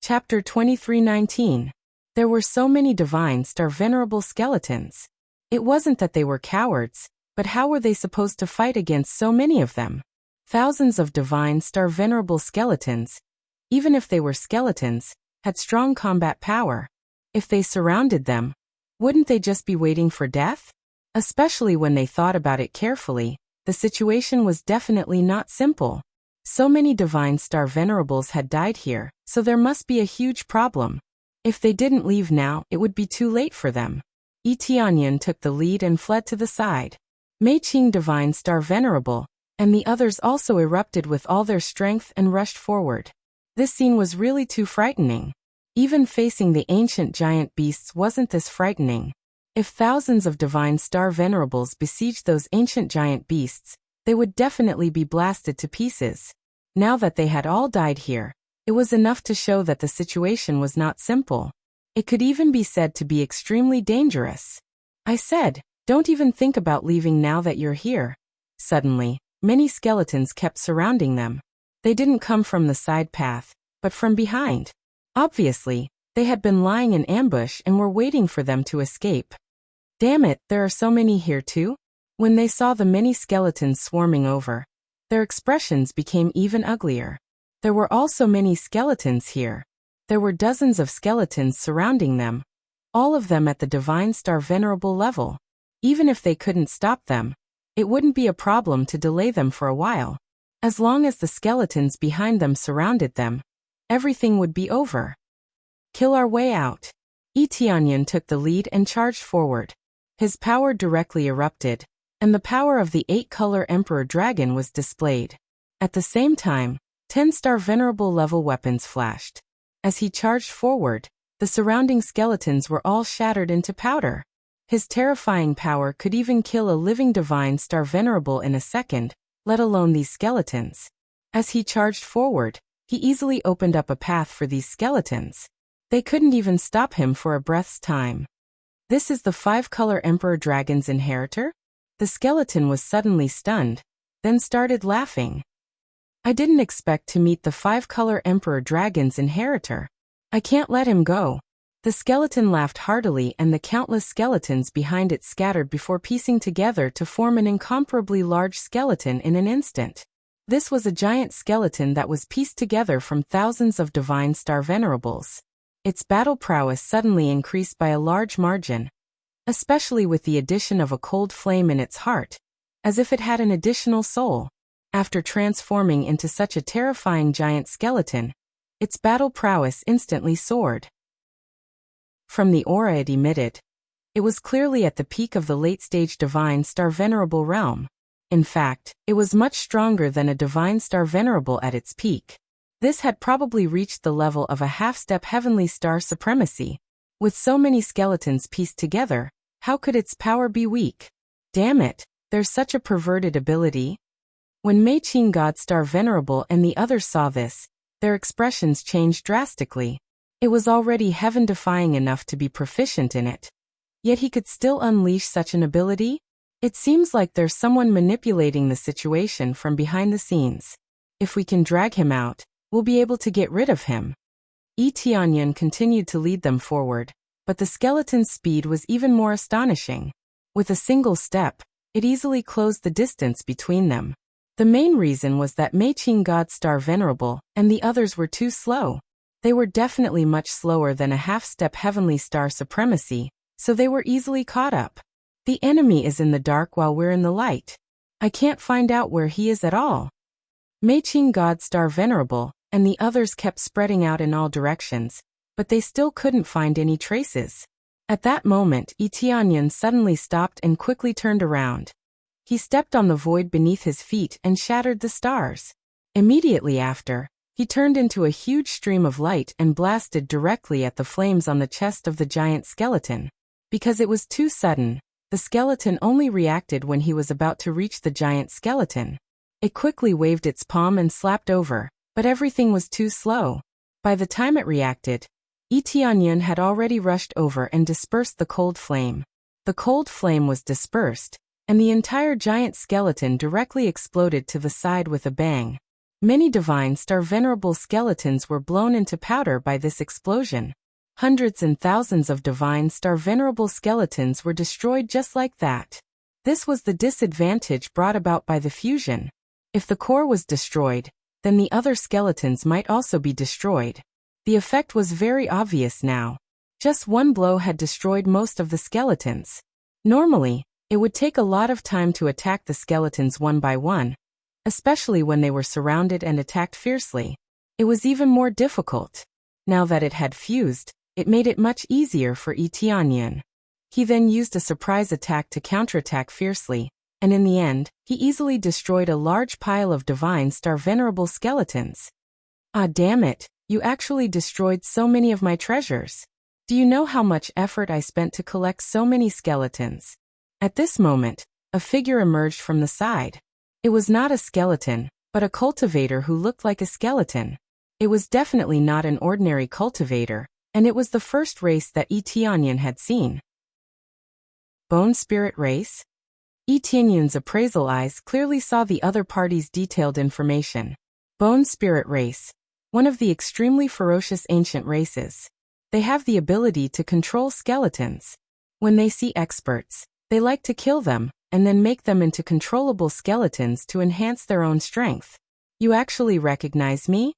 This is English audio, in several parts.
Chapter 23:19. There were so many divine star venerable skeletons. It wasn't that they were cowards, but how were they supposed to fight against so many of them? Thousands of divine star venerable skeletons, even if they were skeletons, had strong combat power. If they surrounded them, wouldn't they just be waiting for death? Especially when they thought about it carefully, the situation was definitely not simple. So many divine star venerables had died here, so there must be a huge problem. If they didn't leave now, it would be too late for them. Yi Tianyan took the lead and fled to the side. Mei Qing divine star venerable, and the others also erupted with all their strength and rushed forward. This scene was really too frightening. Even facing the ancient giant beasts wasn't this frightening. If thousands of divine star venerables besieged those ancient giant beasts, they would definitely be blasted to pieces. Now that they had all died here, it was enough to show that the situation was not simple. It could even be said to be extremely dangerous. I said, don't even think about leaving now that you're here. Suddenly, many skeletons kept surrounding them. They didn't come from the side path, but from behind. Obviously, they had been lying in ambush and were waiting for them to escape. Damn it, there are so many here too? When they saw the many skeletons swarming over, their expressions became even uglier. There were also many skeletons here. There were dozens of skeletons surrounding them, all of them at the divine star venerable level. Even if they couldn't stop them, it wouldn't be a problem to delay them for a while. As long as the skeletons behind them surrounded them, everything would be over. Kill our way out. Yi Tianyan took the lead and charged forward. His power directly erupted, and the power of the 8-color Emperor Dragon was displayed. At the same time, 10-star venerable level weapons flashed. As he charged forward, the surrounding skeletons were all shattered into powder. His terrifying power could even kill a living divine star venerable in a second, let alone these skeletons. As he charged forward, he easily opened up a path for these skeletons. They couldn't even stop him for a breath's time. This is the 5-color Emperor Dragon's inheritor? The skeleton was suddenly stunned, then started laughing. I didn't expect to meet the 5-color Emperor Dragon's inheritor. I can't let him go. The skeleton laughed heartily and the countless skeletons behind it scattered before piecing together to form an incomparably large skeleton in an instant. This was a giant skeleton that was pieced together from thousands of divine star venerables. Its battle prowess suddenly increased by a large margin, especially with the addition of a cold flame in its heart, as if it had an additional soul. After transforming into such a terrifying giant skeleton, its battle prowess instantly soared. From the aura it emitted, it was clearly at the peak of the late-stage divine star venerable realm. In fact, it was much stronger than a divine star venerable at its peak. This had probably reached the level of a half-step heavenly star supremacy. With so many skeletons pieced together, how could its power be weak? Damn it, there's such a perverted ability. When Mei Qing Godstar Venerable and the others saw this, their expressions changed drastically. It was already heaven-defying enough to be proficient in it. Yet he could still unleash such an ability? It seems like there's someone manipulating the situation from behind the scenes. If we can drag him out, we'll be able to get rid of him. Yi Tianyan continued to lead them forward, but the skeleton's speed was even more astonishing. With a single step, it easily closed the distance between them. The main reason was that Mei Qing Godstar Venerable and the others were too slow. They were definitely much slower than a half-step heavenly star supremacy, so they were easily caught up. The enemy is in the dark while we're in the light. I can't find out where he is at all. Mei Qing Godstar Venerable and the others kept spreading out in all directions, but they still couldn't find any traces. At that moment, Yi Tianyan suddenly stopped and quickly turned around. He stepped on the void beneath his feet and shattered the stars. Immediately after, he turned into a huge stream of light and blasted directly at the flames on the chest of the giant skeleton. Because it was too sudden, the skeleton only reacted when he was about to reach the giant skeleton. It quickly waved its palm and slapped over, but everything was too slow. By the time it reacted, Yi Tianyan had already rushed over and dispersed the cold flame. The cold flame was dispersed, and the entire giant skeleton directly exploded to the side with a bang. Many divine star venerable skeletons were blown into powder by this explosion. Hundreds and thousands of divine star venerable skeletons were destroyed just like that. This was the disadvantage brought about by the fusion. If the core was destroyed, then the other skeletons might also be destroyed. The effect was very obvious now. Just one blow had destroyed most of the skeletons. Normally, it would take a lot of time to attack the skeletons one by one, especially when they were surrounded and attacked fiercely. It was even more difficult. Now that it had fused, it made it much easier for Tianyan. He then used a surprise attack to counterattack fiercely, and in the end, he easily destroyed a large pile of divine star venerable skeletons. Ah, damn it, you actually destroyed so many of my treasures. Do you know how much effort I spent to collect so many skeletons? At this moment, a figure emerged from the side. It was not a skeleton, but a cultivator who looked like a skeleton. It was definitely not an ordinary cultivator, and it was the first race that Tianyan had seen. Bone Spirit Race? Tianyan's appraisal eyes clearly saw the other party's detailed information. Bone Spirit Race. One of the extremely ferocious ancient races. They have the ability to control skeletons. When they see experts, they like to kill them, and then make them into controllable skeletons to enhance their own strength. You actually recognize me?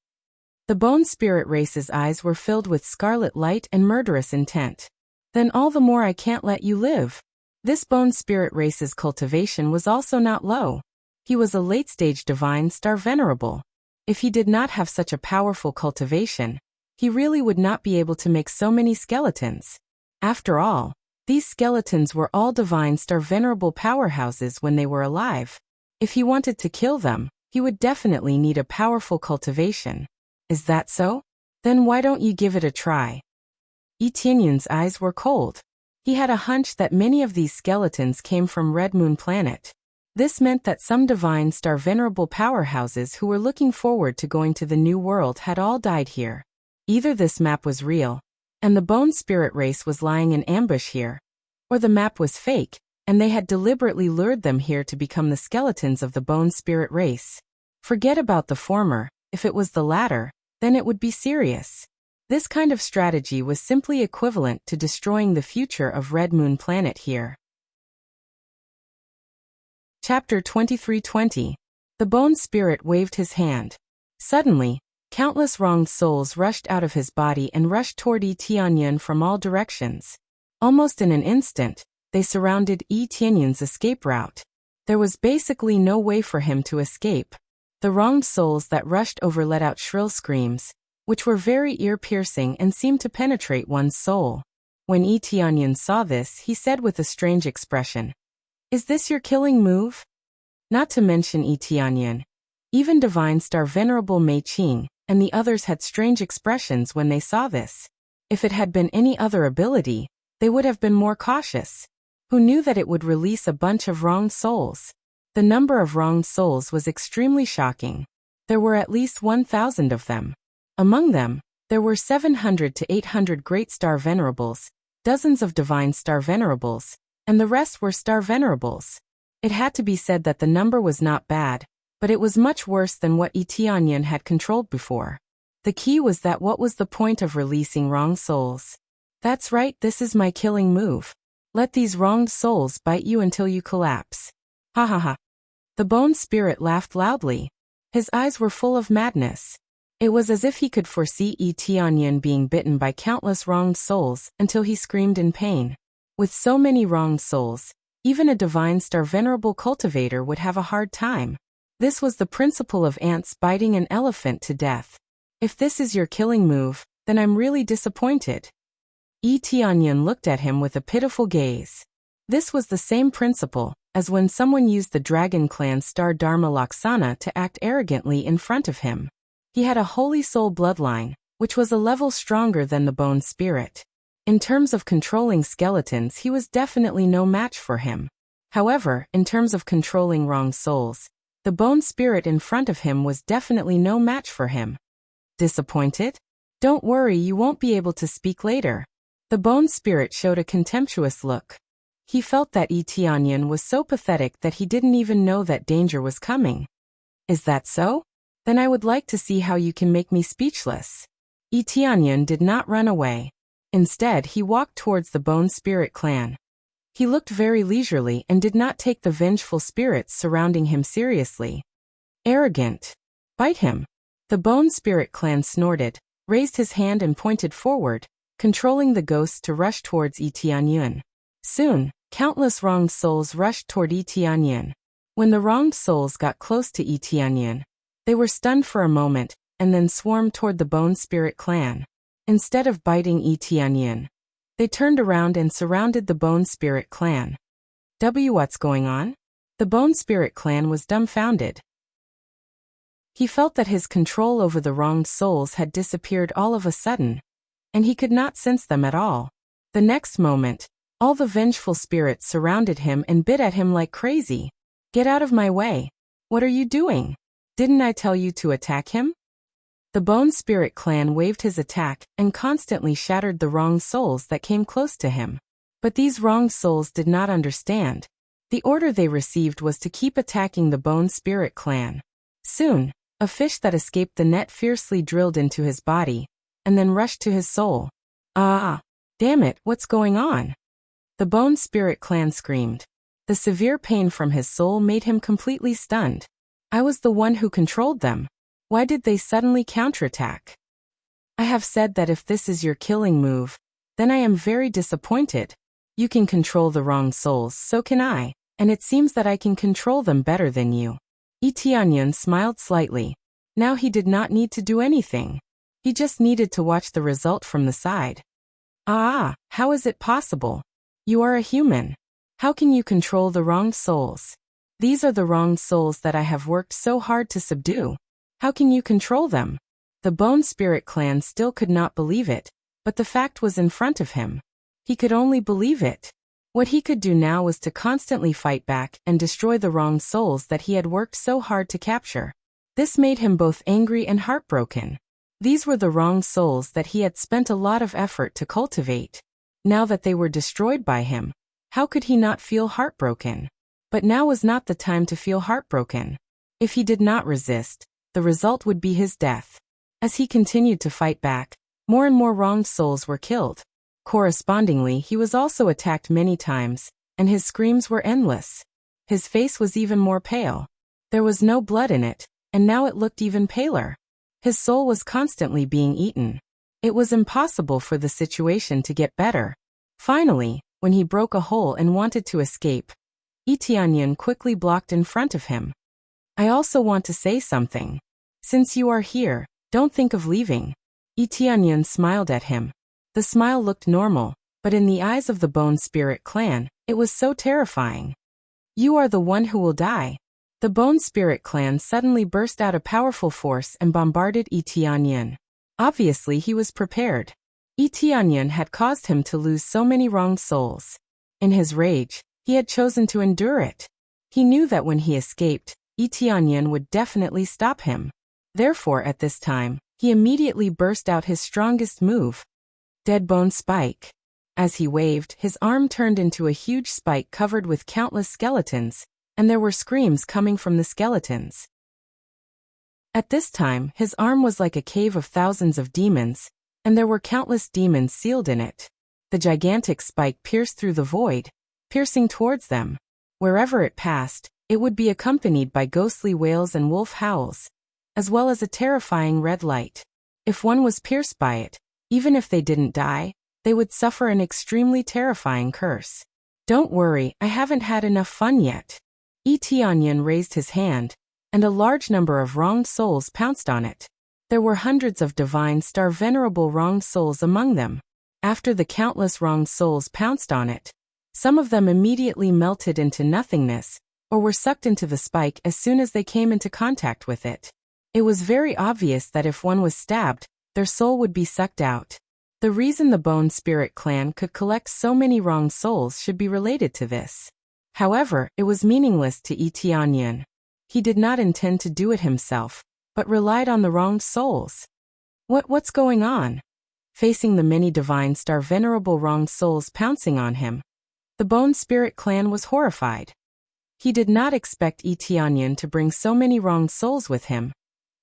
The Bone Spirit Race's eyes were filled with scarlet light and murderous intent. Then all the more I can't let you live. This Bone Spirit Race's cultivation was also not low. He was a late-stage divine star venerable. If he did not have such a powerful cultivation, he really would not be able to make so many skeletons. After all, these skeletons were all divine star venerable powerhouses when they were alive. If he wanted to kill them, he would definitely need a powerful cultivation. Is that so? Then why don't you give it a try? Tianyan's eyes were cold. He had a hunch that many of these skeletons came from Red Moon Planet. This meant that some divine star venerable powerhouses who were looking forward to going to the New World had all died here. Either this map was real, and the Bone Spirit Race was lying in ambush here, or the map was fake, and they had deliberately lured them here to become the skeletons of the Bone Spirit Race. Forget about the former. If it was the latter, then it would be serious. This kind of strategy was simply equivalent to destroying the future of Red Moon Planet here. Chapter 2320. The Bone Spirit waved his hand. Suddenly, countless wronged souls rushed out of his body and rushed toward Tianyan from all directions. Almost in an instant, they surrounded Tianyan's escape route. There was basically no way for him to escape. The wronged souls that rushed over let out shrill screams, which were very ear-piercing and seemed to penetrate one's soul. When Tianyan saw this, he said with a strange expression, "Is this your killing move?" Not to mention Tianyan. Even Divine Star Venerable Mei Qing and the others had strange expressions when they saw this. If it had been any other ability, they would have been more cautious. Who knew that it would release a bunch of wronged souls? The number of wronged souls was extremely shocking. There were at least 1,000 of them. Among them, there were 700 to 800 Great Star Venerables, dozens of Divine Star Venerables, and the rest were Star Venerables. It had to be said that the number was not bad, but it was much worse than what Tianyan had controlled before. The key was that what was the point of releasing wronged souls? That's right, this is my killing move. Let these wronged souls bite you until you collapse. Ha ha ha. The Bone Spirit laughed loudly. His eyes were full of madness. It was as if he could foresee Tianyan being bitten by countless wronged souls until he screamed in pain. With so many wronged souls, even a Divine Star Venerable cultivator would have a hard time. This was the principle of ants biting an elephant to death. If this is your killing move, then I'm really disappointed. Tianyan looked at him with a pitiful gaze. This was the same principle as when someone used the Dragon Clan Star Dharma Laksana to act arrogantly in front of him. He had a Holy Soul bloodline, which was a level stronger than the Bone Spirit. In terms of controlling skeletons, he was definitely no match for him. However, in terms of controlling wronged souls, the Bone Spirit in front of him was definitely no match for him. Disappointed? Don't worry, you won't be able to speak later. The Bone Spirit showed a contemptuous look. He felt that Tianyan was so pathetic that he didn't even know that danger was coming. Is that so? Then I would like to see how you can make me speechless. Yi Tianyun did not run away. Instead, he walked towards the Bone Spirit clan. He looked very leisurely and did not take the vengeful spirits surrounding him seriously. Arrogant. Bite him. The Bone Spirit clan snorted, raised his hand and pointed forward, controlling the ghosts to rush towards Yi Tianyun. Soon, countless wronged souls rushed toward Yi Tianyun. When the wronged souls got close to Yi Tianyun, they were stunned for a moment, and then swarmed toward the Bone Spirit clan. Instead of biting Yi Tianyun, they turned around and surrounded the Bone Spirit clan. What's going on? The Bone Spirit clan was dumbfounded. He felt that his control over the wronged souls had disappeared all of a sudden, and he could not sense them at all. The next moment, all the vengeful spirits surrounded him and bit at him like crazy. Get out of my way. What are you doing? Didn't I tell you to attack him? The Bone Spirit clan waved his attack and constantly shattered the wronged souls that came close to him. But these wronged souls did not understand. The order they received was to keep attacking the Bone Spirit clan. Soon, a fish that escaped the net fiercely drilled into his body, and then rushed to his soul. Ah! Damn it, what's going on? The Bone Spirit clan screamed. The severe pain from his soul made him completely stunned. I was the one who controlled them. Why did they suddenly counterattack? I have said that if this is your killing move, then I am very disappointed. You can control the wrong souls, so can I, and it seems that I can control them better than you. Yi Tianyun smiled slightly. Now he did not need to do anything. He just needed to watch the result from the side. Ah, how is it possible? You are a human. How can you control the wronged souls? These are the wronged souls that I have worked so hard to subdue. How can you control them? The Bone Spirit clan still could not believe it, but the fact was in front of him. He could only believe it. What he could do now was to constantly fight back and destroy the wronged souls that he had worked so hard to capture. This made him both angry and heartbroken. These were the wronged souls that he had spent a lot of effort to cultivate. Now that they were destroyed by him, how could he not feel heartbroken? But now was not the time to feel heartbroken. If he did not resist, the result would be his death. As he continued to fight back, more and more wronged souls were killed. Correspondingly, he was also attacked many times, and his screams were endless. His face was even more pale. There was no blood in it, and now it looked even paler. His soul was constantly being eaten. It was impossible for the situation to get better. Finally, when he broke a hole and wanted to escape, Yi Tianyun quickly blocked in front of him. I also want to say something. Since you are here, don't think of leaving. Yi Tianyun smiled at him. The smile looked normal, but in the eyes of the Bone Spirit clan, it was so terrifying. You are the one who will die. The Bone Spirit clan suddenly burst out a powerful force and bombarded Yi Tianyun. Obviously he was prepared. Yi Tianyun had caused him to lose so many wronged souls. In his rage, he had chosen to endure it. He knew that when he escaped, Yi Tianyun would definitely stop him. Therefore at this time, he immediately burst out his strongest move. Dead Bone Spike. As he waved, his arm turned into a huge spike covered with countless skeletons, and there were screams coming from the skeletons. At this time, his arm was like a cave of thousands of demons, and there were countless demons sealed in it. The gigantic spike pierced through the void, piercing towards them. Wherever it passed, it would be accompanied by ghostly wails and wolf howls, as well as a terrifying red light. If one was pierced by it, even if they didn't die, they would suffer an extremely terrifying curse. Don't worry, I haven't had enough fun yet. Yi Tianyun raised his hand, and a large number of wronged souls pounced on it. There were hundreds of divine star venerable wronged souls among them. After the countless wronged souls pounced on it, some of them immediately melted into nothingness, or were sucked into the spike as soon as they came into contact with it. It was very obvious that if one was stabbed, their soul would be sucked out. The reason the Bone Spirit clan could collect so many wronged souls should be related to this. However, it was meaningless to Yi Tianyun. He did not intend to do it himself, but relied on the wronged souls. What's going on? Facing the many divine star venerable wronged souls pouncing on him, the Bone Spirit clan was horrified. He did not expect Yi Tianyun to bring so many wronged souls with him.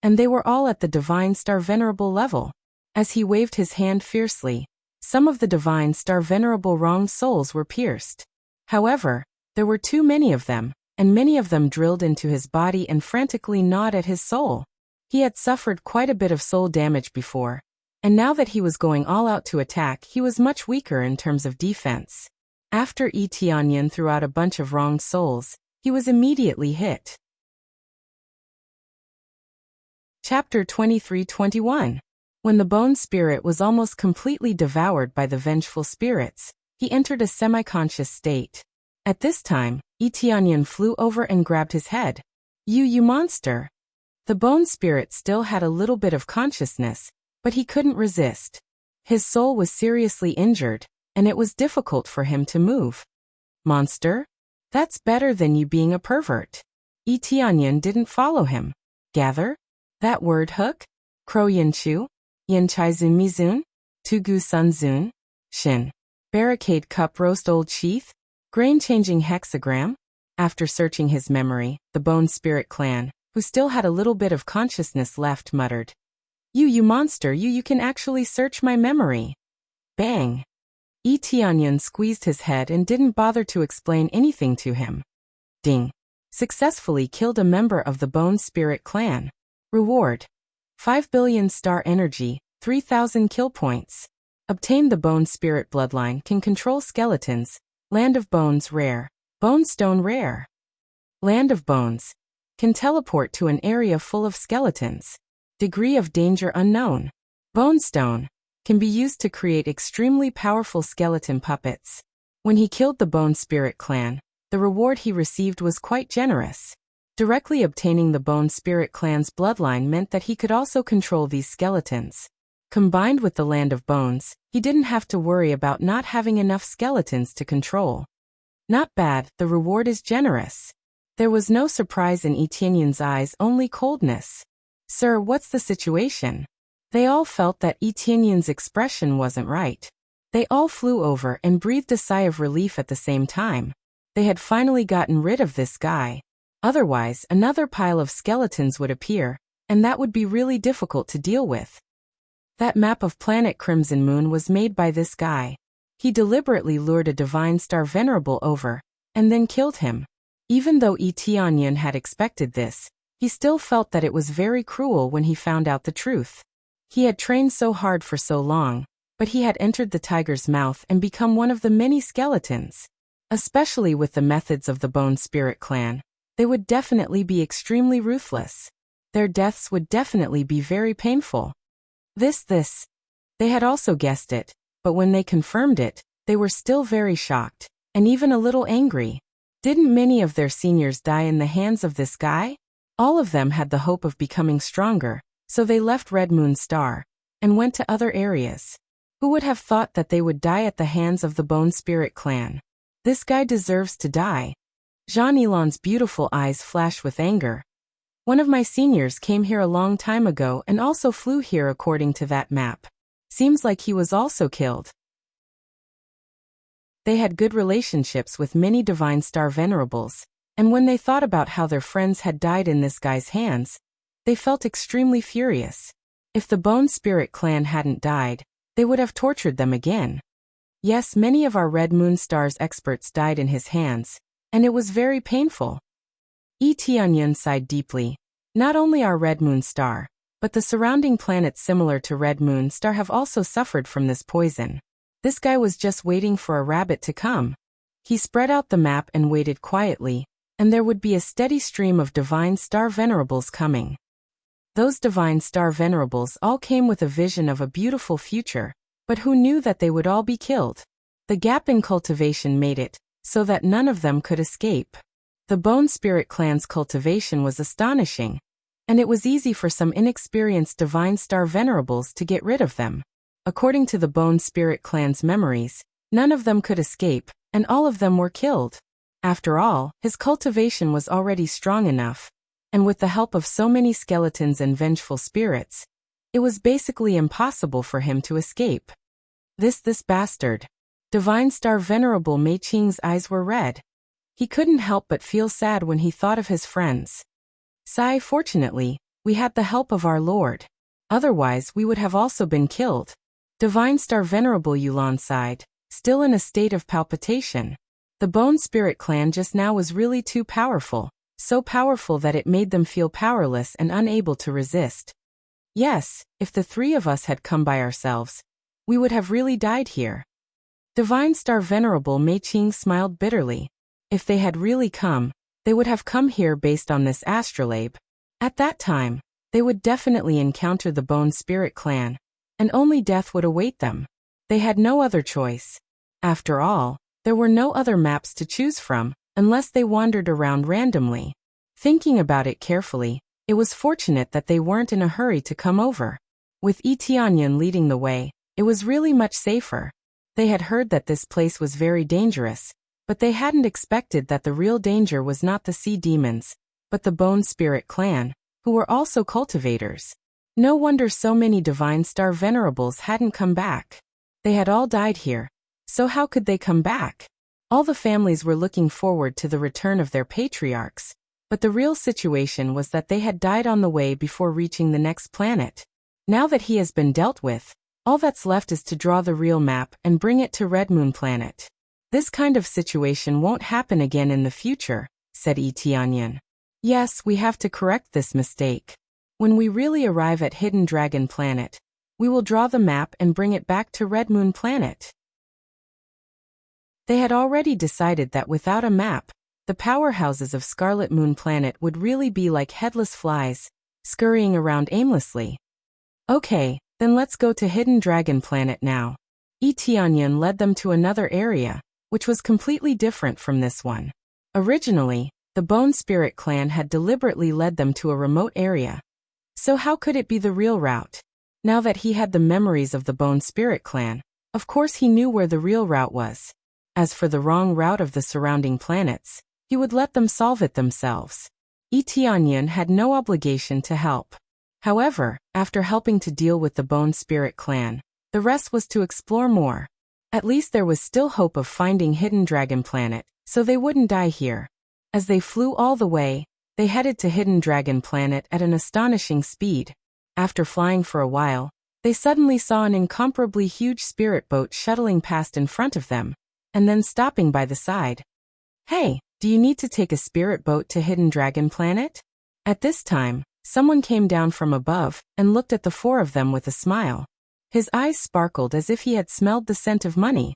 and they were all at the Divine Star Venerable level. As he waved his hand fiercely, some of the Divine Star Venerable wronged souls were pierced. However, there were too many of them, and many of them drilled into his body and frantically gnawed at his soul. He had suffered quite a bit of soul damage before, and now that he was going all out to attack, he was much weaker in terms of defense. After Yi Tianyan threw out a bunch of wronged souls, he was immediately hit. Chapter 23-21. When the bone spirit was almost completely devoured by the vengeful spirits, he entered a semi-conscious state. At this time, Yi Tianyan flew over and grabbed his head. You monster! The bone spirit still had a little bit of consciousness, but he couldn't resist. His soul was seriously injured, and it was difficult for him to move. Monster? That's better than you being a pervert. Yi Tianyan didn't follow him. Gather? That word hook? Kro Yin Chu? Yin Chai Zun Mi Zun? Tugu Sun Zun? Shin. Barricade cup roast old sheath? Grain-changing hexagram? After searching his memory, the Bone Spirit clan, who still had a little bit of consciousness left, muttered, You monster, you can actually search my memory. Bang! Yi Tianyan squeezed his head and didn't bother to explain anything to him. Ding! Successfully killed a member of the Bone Spirit clan. Reward: 5 billion star energy, 3,000 kill points. Obtain the Bone Spirit bloodline, can control skeletons. Land of Bones rare. Bone Stone rare. Land of Bones. Can teleport to an area full of skeletons. Degree of danger unknown. Bone Stone. Can be used to create extremely powerful skeleton puppets. When he killed the Bone Spirit clan, the reward he received was quite generous. Directly obtaining the Bone Spirit clan's bloodline meant that he could also control these skeletons. Combined with the Land of Bones, he didn't have to worry about not having enough skeletons to control. Not bad, the reward is generous. There was no surprise in Yi Tianyan's eyes, only coldness. Sir, what's the situation? They all felt that Yi Tianyan's expression wasn't right. They all flew over and breathed a sigh of relief at the same time. They had finally gotten rid of this guy. Otherwise, another pile of skeletons would appear, and that would be really difficult to deal with. That map of planet Crimson Moon was made by this guy. He deliberately lured a Divine Star Venerable over, and then killed him. Even though Yi Tianyan had expected this, he still felt that it was very cruel when he found out the truth. He had trained so hard for so long, but he had entered the tiger's mouth and become one of the many skeletons. Especially with the methods of the Bone Spirit clan, they would definitely be extremely ruthless. Their deaths would definitely be very painful. They had also guessed it, but when they confirmed it, they were still very shocked, and even a little angry. Didn't many of their seniors die in the hands of this guy? All of them had the hope of becoming stronger, so they left Red Moon Star, and went to other areas. Who would have thought that they would die at the hands of the Bone Spirit clan? This guy deserves to die. Jean Elan's beautiful eyes flashed with anger. One of my seniors came here a long time ago and also flew here according to that map. Seems like he was also killed. They had good relationships with many Divine Star Venerables, and when they thought about how their friends had died in this guy's hands, they felt extremely furious. If the Bone Spirit clan hadn't died, they would have tortured them again. Yes, many of our Red Moon Star's experts died in his hands, and it was very painful. Yi Tianyan sighed deeply. Not only our Red Moon Star, but the surrounding planets similar to Red Moon Star have also suffered from this poison. This guy was just waiting for a rabbit to come. He spread out the map and waited quietly, and there would be a steady stream of Divine Star Venerables coming. Those Divine Star Venerables all came with a vision of a beautiful future, but who knew that they would all be killed? The gap in cultivation made it so that none of them could escape. The Bone Spirit clan's cultivation was astonishing, and it was easy for some inexperienced Divine Star Venerables to get rid of them. According to the Bone Spirit clan's memories, none of them could escape, and all of them were killed. After all, his cultivation was already strong enough, and with the help of so many skeletons and vengeful spirits, it was basically impossible for him to escape. This bastard. Divine Star Venerable Mei Qing's eyes were red. He couldn't help but feel sad when he thought of his friends. Fortunately, we had the help of our Lord. Otherwise we would have also been killed. Divine Star Venerable Yulan sighed, still in a state of palpitation. The Bone Spirit clan just now was really too powerful, so powerful that it made them feel powerless and unable to resist. Yes, if the three of us had come by ourselves, we would have really died here. Divine Star Venerable Mei Qing smiled bitterly. If they had really come, they would have come here based on this astrolabe. At that time, they would definitely encounter the Bone Spirit clan, and only death would await them. They had no other choice. After all, there were no other maps to choose from, unless they wandered around randomly. Thinking about it carefully, it was fortunate that they weren't in a hurry to come over. With Yi Tianyan leading the way, it was really much safer. They had heard that this place was very dangerous, but they hadn't expected that the real danger was not the sea demons, but the Bone Spirit clan, who were also cultivators. No wonder so many Divine Star Venerables hadn't come back. They had all died here, so how could they come back? All the families were looking forward to the return of their patriarchs, but the real situation was that they had died on the way before reaching the next planet. Now that he has been dealt with, all that's left is to draw the real map and bring it to Red Moon Planet. This kind of situation won't happen again in the future, said Yi Tianyan. Yes, we have to correct this mistake. When we really arrive at Hidden Dragon Planet, we will draw the map and bring it back to Red Moon Planet. They had already decided that without a map, the powerhouses of Scarlet Moon Planet would really be like headless flies, scurrying around aimlessly. Okay, then let's go to Hidden Dragon Planet now. Yi Tianyan led them to another area, which was completely different from this one. Originally, the Bone Spirit clan had deliberately led them to a remote area. So how could it be the real route? Now that he had the memories of the Bone Spirit clan, of course he knew where the real route was. As for the wrong route of the surrounding planets, he would let them solve it themselves. Yi Tianyan had no obligation to help. However, after helping to deal with the Bone Spirit clan, the rest was to explore more. At least there was still hope of finding Hidden Dragon Planet, so they wouldn't die here. As they flew all the way, they headed to Hidden Dragon Planet at an astonishing speed. After flying for a while, they suddenly saw an incomparably huge spirit boat shuttling past in front of them, and then stopping by the side. Hey, do you need to take a spirit boat to Hidden Dragon Planet? At this time, someone came down from above and looked at the four of them with a smile. His eyes sparkled as if he had smelled the scent of money.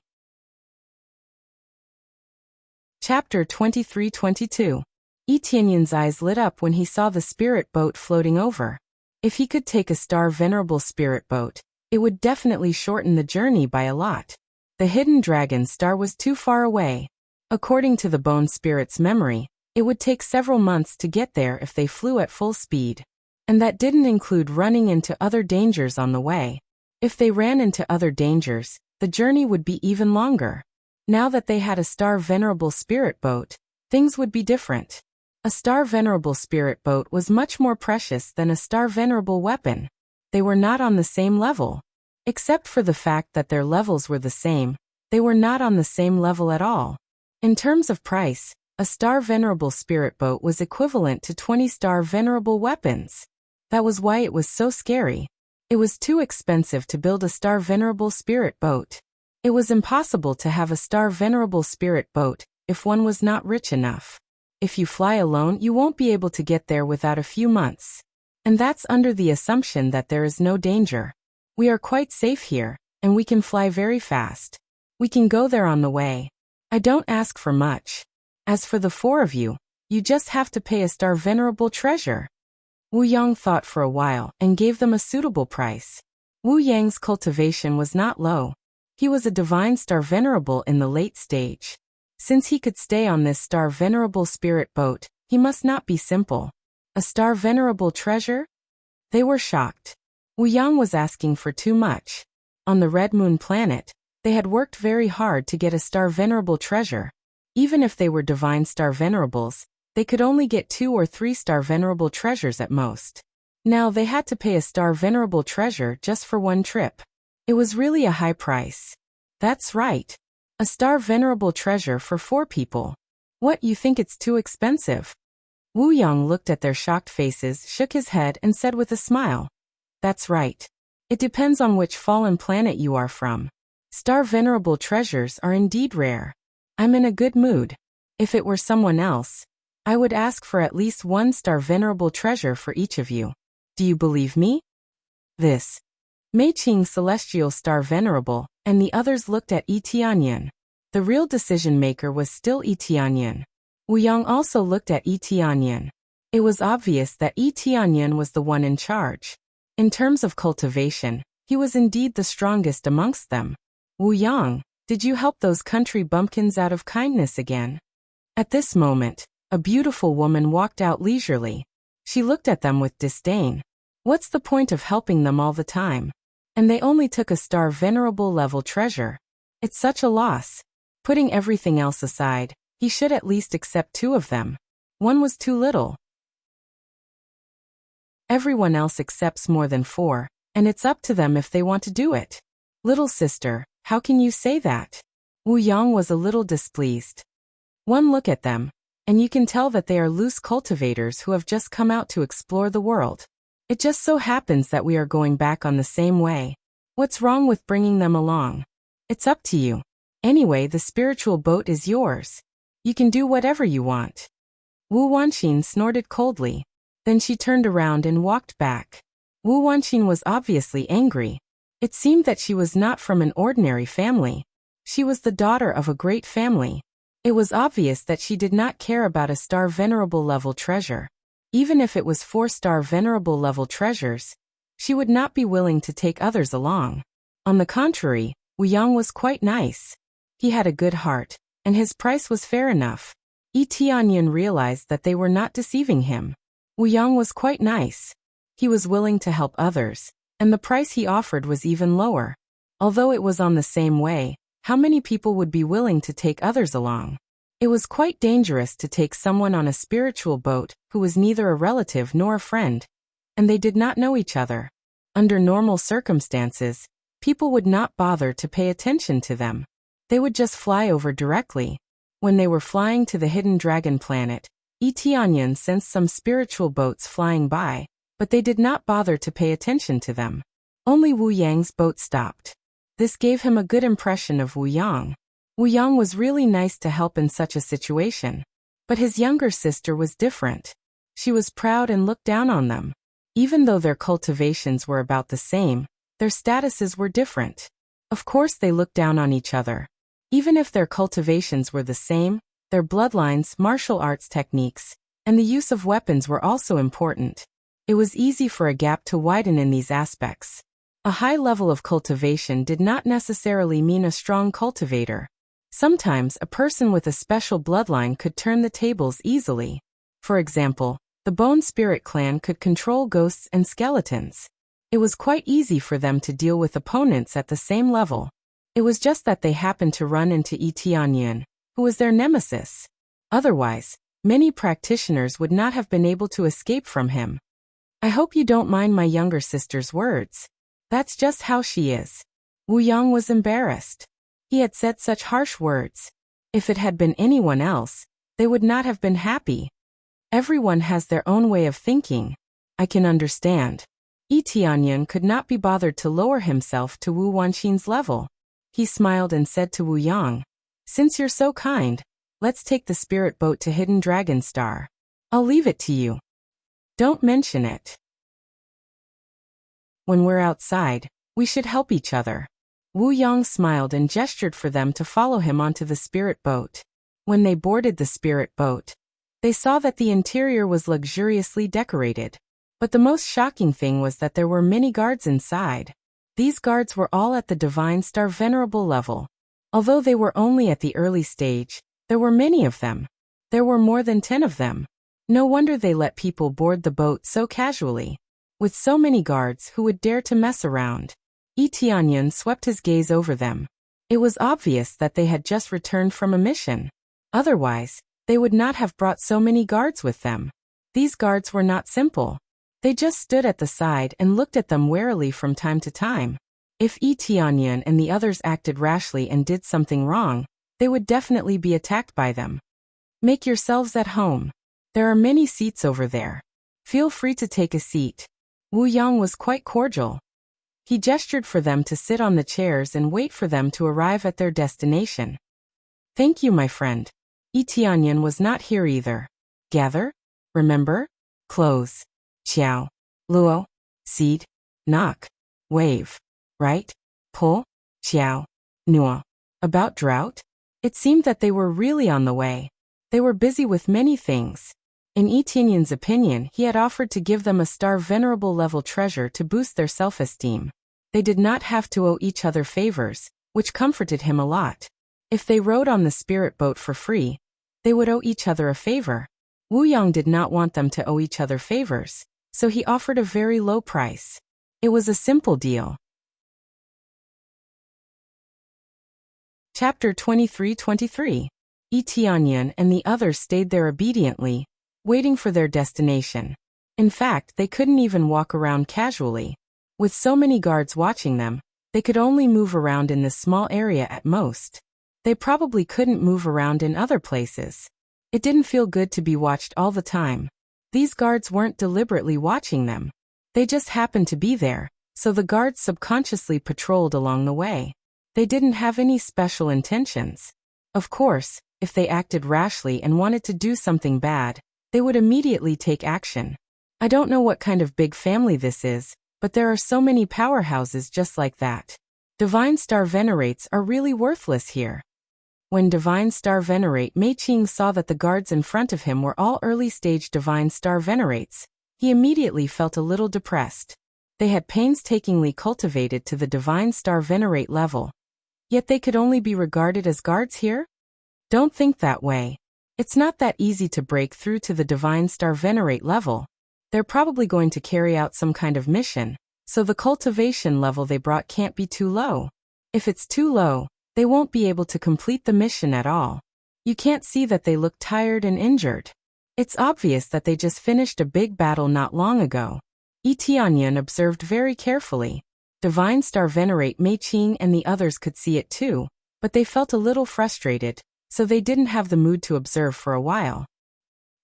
Chapter 23-22. Yi Tianyan's eyes lit up when he saw the spirit boat floating over. If he could take a Star Venerable spirit boat, it would definitely shorten the journey by a lot. The Hidden Dragon Star was too far away. According to the Bone Spirit's memory, it would take several months to get there if they flew at full speed. And that didn't include running into other dangers on the way. If they ran into other dangers, the journey would be even longer. Now that they had a Star Venerable spirit boat, things would be different. A Star Venerable spirit boat was much more precious than a Star Venerable weapon. They were not on the same level. Except for the fact that their levels were the same, they were not on the same level at all. In terms of price, a Star Venerable spirit boat was equivalent to 20 Star Venerable weapons. That was why it was so scary. It was too expensive to build a Star Venerable spirit boat. It was impossible to have a Star Venerable spirit boat if one was not rich enough. If you fly alone, you won't be able to get there without a few months. And that's under the assumption that there is no danger. We are quite safe here, and we can fly very fast. We can go there on the way. I don't ask for much. As for the four of you, you just have to pay a Star Venerable treasure. Wu Yang thought for a while and gave them a suitable price. Wu Yang's cultivation was not low. He was a Divine Star Venerable in the late stage. Since he could stay on this Star Venerable spirit boat, he must not be simple. A Star Venerable treasure? They were shocked. Wu Yang was asking for too much. On the Red Moon Planet, they had worked very hard to get a Star Venerable treasure. Even if they were Divine Star Venerables, they could only get 2 or 3 Star Venerable treasures at most. Now they had to pay a Star Venerable treasure just for one trip. It was really a high price. That's right. A Star Venerable treasure for 4 people. What, you think it's too expensive? Wu Yang looked at their shocked faces, shook his head, and said with a smile, "That's right. It depends on which fallen planet you are from. Star venerable treasures are indeed rare. I'm in a good mood. If it were someone else, I would ask for at least 1 star venerable treasure for each of you. Do you believe me?" This Mei Qing celestial star venerable, and the others looked at Yi Tianyan. The real decision-maker was still Yi Tianyan. Wu Yang also looked at Yi Tianyan. It was obvious that Yi Tianyan was the one in charge. In terms of cultivation, he was indeed the strongest amongst them. "Wu Yang, did you help those country bumpkins out of kindness again?" At this moment, a beautiful woman walked out leisurely. She looked at them with disdain. What's the point of helping them all the time? And they only took a star venerable level treasure. It's such a loss. Putting everything else aside, he should at least accept 2 of them. 1 was too little. Everyone else accepts more than 4, and it's up to them if they want to do it. "Little sister, how can you say that?" Wu Yang was a little displeased. One look at them, and you can tell that they are loose cultivators who have just come out to explore the world. It just so happens that we are going back on the same way. What's wrong with bringing them along? It's up to you. Anyway, the spiritual boat is yours. You can do whatever you want. Wu Wanqin snorted coldly. Then she turned around and walked back. Wu Wanqin was obviously angry. It seemed that she was not from an ordinary family. She was the daughter of a great family. It was obvious that she did not care about a star venerable level treasure. Even if it was 4-star venerable level treasures, she would not be willing to take others along. On the contrary, Wu Yang was quite nice. He had a good heart, and his price was fair enough. Yi Tianyan realized that they were not deceiving him. Wu Yang was quite nice. He was willing to help others, and the price he offered was even lower. Although it was on the same way, how many people would be willing to take others along? It was quite dangerous to take someone on a spiritual boat who was neither a relative nor a friend, and they did not know each other. Under normal circumstances, people would not bother to pay attention to them. They would just fly over directly. When they were flying to the hidden dragon planet, Yi Tianyan sensed some spiritual boats flying by, but they did not bother to pay attention to them. Only Wu Yang's boat stopped. This gave him a good impression of Wu Yang. Wu Yang was really nice to help in such a situation. But his younger sister was different. She was proud and looked down on them. Even though their cultivations were about the same, their statuses were different. Of course they looked down on each other. Even if their cultivations were the same, their bloodlines, martial arts techniques, and the use of weapons were also important. It was easy for a gap to widen in these aspects. A high level of cultivation did not necessarily mean a strong cultivator. Sometimes a person with a special bloodline could turn the tables easily. For example, the Bone Spirit clan could control ghosts and skeletons. It was quite easy for them to deal with opponents at the same level. It was just that they happened to run into Yi Tianyan, who was their nemesis. Otherwise, many practitioners would not have been able to escape from him. "I hope you don't mind my younger sister's words. That's just how she is." Wu Yang was embarrassed. He had said such harsh words. If it had been anyone else, they would not have been happy. Everyone has their own way of thinking. I can understand. Yi Tianyan could not be bothered to lower himself to Wu Wanqin's level. He smiled and said to Wu Yang, "Since you're so kind, let's take the spirit boat to Hidden Dragon Star. I'll leave it to you. Don't mention it. When we're outside, we should help each other." Wu Yang smiled and gestured for them to follow him onto the spirit boat. When they boarded the spirit boat, they saw that the interior was luxuriously decorated. But the most shocking thing was that there were many guards inside. These guards were all at the Divine Star Venerable level. Although they were only at the early stage, there were many of them. There were more than 10 of them. No wonder they let people board the boat so casually. With so many guards, who would dare to mess around? Yi Tianyan swept his gaze over them. It was obvious that they had just returned from a mission. Otherwise, they would not have brought so many guards with them. These guards were not simple. They just stood at the side and looked at them warily from time to time. If Yi Tianyan and the others acted rashly and did something wrong, they would definitely be attacked by them. "Make yourselves at home. There are many seats over there. Feel free to take a seat. Wu Yang was quite cordial. He gestured for them to sit on the chairs and wait for them to arrive at their destination. Thank you, my friend. Yi Tianyan was not here either. Gather? Remember? Close. Qiao. Luo. Seed. Knock. Wave. Right? Pull. Qiao. Nuo. About drought? It seemed that they were really on the way. They were busy with many things. In Yi Tianyan's opinion, he had offered to give them a star venerable level treasure to boost their self-esteem. They did not have to owe each other favors, which comforted him a lot. If they rode on the spirit boat for free, they would owe each other a favor. Wu Yang did not want them to owe each other favors, so he offered a very low price. It was a simple deal. Chapter 23-23. Yi Tianyan and the others stayed there obediently, waiting for their destination. In fact, they couldn't even walk around casually. With so many guards watching them, they could only move around in this small area at most. They probably couldn't move around in other places. It didn't feel good to be watched all the time. These guards weren't deliberately watching them. They just happened to be there, so the guards subconsciously patrolled along the way. They didn't have any special intentions. Of course, if they acted rashly and wanted to do something bad, they would immediately take action. I don't know what kind of big family this is, but there are so many powerhouses just like that. Divine Star Venerates are really worthless here. When Divine Star Venerate Mei Qing saw that the guards in front of him were all early-stage Divine Star Venerates, he immediately felt a little depressed. They had painstakingly cultivated to the Divine Star Venerate level. Yet they could only be regarded as guards here? Don't think that way. It's not that easy to break through to the Divine Star Venerate level. They're probably going to carry out some kind of mission, so the cultivation level they brought can't be too low. If it's too low, they won't be able to complete the mission at all. You can't see that they look tired and injured. It's obvious that they just finished a big battle not long ago. Yi Tianyan observed very carefully. Divine Star Venerate Mei Qing and the others could see it too, but they felt a little frustrated, so they didn't have the mood to observe for a while.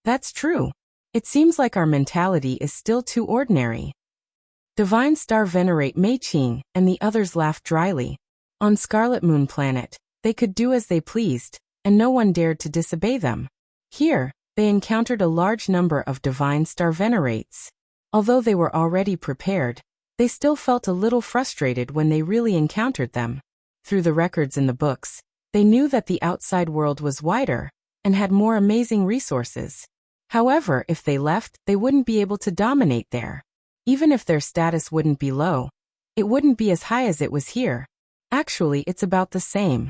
That's true. It seems like our mentality is still too ordinary. Divine Star Venerate Mei Qing and the others laughed dryly. On Scarlet Moon Planet, they could do as they pleased, and no one dared to disobey them. Here, they encountered a large number of Divine Star Venerates. Although they were already prepared, they still felt a little frustrated when they really encountered them. Through the records in the books, they knew that the outside world was wider and had more amazing resources. However, if they left, they wouldn't be able to dominate there. Even if their status wouldn't be low, it wouldn't be as high as it was here. Actually, it's about the same.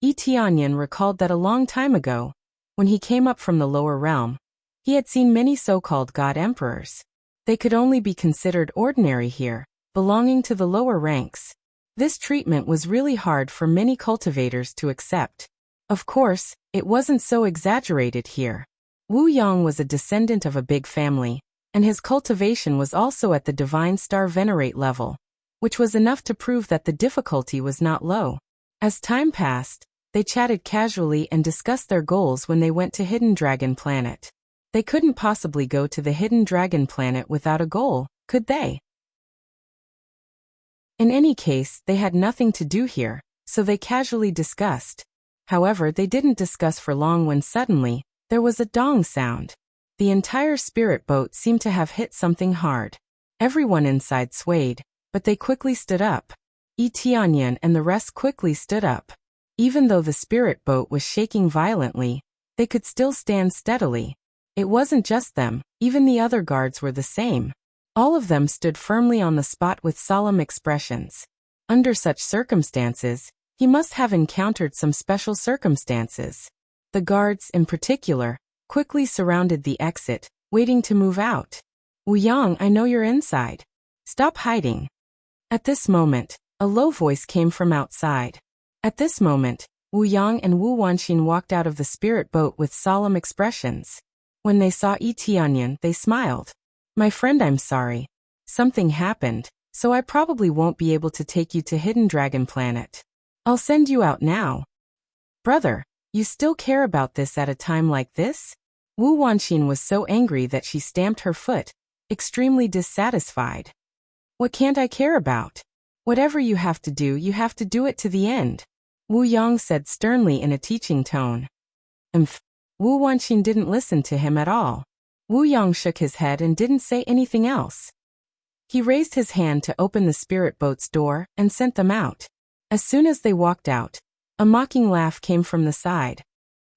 Yi Tianyan recalled that a long time ago, when he came up from the lower realm, he had seen many so-called god emperors. They could only be considered ordinary here, belonging to the lower ranks. This treatment was really hard for many cultivators to accept. Of course, it wasn't so exaggerated here. Wu Yang was a descendant of a big family, and his cultivation was also at the Divine Star Venerate level, which was enough to prove that the difficulty was not low. As time passed, they chatted casually and discussed their goals when they went to Hidden Dragon Planet. They couldn't possibly go to the Hidden Dragon Planet without a goal, could they? In any case, they had nothing to do here, so they casually discussed. However, they didn't discuss for long when suddenly, there was a dong sound. The entire spirit boat seemed to have hit something hard. Everyone inside swayed, but they quickly stood up. Yi Tianyan and the rest quickly stood up. Even though the spirit boat was shaking violently, they could still stand steadily. It wasn't just them, even the other guards were the same. All of them stood firmly on the spot with solemn expressions. Under such circumstances, he must have encountered some special circumstances. The guards, in particular, quickly surrounded the exit, waiting to move out. Wu Yang, I know you're inside. Stop hiding. At this moment, a low voice came from outside. At this moment, Wu Yang and Wu Wanxin walked out of the spirit boat with solemn expressions. When they saw Yi Tianyan, they smiled. My friend, I'm sorry. Something happened, so I probably won't be able to take you to Hidden Dragon Planet. I'll send you out now. Brother, you still care about this at a time like this? Wu Wanxin was so angry that she stamped her foot, extremely dissatisfied. What can't I care about? Whatever you have to do it to the end, Wu Yang said sternly in a teaching tone. Wu Wanxin didn't listen to him at all. Wu Yang shook his head and didn't say anything else. He raised his hand to open the spirit boat's door and sent them out. As soon as they walked out, a mocking laugh came from the side.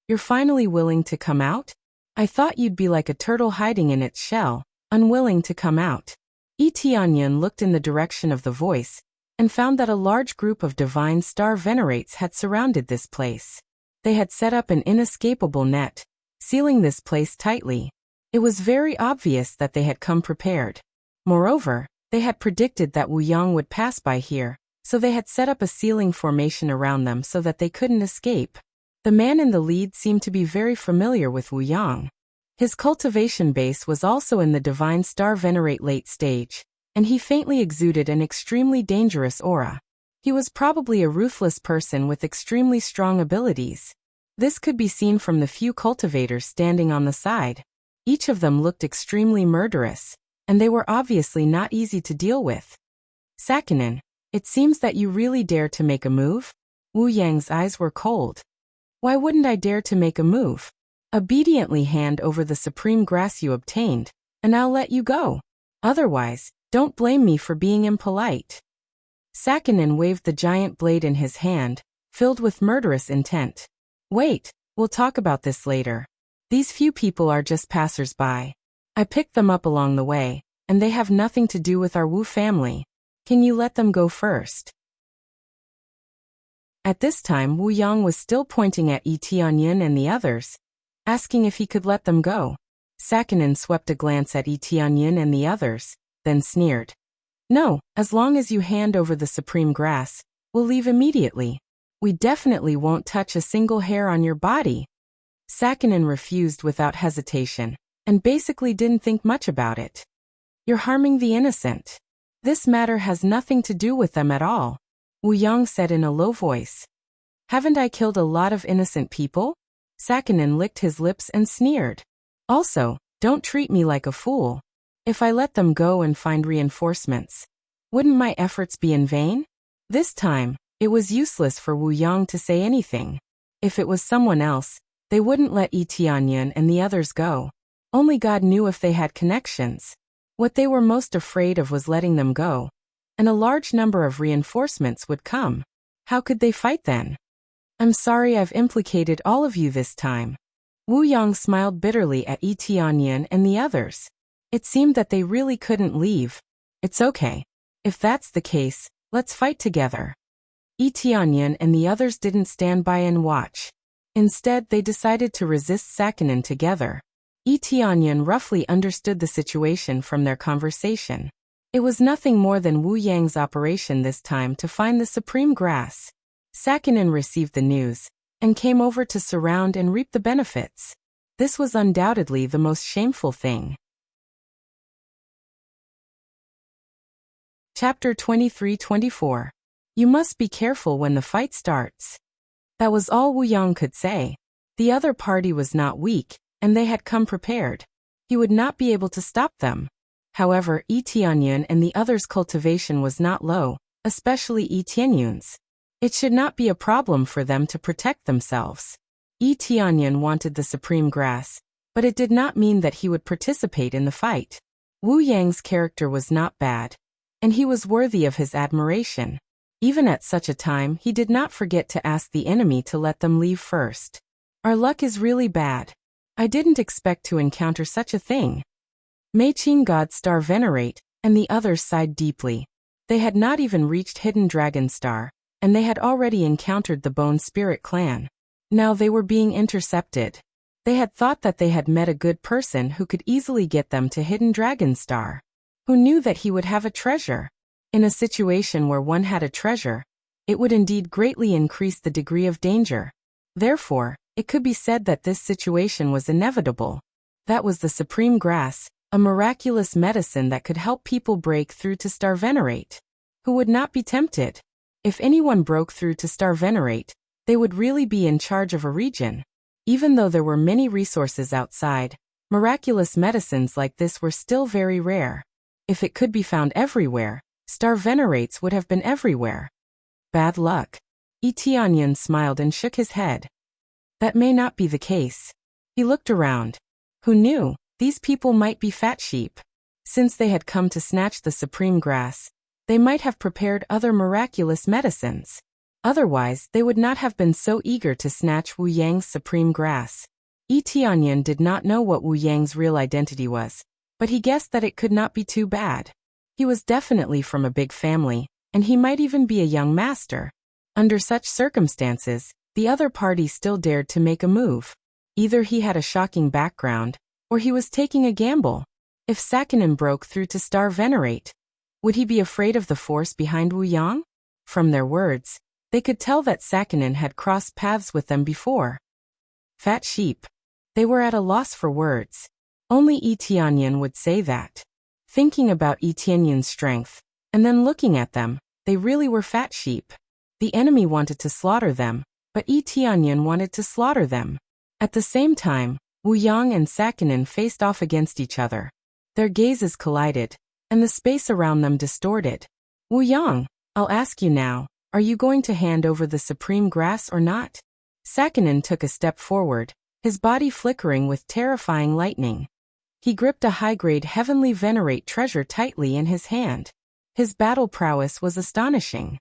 You're finally willing to come out? I thought you'd be like a turtle hiding in its shell, unwilling to come out. Yi Tianyan looked in the direction of the voice and found that a large group of divine star venerates had surrounded this place. They had set up an inescapable net, sealing this place tightly. It was very obvious that they had come prepared. Moreover, they had predicted that Wu Yang would pass by here, so they had set up a sealing formation around them so that they couldn't escape. The man in the lead seemed to be very familiar with Wu Yang. His cultivation base was also in the divine star venerate late stage, and he faintly exuded an extremely dangerous aura. He was probably a ruthless person with extremely strong abilities. This could be seen from the few cultivators standing on the side. Each of them looked extremely murderous, and they were obviously not easy to deal with. Sakinen, it seems that you really dare to make a move? Wu Yang's eyes were cold. Why wouldn't I dare to make a move? Obediently hand over the supreme grass you obtained, and I'll let you go. Otherwise, don't blame me for being impolite. Sakinen waved the giant blade in his hand, filled with murderous intent. Wait, we'll talk about this later. These few people are just passers-by. I picked them up along the way, and they have nothing to do with our Wu family. Can you let them go first? At this time Wu Yang was still pointing at Yi Tianyan and the others, asking if he could let them go. Sakinen swept a glance at Yi Tianyan and the others, then sneered. No, as long as you hand over the supreme grass, we'll leave immediately. We definitely won't touch a single hair on your body. Sakinen refused without hesitation, and basically didn't think much about it. You're harming the innocent. This matter has nothing to do with them at all, Wu Yang said in a low voice. Haven't I killed a lot of innocent people? Sakinen licked his lips and sneered. Also, don't treat me like a fool. If I let them go and find reinforcements, wouldn't my efforts be in vain? This time, it was useless for Wu Yang to say anything. If it was someone else, they wouldn't let Yi Tianyan and the others go. Only God knew if they had connections. What they were most afraid of was letting them go, and a large number of reinforcements would come. How could they fight then? I'm sorry I've implicated all of you this time. Wu Yang smiled bitterly at Yi Tianyan and the others. It seemed that they really couldn't leave. It's okay. If that's the case, let's fight together. Yi Tianyan and the others didn't stand by and watch. Instead, they decided to resist Sakinen together. Yi Tianyan roughly understood the situation from their conversation. It was nothing more than Wu Yang's operation this time to find the supreme grass. Sakinen received the news, and came over to surround and reap the benefits. This was undoubtedly the most shameful thing. Chapter 23-24. You must be careful when the fight starts. That was all Wu Yang could say. The other party was not weak, and they had come prepared. He would not be able to stop them. However, Yi Tianyan and the others' cultivation was not low, especially Yi Tianyun's. It should not be a problem for them to protect themselves. Yi Tianyan wanted the supreme grass, but it did not mean that he would participate in the fight. Wu Yang's character was not bad, and he was worthy of his admiration. Even at such a time, he did not forget to ask the enemy to let them leave first. Our luck is really bad. I didn't expect to encounter such a thing. Meiqin God Star Venerate and the others sighed deeply. They had not even reached Hidden Dragon Star, and they had already encountered the Bone Spirit clan. Now they were being intercepted. They had thought that they had met a good person who could easily get them to Hidden Dragon Star. Who knew that he would have a treasure? In a situation where one had a treasure, it would indeed greatly increase the degree of danger. Therefore, it could be said that this situation was inevitable. That was the supreme grass, a miraculous medicine that could help people break through to Star Venerate. Who would not be tempted? If anyone broke through to Star Venerate, they would really be in charge of a region. Even though there were many resources outside, miraculous medicines like this were still very rare. If it could be found everywhere, star venerates would have been everywhere. Bad luck. Etianyan smiled and shook his head. That may not be the case. He looked around. Who knew? These people might be fat sheep. Since they had come to snatch the supreme grass, they might have prepared other miraculous medicines. Otherwise, they would not have been so eager to snatch Wu Yang's supreme grass. Etianyan did not know what Wu Yang's real identity was, but he guessed that it could not be too bad. He was definitely from a big family, and he might even be a young master. Under such circumstances, the other party still dared to make a move. Either he had a shocking background, or he was taking a gamble. If Sakinin broke through to Star Venerate, would he be afraid of the force behind Wu Yang? From their words, they could tell that Sakinin had crossed paths with them before. Fat sheep. They were at a loss for words. Only Etianyan would say that. Thinking about Etianyan's strength, and then looking at them, they really were fat sheep. The enemy wanted to slaughter them, but Etianyan wanted to slaughter them. At the same time, Wu Yang and Sakinin faced off against each other. Their gazes collided, and the space around them distorted. Wu Yang, I'll ask you now, are you going to hand over the supreme grass or not? Sakinin took a step forward, his body flickering with terrifying lightning. He gripped a high-grade heavenly venerate treasure tightly in his hand. His battle prowess was astonishing.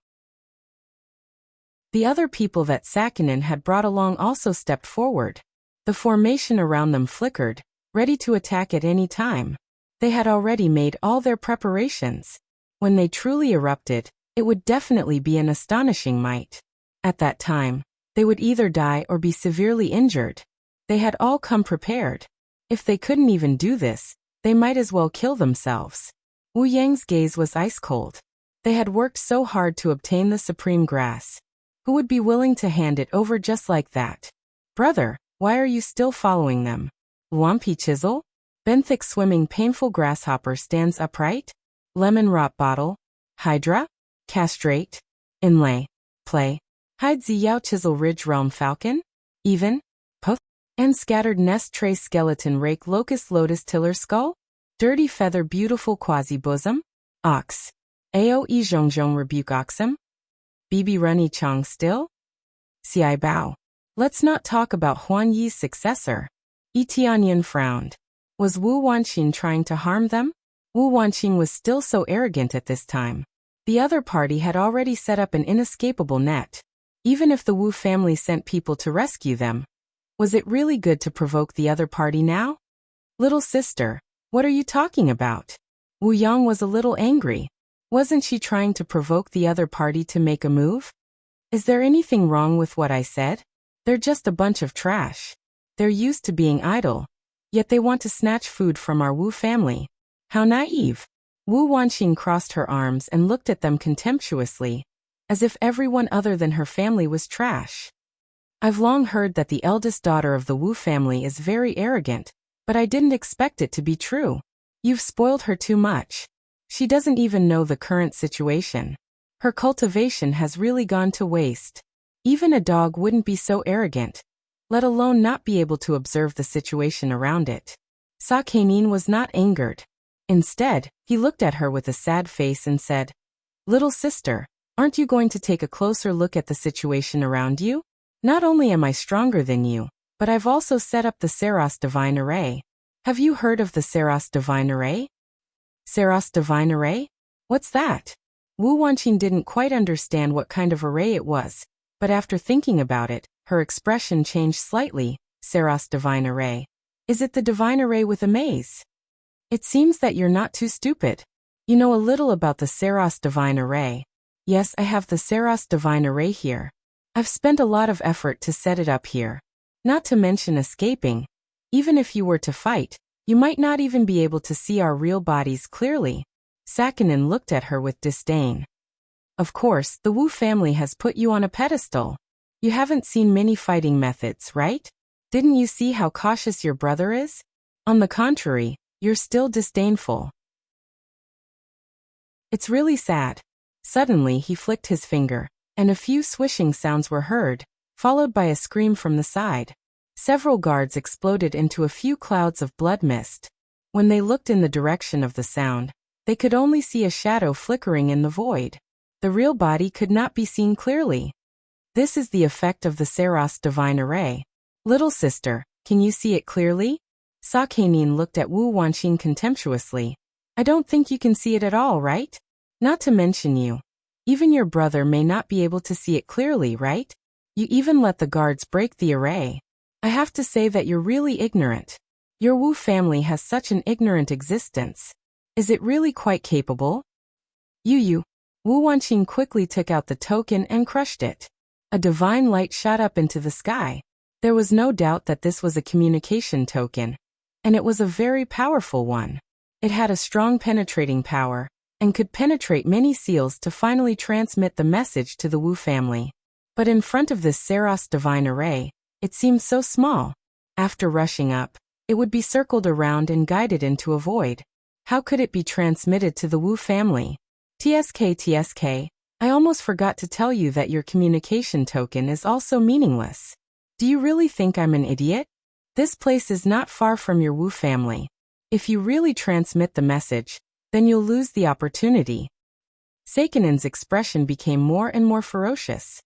The other people that Sakinin had brought along also stepped forward. The formation around them flickered, ready to attack at any time. They had already made all their preparations. When they truly erupted, it would definitely be an astonishing might. At that time, they would either die or be severely injured. They had all come prepared. If they couldn't even do this, they might as well kill themselves. Wu Yang's gaze was ice-cold. They had worked so hard to obtain the supreme grass. Who would be willing to hand it over just like that? Brother, why are you still following them? Lumpy chisel? Benthic swimming painful grasshopper stands upright? Lemon rot bottle? Hydra? Castrate? Inlay? Play? Hide Ziyao chisel ridge realm falcon? Even? Puff? And scattered nest trace skeleton rake locust lotus tiller skull? Dirty feather beautiful quasi bosom? Ox? Ao e zhongzhong rebuke oxum? Bibi runny chong still? Xiai bao. Let's not talk about Huan Yi's successor. Etianyan frowned. Was Wu Wanqing trying to harm them? Wu Wanqing was still so arrogant at this time. The other party had already set up an inescapable net. Even if the Wu family sent people to rescue them, was it really good to provoke the other party now? Little sister, what are you talking about? Wu Yang was a little angry. Wasn't she trying to provoke the other party to make a move? Is there anything wrong with what I said? They're just a bunch of trash. They're used to being idle. Yet they want to snatch food from our Wu family. How naive. Wu Wanqing crossed her arms and looked at them contemptuously, as if everyone other than her family was trash. I've long heard that the eldest daughter of the Wu family is very arrogant, but I didn't expect it to be true. You've spoiled her too much. She doesn't even know the current situation. Her cultivation has really gone to waste. Even a dog wouldn't be so arrogant, let alone not be able to observe the situation around it. Sakinin was not angered. Instead, he looked at her with a sad face and said, "Little sister, aren't you going to take a closer look at the situation around you? Not only am I stronger than you, but I've also set up the Saros Divine Array. Have you heard of the Saros Divine Array?" Saros Divine Array? What's that? Wu Wanqing didn't quite understand what kind of array it was, but after thinking about it, her expression changed slightly. Saros Divine Array. Is it the Divine Array with a maze? It seems that you're not too stupid. You know a little about the Saros Divine Array. Yes, I have the Saros Divine Array here. I've spent a lot of effort to set it up here. Not to mention escaping. Even if you were to fight, you might not even be able to see our real bodies clearly. Sakinin looked at her with disdain. Of course, the Wu family has put you on a pedestal. You haven't seen many fighting methods, right? Didn't you see how cautious your brother is? On the contrary, you're still disdainful. It's really sad. Suddenly he flicked his finger, and a few swishing sounds were heard, followed by a scream from the side. Several guards exploded into a few clouds of blood mist. When they looked in the direction of the sound, they could only see a shadow flickering in the void. The real body could not be seen clearly. This is the effect of the Saros divine array. Little sister, can you see it clearly? Sakanin looked at Wu Wanxin contemptuously. I don't think you can see it at all, right? Not to mention you. Even your brother may not be able to see it clearly, right? You even let the guards break the array. I have to say that you're really ignorant. Your Wu family has such an ignorant existence. Is it really quite capable? Wu Wanqing quickly took out the token and crushed it. A divine light shot up into the sky. There was no doubt that this was a communication token, and it was a very powerful one. It had a strong penetrating power, and could penetrate many seals to finally transmit the message to the Wu family. But in front of this Saros divine array, it seemed so small. After rushing up, it would be circled around and guided into a void. How could it be transmitted to the Wu family? TSK, I almost forgot to tell you that your communication token is also meaningless. Do you really think I'm an idiot? This place is not far from your Wu family. If you really transmit the message, then you'll lose the opportunity. Sakanin's expression became more and more ferocious.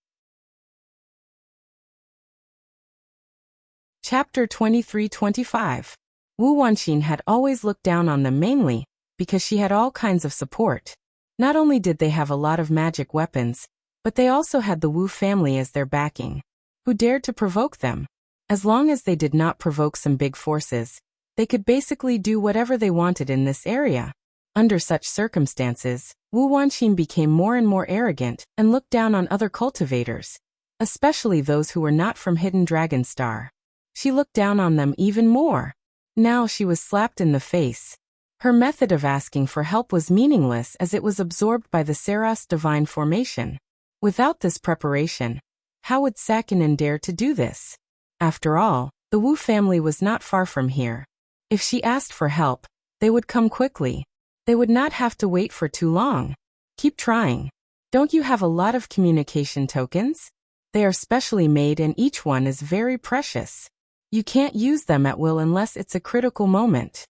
Chapter 23-25. Wu Wanqin had always looked down on them mainly because she had all kinds of support. Not only did they have a lot of magic weapons, but they also had the Wu family as their backing. Who dared to provoke them? As long as they did not provoke some big forces, they could basically do whatever they wanted in this area. Under such circumstances, Wu Wanqin became more and more arrogant and looked down on other cultivators, especially those who were not from Hidden Dragon Star. She looked down on them even more. Now she was slapped in the face. Her method of asking for help was meaningless as it was absorbed by the Saros divine formation. Without this preparation, how would Sakanin dare to do this? After all, the Wu family was not far from here. If she asked for help, they would come quickly. They would not have to wait for too long. Keep trying. Don't you have a lot of communication tokens? They are specially made and each one is very precious. You can't use them at will unless it's a critical moment.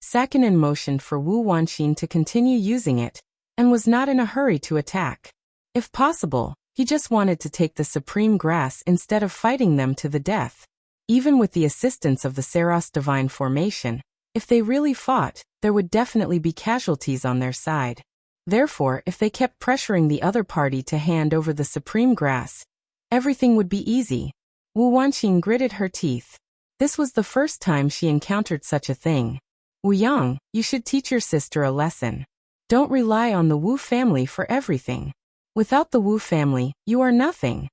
Sakanin motioned for Wu Wanqin to continue using it, and was not in a hurry to attack. If possible, he just wanted to take the supreme grass instead of fighting them to the death. Even with the assistance of the Saros divine formation, if they really fought, there would definitely be casualties on their side. Therefore, if they kept pressuring the other party to hand over the supreme grass, everything would be easy. Wu Wanqin gritted her teeth. This was the first time she encountered such a thing. Wu Yang, you should teach your sister a lesson. Don't rely on the Wu family for everything. Without the Wu family, you are nothing.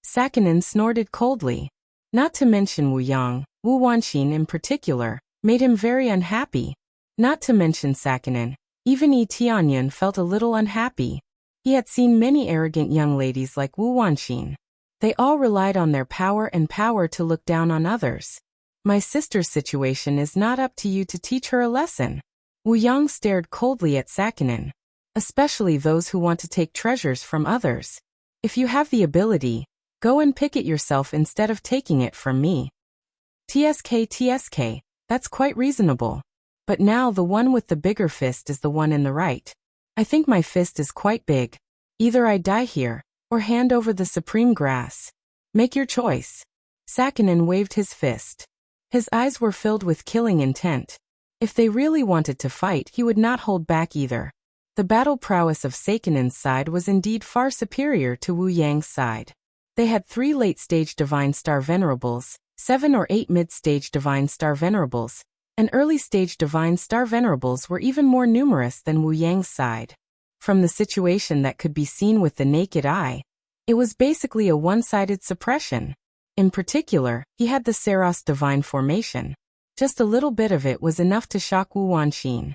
Sakanin snorted coldly. Not to mention Wu Yang, Wu Wanqin in particular, made him very unhappy. Not to mention Sakanin, even Yi Tianyun felt a little unhappy. He had seen many arrogant young ladies like Wu Wanqin. They all relied on their power to look down on others. My sister's situation is not up to you to teach her a lesson. Wu Yang stared coldly at Sakanin. Especially those who want to take treasures from others. If you have the ability, go and pick it yourself instead of taking it from me. TSK, that's quite reasonable. But now the one with the bigger fist is the one in the right. I think my fist is quite big. Either I die here, or hand over the supreme grass. Make your choice. Sakanin waved his fist. His eyes were filled with killing intent. If they really wanted to fight, he would not hold back either. The battle prowess of Sakanin's side was indeed far superior to Wu Yang's side. They had 3 late-stage Divine Star Venerables, 7 or 8 mid-stage Divine Star Venerables, and early-stage Divine Star Venerables were even more numerous than Wu Yang's side. From the situation that could be seen with the naked eye, it was basically a one-sided suppression. In particular, he had the Saros divine formation. Just a little bit of it was enough to shock Wu Wanqin.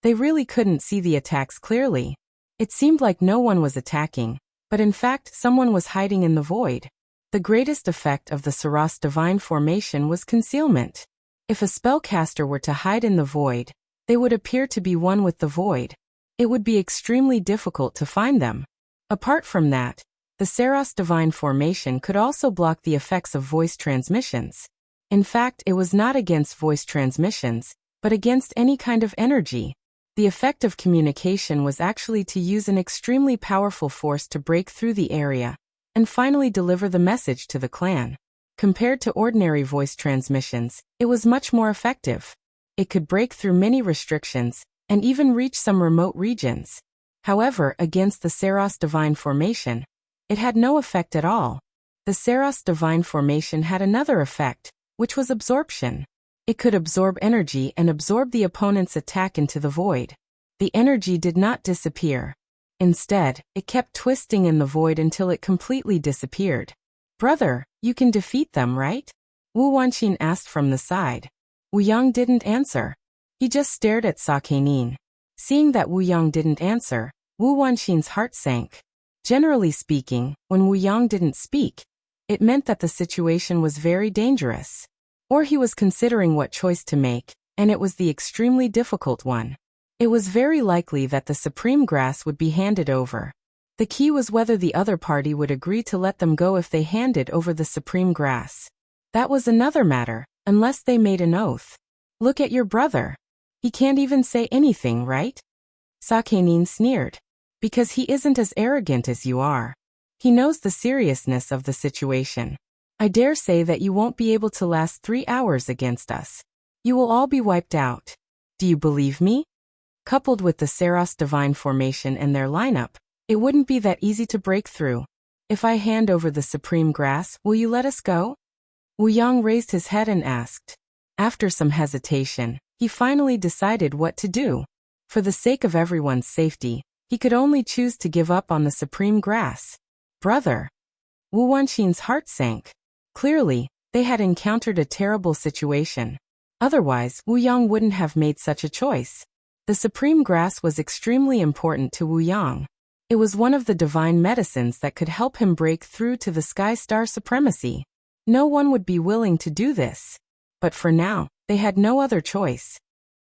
They really couldn't see the attacks clearly. It seemed like no one was attacking, but in fact someone was hiding in the void. The greatest effect of the Saros divine formation was concealment. If a spellcaster were to hide in the void, they would appear to be one with the void. It would be extremely difficult to find them. Apart from that, The Saros divine formation could also block the effects of voice transmissions. In fact, it was not against voice transmissions, but against any kind of energy. The effect of communication was actually to use an extremely powerful force to break through the area and finally deliver the message to the clan. Compared to ordinary voice transmissions, it was much more effective. It could break through many restrictions and even reach some remote regions. However, against the Saros divine formation, it had no effect at all. The Saros divine formation had another effect, which was absorption. It could absorb energy and absorb the opponent's attack into the void. The energy did not disappear. Instead, it kept twisting in the void until it completely disappeared. "Brother, you can defeat them, right?" Wu Wanqin asked from the side. Wu Yang didn't answer. He just stared at Sakanin. Seeing that Wu Yang didn't answer, Wu Wanqin's heart sank. Generally speaking, when Wu Yang didn't speak, it meant that the situation was very dangerous. Or he was considering what choice to make, and it was the extremely difficult one. It was very likely that the supreme grass would be handed over. The key was whether the other party would agree to let them go if they handed over the supreme grass. That was another matter, unless they made an oath. "Look at your brother. He can't even say anything, right?" Sakanin sneered. "Because he isn't as arrogant as you are. He knows the seriousness of the situation. I dare say that you won't be able to last 3 hours against us. You will all be wiped out. Do you believe me?" Coupled with the Saros divine formation and their lineup, it wouldn't be that easy to break through. "If I hand over the supreme grass, will you let us go?" Wu Yang raised his head and asked. After some hesitation, he finally decided what to do. For the sake of everyone's safety, he could only choose to give up on the supreme grass. "Brother." Wu Wanqin's heart sank. Clearly, they had encountered a terrible situation. Otherwise, Wu Yang wouldn't have made such a choice. The supreme grass was extremely important to Wu Yang. It was one of the divine medicines that could help him break through to the Sky Star supremacy. No one would be willing to do this. But for now, they had no other choice.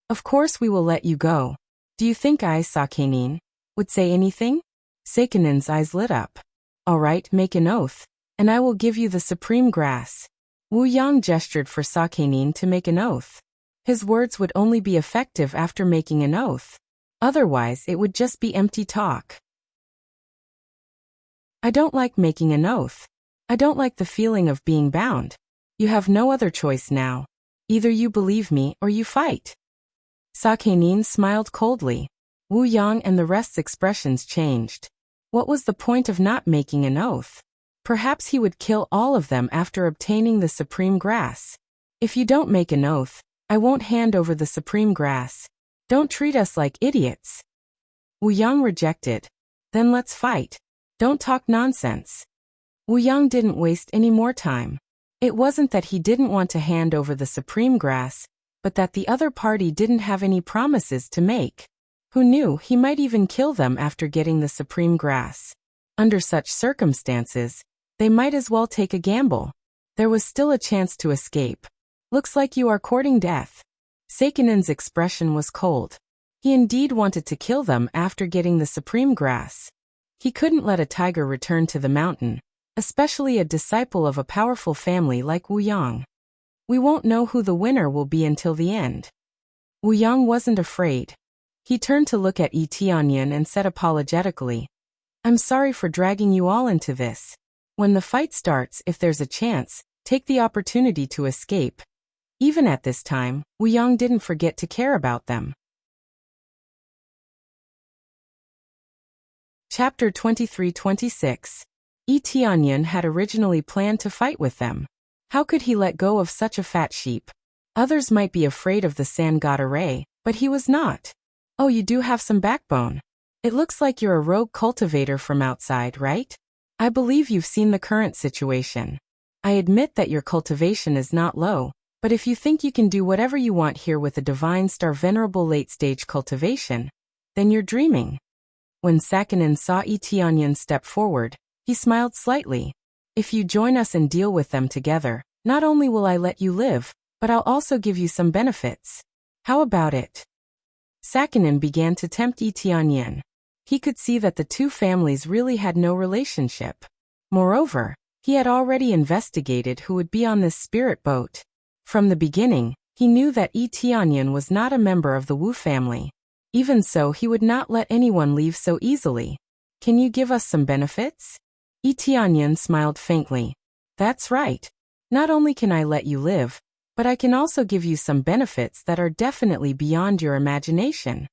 "Of course we will let you go. Do you think I, Sakanin, would say anything?" Sakanin's eyes lit up. "All right, make an oath, and I will give you the supreme grass." Wu Yang gestured for Sakanin to make an oath. His words would only be effective after making an oath. Otherwise, it would just be empty talk. "I don't like making an oath. I don't like the feeling of being bound. You have no other choice now. Either you believe me or you fight." Sakanin smiled coldly. Wu Yang and the rest's expressions changed. What was the point of not making an oath? Perhaps he would kill all of them after obtaining the supreme grass. "If you don't make an oath, I won't hand over the supreme grass. Don't treat us like idiots." Wu Yang rejected. "Then let's fight. Don't talk nonsense." Wu Yang didn't waste any more time. It wasn't that he didn't want to hand over the supreme grass, but that the other party didn't have any promises to make. Who knew, he might even kill them after getting the supreme grass. Under such circumstances, they might as well take a gamble. There was still a chance to escape. "Looks like you are courting death." Sakanin's expression was cold. He indeed wanted to kill them after getting the supreme grass. He couldn't let a tiger return to the mountain, especially a disciple of a powerful family like Wu Yang. "We won't know who the winner will be until the end." Wu Yang wasn't afraid. He turned to look at Yi Tianyan and said apologetically, "I'm sorry for dragging you all into this. When the fight starts, if there's a chance, take the opportunity to escape." Even at this time, Wu Yang didn't forget to care about them. Chapter 23-26. Yi Tianyan had originally planned to fight with them. How could he let go of such a fat sheep? Others might be afraid of the sand god array, but he was not. "Oh, you do have some backbone. It looks like you're a rogue cultivator from outside, right? I believe you've seen the current situation. I admit that your cultivation is not low, but if you think you can do whatever you want here with a divine star venerable late-stage cultivation, then you're dreaming." When Sakanin saw Yi Tianyan step forward, he smiled slightly. "If you join us and deal with them together, not only will I let you live, but I'll also give you some benefits. How about it?" Sakanin began to tempt Yi Tianyan. He could see that the two families really had no relationship. Moreover, he had already investigated who would be on this spirit boat. From the beginning, he knew that Yi Tianyan was not a member of the Wu family. Even so, he would not let anyone leave so easily. Can you give us some benefits? Yi Tianyan smiled faintly. That's right. Not only can I let you live, but I can also give you some benefits that are definitely beyond your imagination.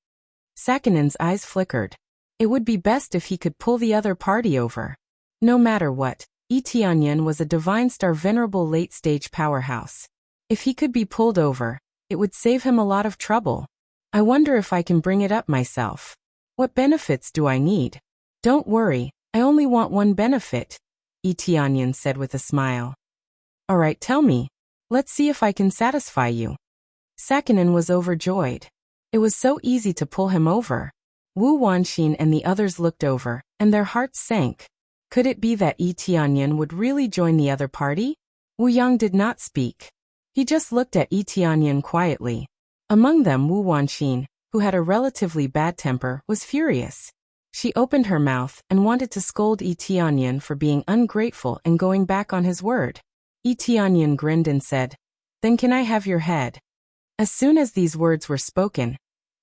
Sakinen's eyes flickered. It would be best if he could pull the other party over. No matter what, Yi Tianyan was a divine star venerable late-stage powerhouse. If he could be pulled over, it would save him a lot of trouble. I wonder if I can bring it up myself. What benefits do I need? Don't worry, I only want one benefit, Yi Tianyan said with a smile. All right, tell me. Let's see if I can satisfy you. Sakinen was overjoyed. It was so easy to pull him over. Wu Wanxin and the others looked over, and their hearts sank. Could it be that Yi Tianyan would really join the other party? Wu Yang did not speak. He just looked at Yi Tianyan quietly. Among them, Wu Wanxin, who had a relatively bad temper, was furious. She opened her mouth and wanted to scold Yi Tianyan for being ungrateful and going back on his word. Yi Tianyan grinned and said, "Then can I have your head?" As soon as these words were spoken,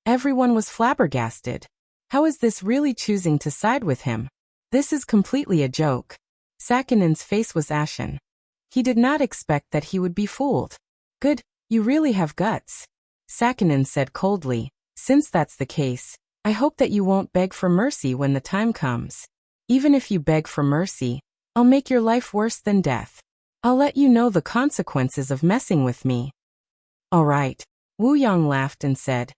everyone was flabbergasted. How is this really choosing to side with him? This is completely a joke. Sakinen's face was ashen. He did not expect that he would be fooled. Good, you really have guts. Sakinen said coldly, since that's the case, I hope that you won't beg for mercy when the time comes. Even if you beg for mercy, I'll make your life worse than death. I'll let you know the consequences of messing with me. All right. Wu Yang laughed and said,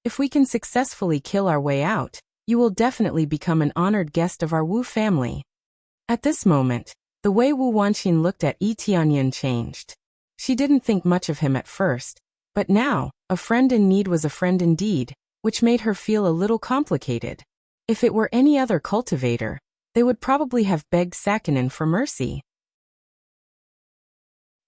if we can successfully kill our way out, you will definitely become an honored guest of our Wu family. At this moment, the way Wu Wanxin looked at Yi Tianyan changed. She didn't think much of him at first, but now, a friend in need was a friend indeed, which made her feel a little complicated. If it were any other cultivator, they would probably have begged Sakinen for mercy.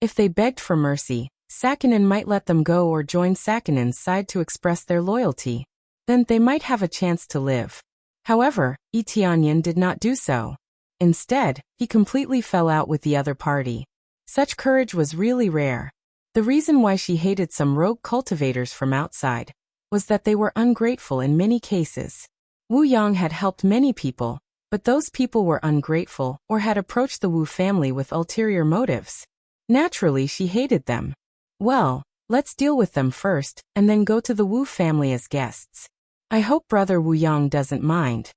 If they begged for mercy, Sakinen might let them go or join Sakinen's side to express their loyalty. Then they might have a chance to live. However, Yi Tianyan did not do so. Instead, he completely fell out with the other party. Such courage was really rare. The reason why she hated some rogue cultivators from outside was that they were ungrateful in many cases. Wu Yang had helped many people, but those people were ungrateful or had approached the Wu family with ulterior motives. Naturally, she hated them. Well, let's deal with them first, and then go to the Wu family as guests. I hope Brother Wu Yang doesn't mind.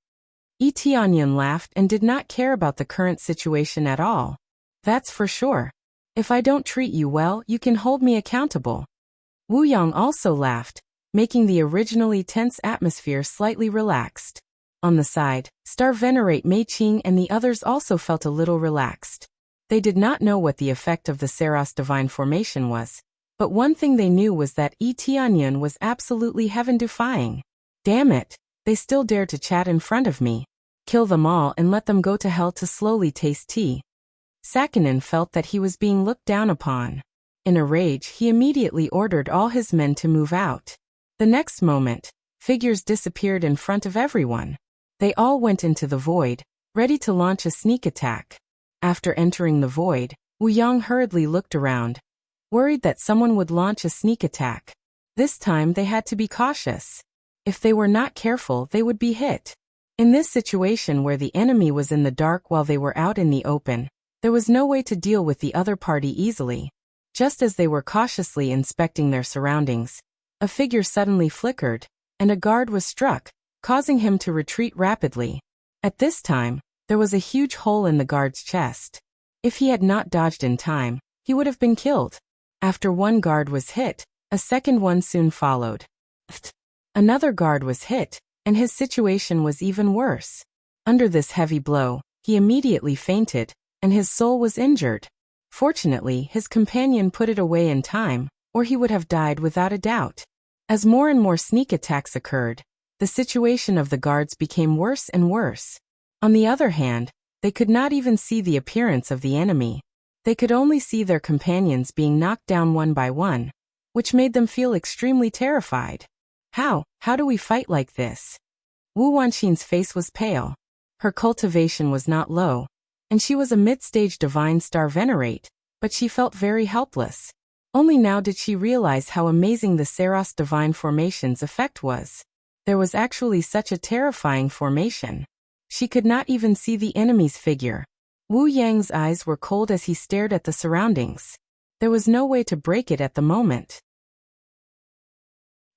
Yi Tianyan laughed and did not care about the current situation at all. That's for sure. If I don't treat you well, you can hold me accountable. Wu Yang also laughed, making the originally tense atmosphere slightly relaxed. On the side, Star Venerate Mei Qing and the others also felt a little relaxed. They did not know what the effect of the Saros divine formation was, but one thing they knew was that Yi Tianyan was absolutely heaven-defying. Damn it, they still dare to chat in front of me. Kill them all and let them go to hell to slowly taste tea. Sakinen felt that he was being looked down upon. In a rage, he immediately ordered all his men to move out. The next moment, figures disappeared in front of everyone. They all went into the void, ready to launch a sneak attack. After entering the void, Wu Yang hurriedly looked around, worried that someone would launch a sneak attack. This time they had to be cautious. If they were not careful, they would be hit. In this situation where the enemy was in the dark while they were out in the open, there was no way to deal with the other party easily. Just as they were cautiously inspecting their surroundings, a figure suddenly flickered, and a guard was struck, causing him to retreat rapidly. At this time, there was a huge hole in the guard's chest. If he had not dodged in time, he would have been killed. After one guard was hit, a second one soon followed. Another guard was hit, and his situation was even worse. Under this heavy blow, he immediately fainted, and his soul was injured. Fortunately, his companion put it away in time, or he would have died without a doubt. As more and more sneak attacks occurred, the situation of the guards became worse and worse. On the other hand, they could not even see the appearance of the enemy. They could only see their companions being knocked down one by one, which made them feel extremely terrified. How do we fight like this? Wu Wanxin's face was pale. Her cultivation was not low, and she was a mid-stage divine star venerate, but she felt very helpless. Only now did she realize how amazing the Saros divine formation's effect was. There was actually such a terrifying formation. She could not even see the enemy's figure. Wu Yang's eyes were cold as he stared at the surroundings. There was no way to break it at the moment.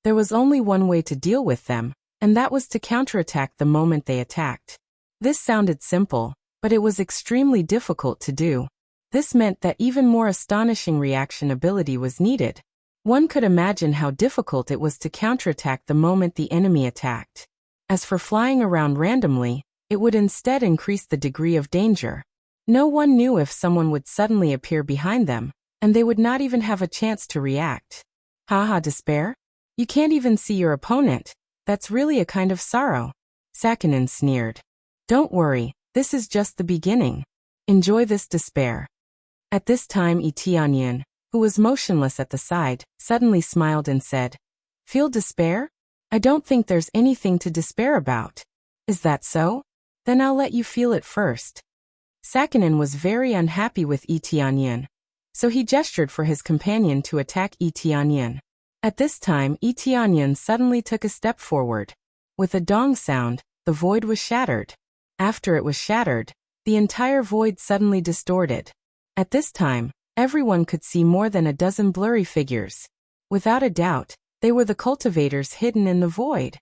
There was only one way to deal with them, and that was to counterattack the moment they attacked. This sounded simple, but it was extremely difficult to do. This meant that even more astonishing reaction ability was needed. One could imagine how difficult it was to counterattack the moment the enemy attacked. As for flying around randomly, it would instead increase the degree of danger. No one knew if someone would suddenly appear behind them, and they would not even have a chance to react. Haha, despair? You can't even see your opponent. That's really a kind of sorrow. Sakinin sneered. Don't worry, this is just the beginning. Enjoy this despair. At this time Tianyan, who was motionless at the side, suddenly smiled and said, Feel despair? I don't think there's anything to despair about. Is that so? Then I'll let you feel it first. Sakinin was very unhappy with Tianyan, so he gestured for his companion to attack Tianyan. At this time Tianyan suddenly took a step forward. With a dong sound, the void was shattered. After it was shattered, the entire void suddenly distorted. At this time, everyone could see more than a dozen blurry figures. Without a doubt, they were the cultivators hidden in the void.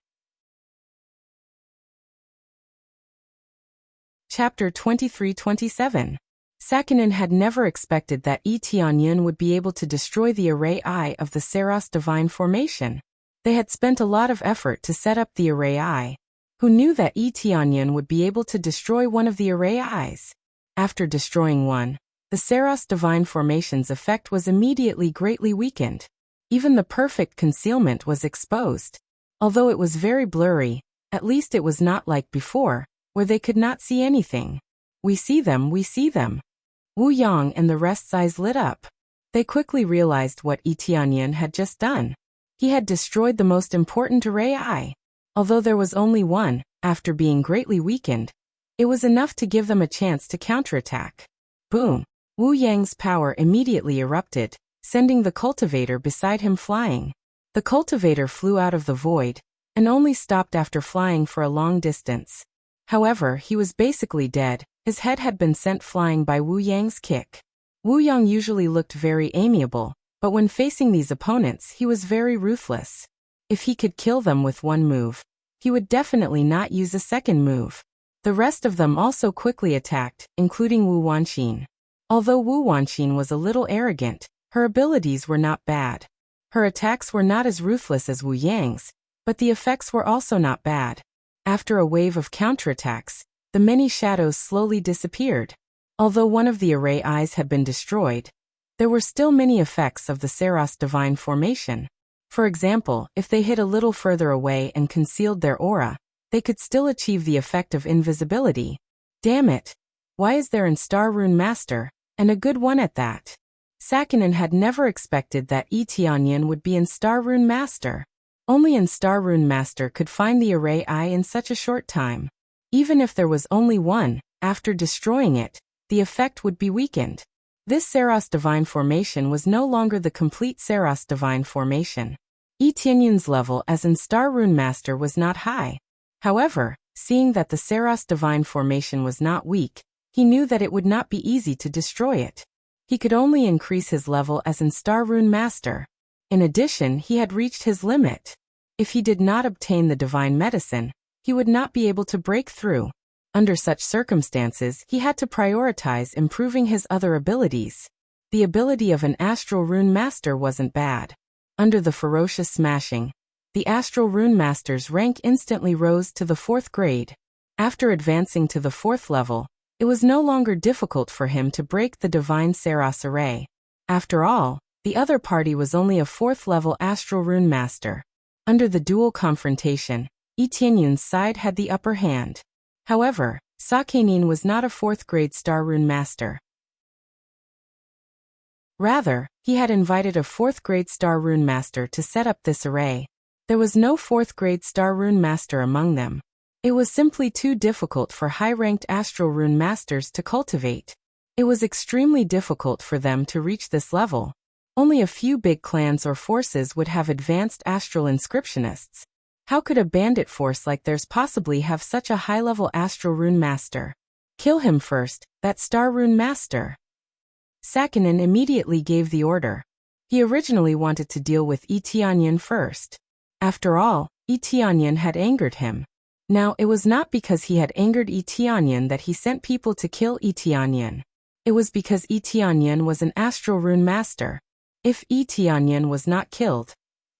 Chapter 23-27. Sakinin had never expected that Tianyan would be able to destroy the array eye of the Saros divine formation. They had spent a lot of effort to set up the array eye. Who knew that Tianyan would be able to destroy one of the array eyes? After destroying one, the Saros divine formation's effect was immediately greatly weakened. Even the perfect concealment was exposed. Although it was very blurry, at least it was not like before, where they could not see anything. We see them, we see them. Wu Yang and the rest's eyes lit up. They quickly realized what Tianyan had just done. He had destroyed the most important array eye. Although there was only one, after being greatly weakened, it was enough to give them a chance to counterattack. Boom! Wu Yang's power immediately erupted, sending the cultivator beside him flying. The cultivator flew out of the void, and only stopped after flying for a long distance. However, he was basically dead. His head had been sent flying by Wu Yang's kick. Wu Yang usually looked very amiable, but when facing these opponents he was very ruthless. If he could kill them with one move, he would definitely not use a second move. The rest of them also quickly attacked, including Wu Wanxin. Although Wu Wanxin was a little arrogant, her abilities were not bad. Her attacks were not as ruthless as Wu Yang's, but the effects were also not bad. After a wave of counterattacks, the many shadows slowly disappeared. Although one of the array eyes had been destroyed, there were still many effects of the Saros divine formation. For example, if they hid a little further away and concealed their aura, they could still achieve the effect of invisibility. Damn it! Why is there an Star Rune Master, and a good one at that? Sakinin had never expected that Tianyan would be an Star Rune Master. Only an Star Rune Master could find the array eye in such a short time. Even if there was only one, after destroying it, the effect would be weakened. This Saros divine formation was no longer the complete Saros divine formation. Tianyan's level as an Star Rune Master was not high. However, seeing that the Saros divine formation was not weak, he knew that it would not be easy to destroy it. He could only increase his level as an Star Rune Master. In addition, he had reached his limit. If he did not obtain the divine medicine, he would not be able to break through. Under such circumstances, he had to prioritize improving his other abilities. The ability of an Astral Rune Master wasn't bad. Under the ferocious smashing, the Astral Rune Master's rank instantly rose to the 4th grade. After advancing to the 4th level, it was no longer difficult for him to break the divine Saros array. After all, the other party was only a 4th level Astral Rune Master. Under the dual confrontation, Tianyan's side had the upper hand. However, Sakinin was not a 4th grade Star Rune Master. Rather, he had invited a 4th grade Star Rune Master to set up this array. There was no 4th grade Star Rune Master among them. It was simply too difficult for high-ranked astral rune masters to cultivate. It was extremely difficult for them to reach this level. Only a few big clans or forces would have advanced astral inscriptionists. How could a bandit force like theirs possibly have such a high-level astral rune master? Kill him first, that star rune master. Sakinen immediately gave the order. He originally wanted to deal with Etianyan first. After all, Etianyan had angered him. Now, it was not because he had angered Etianyan that he sent people to kill Etianyan. It was because Etianyan was an astral rune master. If Etianyan was not killed,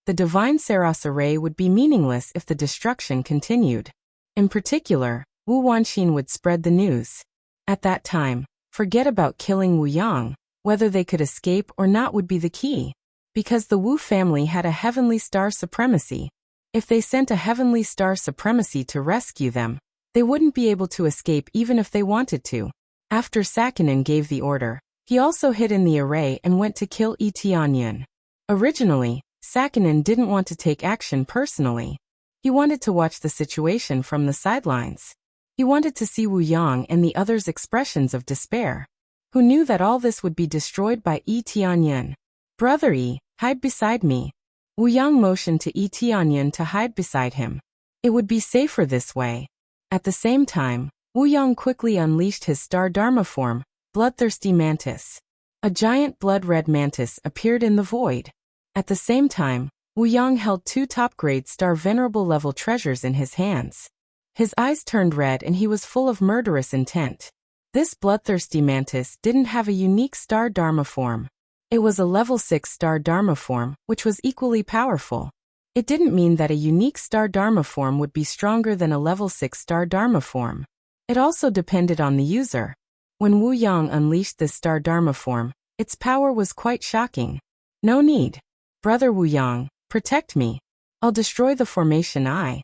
the divine Saros array would be meaningless if the destruction continued. In particular, Wu Wanxin would spread the news. At that time, forget about killing Wu Yang, whether they could escape or not would be the key. Because the Wu family had a heavenly star supremacy. If they sent a heavenly star supremacy to rescue them, they wouldn't be able to escape even if they wanted to. After Sakinen gave the order, he also hid in the array and went to kill Etianyan. Originally, Sakinen didn't want to take action personally. He wanted to watch the situation from the sidelines. He wanted to see Wu Yang and the others' expressions of despair. Who knew that all this would be destroyed by Etianyan? Brother Yi, hide beside me. Wu Yang motioned to Etianyan to hide beside him. It would be safer this way. At the same time, Wu Yang quickly unleashed his star Dharma form, Bloodthirsty Mantis. A giant blood-red mantis appeared in the void. At the same time, Wu Yang held 2 top-grade star venerable level treasures in his hands. His eyes turned red and he was full of murderous intent. This bloodthirsty mantis didn't have a unique star Dharma form. It was a level 6 star Dharma form, which was equally powerful. It didn't mean that a unique star Dharma form would be stronger than a level 6 star Dharma form. It also depended on the user. When Wu Yang unleashed this star Dharma form, its power was quite shocking. No need. Brother Wu Yang, protect me. I'll destroy the formation eye.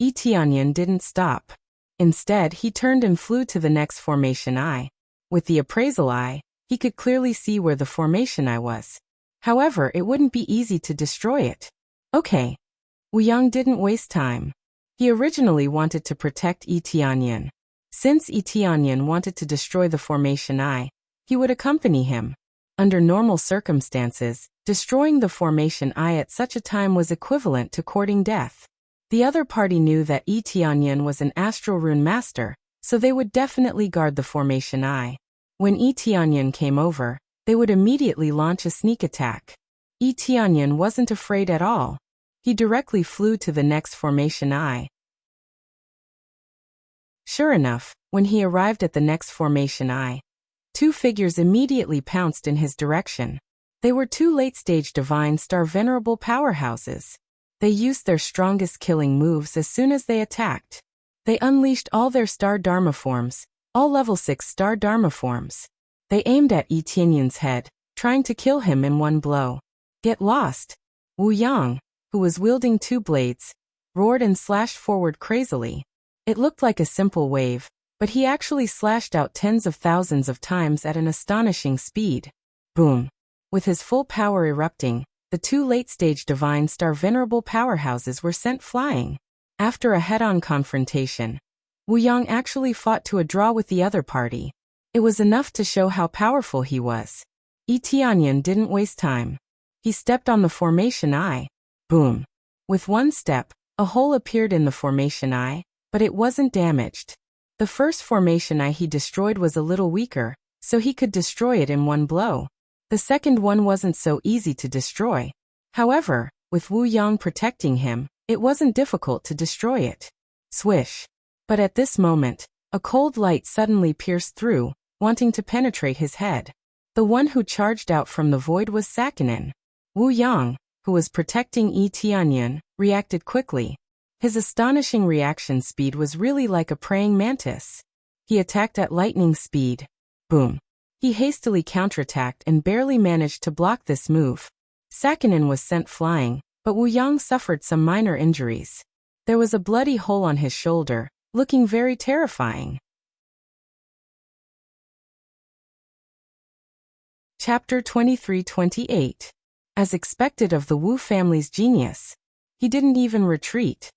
Etianyan didn't stop. Instead, he turned and flew to the next formation eye. With the appraisal eye, he could clearly see where the formation eye was. However, it wouldn't be easy to destroy it. Okay. Wu Yang didn't waste time. He originally wanted to protect Etianyan. Since Etianyan wanted to destroy the formation eye, he would accompany him. Under normal circumstances, destroying the formation eye at such a time was equivalent to courting death. The other party knew that Etianyan was an astral rune master, so they would definitely guard the formation eye. When Etianyan came over, they would immediately launch a sneak attack. Etianyan wasn't afraid at all. He directly flew to the next formation eye. Sure enough, when he arrived at the next formation eye, 2 figures immediately pounced in his direction. They were 2 late-stage divine star venerable powerhouses. They used their strongest killing moves as soon as they attacked. They unleashed all their star Dharma forms, all level 6 star Dharma forms. They aimed at Etianyan's head, trying to kill him in one blow. Get lost! Wu Yang, who was wielding 2 blades, roared and slashed forward crazily. It looked like a simple wave, but he actually slashed out tens of thousands of times at an astonishing speed. Boom! With his full power erupting, the 2 late-stage divine star venerable powerhouses were sent flying. After a head-on confrontation, Wu Yang actually fought to a draw with the other party. It was enough to show how powerful he was. Etianyan didn't waste time. He stepped on the formation eye. Boom! With one step, a hole appeared in the formation eye, but it wasn't damaged. The first formation eye he destroyed was a little weaker, so he could destroy it in one blow. The second one wasn't so easy to destroy. However, with Wu Yang protecting him, it wasn't difficult to destroy it. Swish! But at this moment, a cold light suddenly pierced through, wanting to penetrate his head. The one who charged out from the void was Sakinen. Wu Yang, who was protecting Etianyan, reacted quickly. His astonishing reaction speed was really like a praying mantis. He attacked at lightning speed. Boom! He hastily counterattacked and barely managed to block this move. Sakinen was sent flying, but Wu Yang suffered some minor injuries. There was a bloody hole on his shoulder, looking very terrifying. Chapter 23-28. As expected of the Wu family's genius, he didn't even retreat.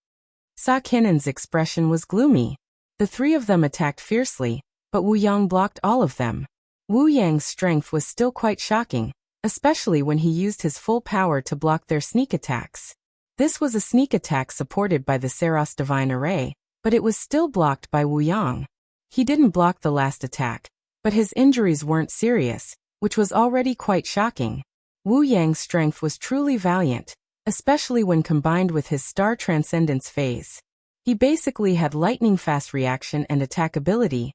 Sa Qian'an's expression was gloomy. The three of them attacked fiercely, but Wu Yang blocked all of them. Wu Yang's strength was still quite shocking, especially when he used his full power to block their sneak attacks. This was a sneak attack supported by the Saros Divine Array, but it was still blocked by Wu Yang. He didn't block the last attack, but his injuries weren't serious, which was already quite shocking. Wu Yang's strength was truly valiant, especially when combined with his Star Transcendence phase. He basically had lightning-fast reaction and attack ability,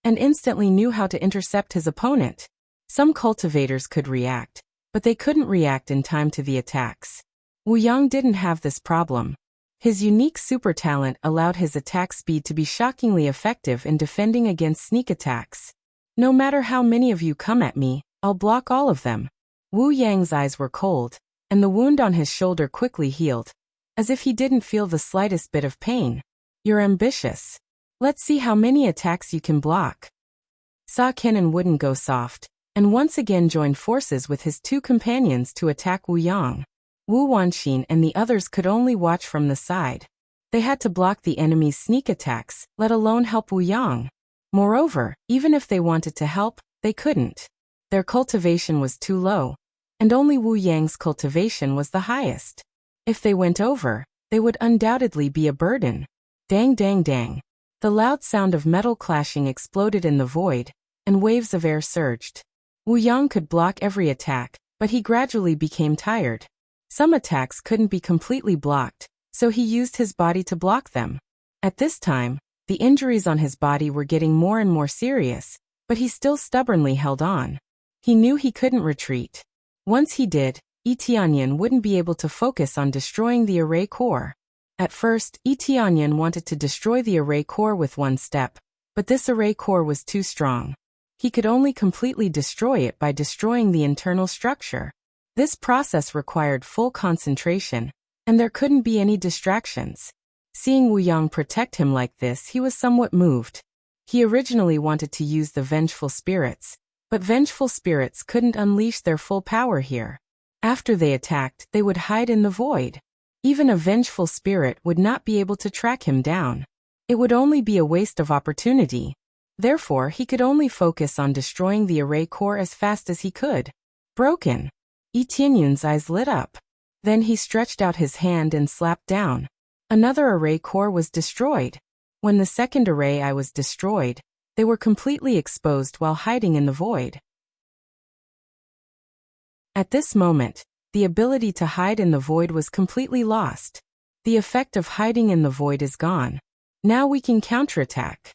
and instantly knew how to intercept his opponent. Some cultivators could react, but they couldn't react in time to the attacks. Wu Yang didn't have this problem. His unique super talent allowed his attack speed to be shockingly effective in defending against sneak attacks. No matter how many of you come at me, I'll block all of them. Wu Yang's eyes were cold, and the wound on his shoulder quickly healed, as if he didn't feel the slightest bit of pain. You're ambitious. Let's see how many attacks you can block. Sa Qian'an wouldn't go soft, and once again joined forces with his two companions to attack Wu Yang. Wu Wanxin and the others could only watch from the side. They had to block the enemy's sneak attacks, let alone help Wu Yang. Moreover, even if they wanted to help, they couldn't. Their cultivation was too low, and only Wu Yang's cultivation was the highest. If they went over, they would undoubtedly be a burden. Dang dang dang. The loud sound of metal clashing exploded in the void, and waves of air surged. Wu Yang could block every attack, but he gradually became tired. Some attacks couldn't be completely blocked, so he used his body to block them. At this time, the injuries on his body were getting more and more serious, but he still stubbornly held on. He knew he couldn't retreat. Once he did, Tianyan wouldn't be able to focus on destroying the array core. At first, Tianyan wanted to destroy the array core with one step, but this array core was too strong. He could only completely destroy it by destroying the internal structure. This process required full concentration, and there couldn't be any distractions. Seeing Wu Yang protect him like this, he was somewhat moved. He originally wanted to use the vengeful spirits, but vengeful spirits couldn't unleash their full power here. After they attacked, they would hide in the void. Even a vengeful spirit would not be able to track him down. It would only be a waste of opportunity. Therefore, he could only focus on destroying the array core as fast as he could. Broken. Tianyun's eyes lit up. Then he stretched out his hand and slapped down. Another array core was destroyed. When the second array eye was destroyed, they were completely exposed while hiding in the void. At this moment, the ability to hide in the void was completely lost. The effect of hiding in the void is gone. Now we can counterattack.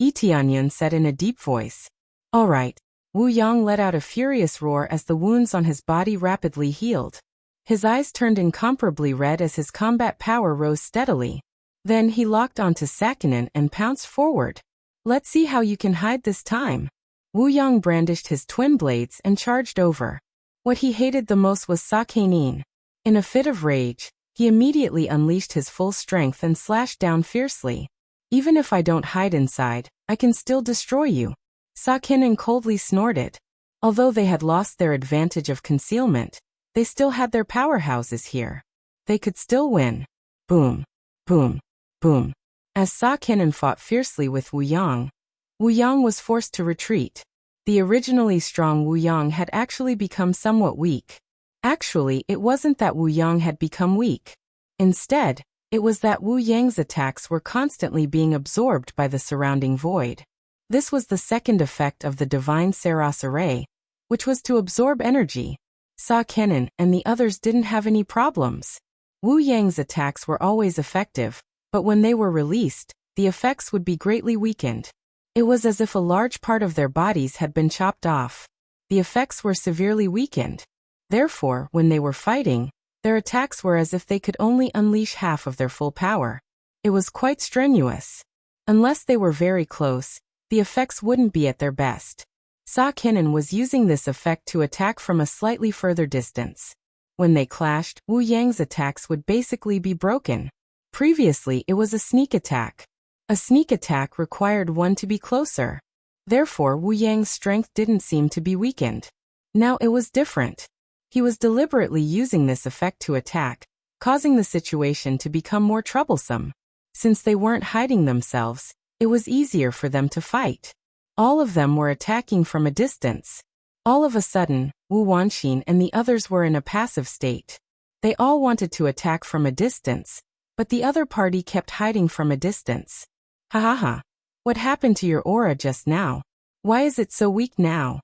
Tianyun said in a deep voice. All right. Wu Yang let out a furious roar as the wounds on his body rapidly healed. His eyes turned incomparably red as his combat power rose steadily. Then he locked onto Sa Qian'an and pounced forward. Let's see how you can hide this time. Wu Yang brandished his twin blades and charged over. What he hated the most was Sa Qian'an. In a fit of rage, he immediately unleashed his full strength and slashed down fiercely. Even if I don't hide inside, I can still destroy you. Sa Qian'an coldly snorted. Although they had lost their advantage of concealment, they still had their powerhouses here. They could still win. Boom. Boom. Boom. As Sa Qian'an fought fiercely with Wu Yang was forced to retreat. The originally strong Wu Yang had actually become somewhat weak. Actually, it wasn't that Wu Yang had become weak. Instead, it was that Wu Yang's attacks were constantly being absorbed by the surrounding void. This was the second effect of the Divine Saros Array, which was to absorb energy. Sa Qian'an and the others didn't have any problems. Wu Yang's attacks were always effective, but when they were released, the effects would be greatly weakened. It was as if a large part of their bodies had been chopped off. The effects were severely weakened. Therefore, when they were fighting, their attacks were as if they could only unleash half of their full power. It was quite strenuous. Unless they were very close, the effects wouldn't be at their best. Sa Qian'an was using this effect to attack from a slightly further distance. When they clashed, Wu Yang's attacks would basically be broken. Previously, it was a sneak attack. A sneak attack required one to be closer. Therefore, Wu Yang's strength didn't seem to be weakened. Now it was different. He was deliberately using this effect to attack, causing the situation to become more troublesome. Since they weren't hiding themselves, it was easier for them to fight. All of them were attacking from a distance. All of a sudden, Wu Wanxin and the others were in a passive state. They all wanted to attack from a distance, but the other party kept hiding from a distance. Ha ha ha. What happened to your aura just now? Why is it so weak now?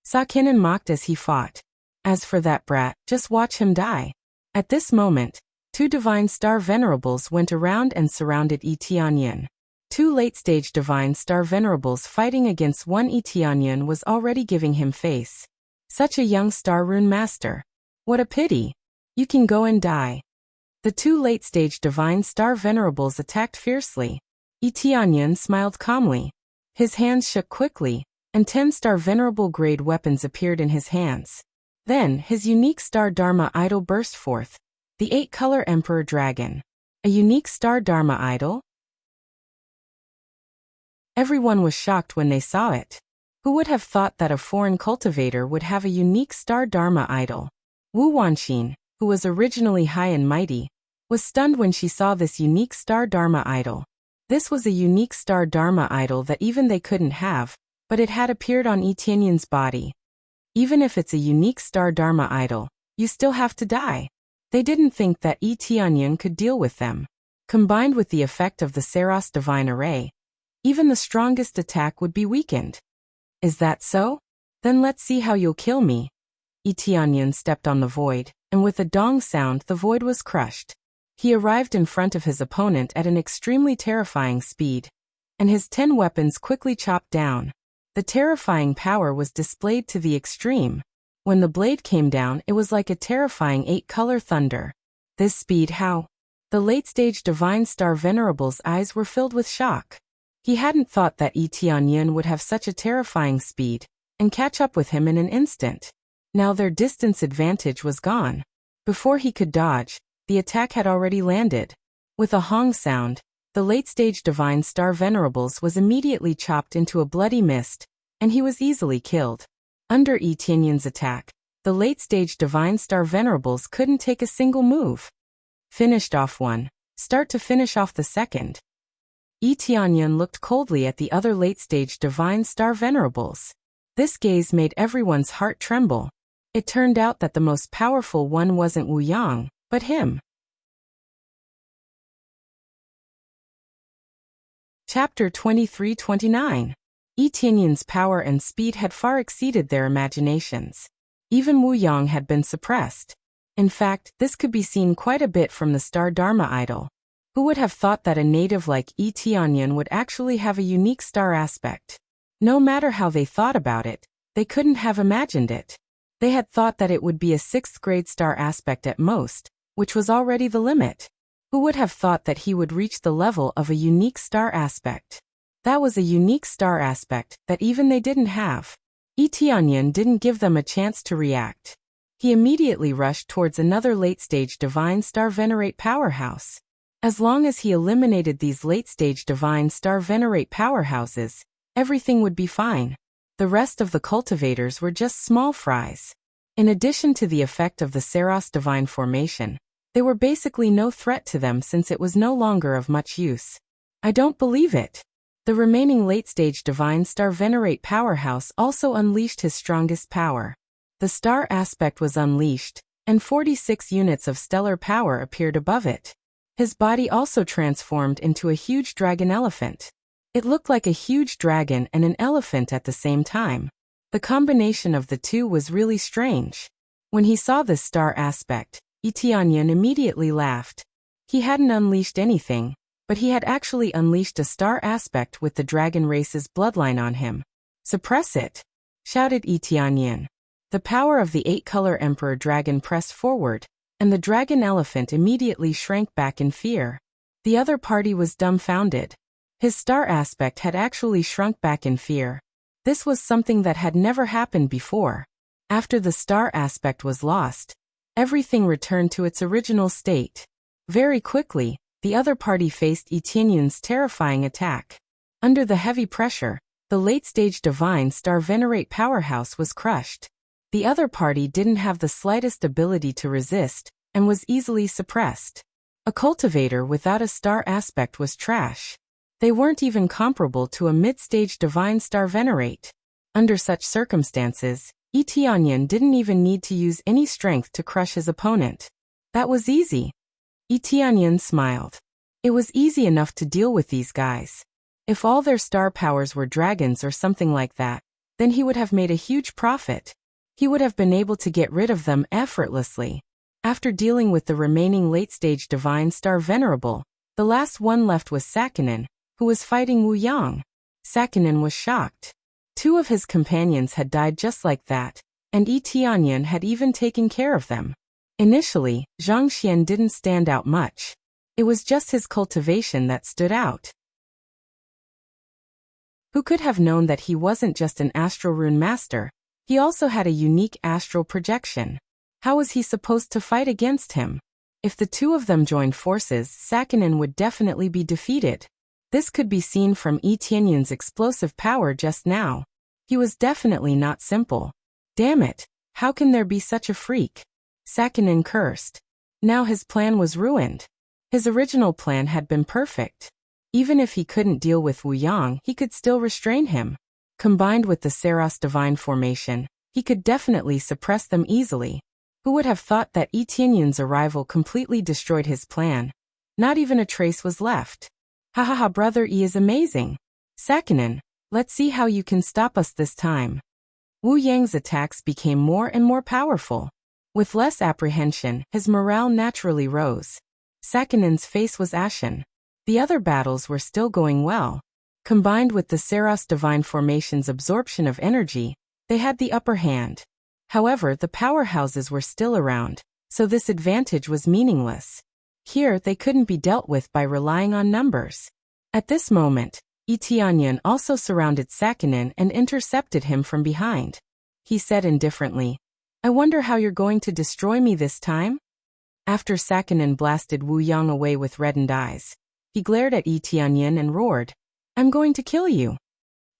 Sa Qinan mocked as he fought. As for that brat, just watch him die. At this moment, two Divine Star Venerables went around and surrounded Yi Tianyan. Two late-stage Divine Star Venerables fighting against one Yi Tianyan was already giving him face. Such a young Star Rune Master. What a pity. You can go and die. The two late-stage Divine Star Venerables attacked fiercely. Yi Tianyan smiled calmly. His hands shook quickly, and 10-star Venerable grade weapons appeared in his hands. Then, his unique Star Dharma idol burst forth. The 8-color Emperor Dragon. A unique Star Dharma idol? Everyone was shocked when they saw it. Who would have thought that a foreign cultivator would have a unique Star Dharma idol? Wu Wanxin, who was originally high and mighty, was stunned when she saw this unique Star Dharma idol. This was a unique Star Dharma idol that even they couldn't have, but it had appeared on Yi Tianyan's body. Even if it's a unique Star Dharma idol, you still have to die. They didn't think that Yi Tianyan could deal with them. Combined with the effect of the Saros Divine Array, even the strongest attack would be weakened. Is that so? Then let's see how you'll kill me. Yi Tianyan stepped on the void, and with a dong sound the void was crushed. He arrived in front of his opponent at an extremely terrifying speed, and his 10 weapons quickly chopped down. The terrifying power was displayed to the extreme. When the blade came down, it was like a terrifying 8-color thunder. This speed, how? The late-stage Divine Star Venerable's eyes were filled with shock. He hadn't thought that Yi Tianyan would have such a terrifying speed, and catch up with him in an instant. Now their distance advantage was gone. Before he could dodge, the attack had already landed. With a hong sound, the late-stage Divine Star Venerables was immediately chopped into a bloody mist, and he was easily killed. Under Yi Tianyan's attack, the late-stage Divine Star Venerables couldn't take a single move. Finished off one, start to finish off the second. Yi Tianyan looked coldly at the other late-stage Divine Star Venerables. This gaze made everyone's heart tremble. It turned out that the most powerful one wasn't Wu Yang, but him. Chapter 23-29. Yi Tianyan's power and speed had far exceeded their imaginations. Even Wu Yang had been suppressed. In fact, this could be seen quite a bit from the Star Dharma idol. Who would have thought that a native like Yi Tianyan would actually have a unique star aspect? No matter how they thought about it, they couldn't have imagined it. They had thought that it would be a 6th grade star aspect at most, which was already the limit. Who would have thought that he would reach the level of a unique star aspect? That was a unique star aspect that even they didn't have. Yi Tianyan didn't give them a chance to react. He immediately rushed towards another late-stage Divine Star Venerate powerhouse. As long as he eliminated these late-stage Divine Star Venerate powerhouses, everything would be fine. The rest of the cultivators were just small fries. In addition to the effect of the Saros Divine Formation, they were basically no threat to them since it was no longer of much use. I don't believe it. The remaining late-stage Divine Star Venerate powerhouse also unleashed his strongest power. The star aspect was unleashed, and 46 units of stellar power appeared above it. His body also transformed into a huge dragon elephant. It looked like a huge dragon and an elephant at the same time. The combination of the two was really strange. When he saw this star aspect, Yi Tianyan immediately laughed. He hadn't unleashed anything, but he had actually unleashed a star aspect with the dragon race's bloodline on him. Suppress it! Shouted Yi Tianyan. The power of the 8-color Emperor Dragon pressed forward, and the dragon elephant immediately shrank back in fear. The other party was dumbfounded. His star aspect had actually shrunk back in fear. This was something that had never happened before. After the star aspect was lost, everything returned to its original state. Very quickly, the other party faced Yi Tianyan's terrifying attack. Under the heavy pressure, the late-stage Divine Star Venerate powerhouse was crushed. The other party didn't have the slightest ability to resist, and was easily suppressed. A cultivator without a star aspect was trash. They weren't even comparable to a mid-stage divine star venerate. Under such circumstances, Etianyan didn't even need to use any strength to crush his opponent. That was easy. Etianyan smiled. It was easy enough to deal with these guys. If all their star powers were dragons or something like that, then he would have made a huge profit. He would have been able to get rid of them effortlessly. After dealing with the remaining late-stage divine star venerable, the last one left was Sakinen, who was fighting Wu Yang. Sakinen was shocked. 2 of his companions had died just like that, and Etianyan had even taken care of them. Initially, Zhang Xian didn't stand out much. It was just his cultivation that stood out. Who could have known that he wasn't just an astral rune master? He also had a unique astral projection. How was he supposed to fight against him? If the 2 of them joined forces, Sakinen would definitely be defeated. This could be seen from Etianyan's explosive power just now. He was definitely not simple. Damn it, how can there be such a freak? Sakinen cursed. Now his plan was ruined. His original plan had been perfect. Even if he couldn't deal with Wu Yang, he could still restrain him. Combined with the Saros divine formation, he could definitely suppress them easily. Who would have thought that Etianyan's arrival completely destroyed his plan? Not even a trace was left. Hahaha, brother E is amazing. Sakinen, let's see how you can stop us this time. Wu Yang's attacks became more and more powerful. With less apprehension, his morale naturally rose. Sakinen's face was ashen. The other battles were still going well. Combined with the Saros divine formation's absorption of energy, they had the upper hand. However, the powerhouses were still around, so this advantage was meaningless. Here, they couldn't be dealt with by relying on numbers. At this moment, Etianyan also surrounded Sakinen and intercepted him from behind. He said indifferently, "I wonder how you're going to destroy me this time?" After Sakinen blasted Wu Yang away with reddened eyes, he glared at Etianyan and roared, "I'm going to kill you."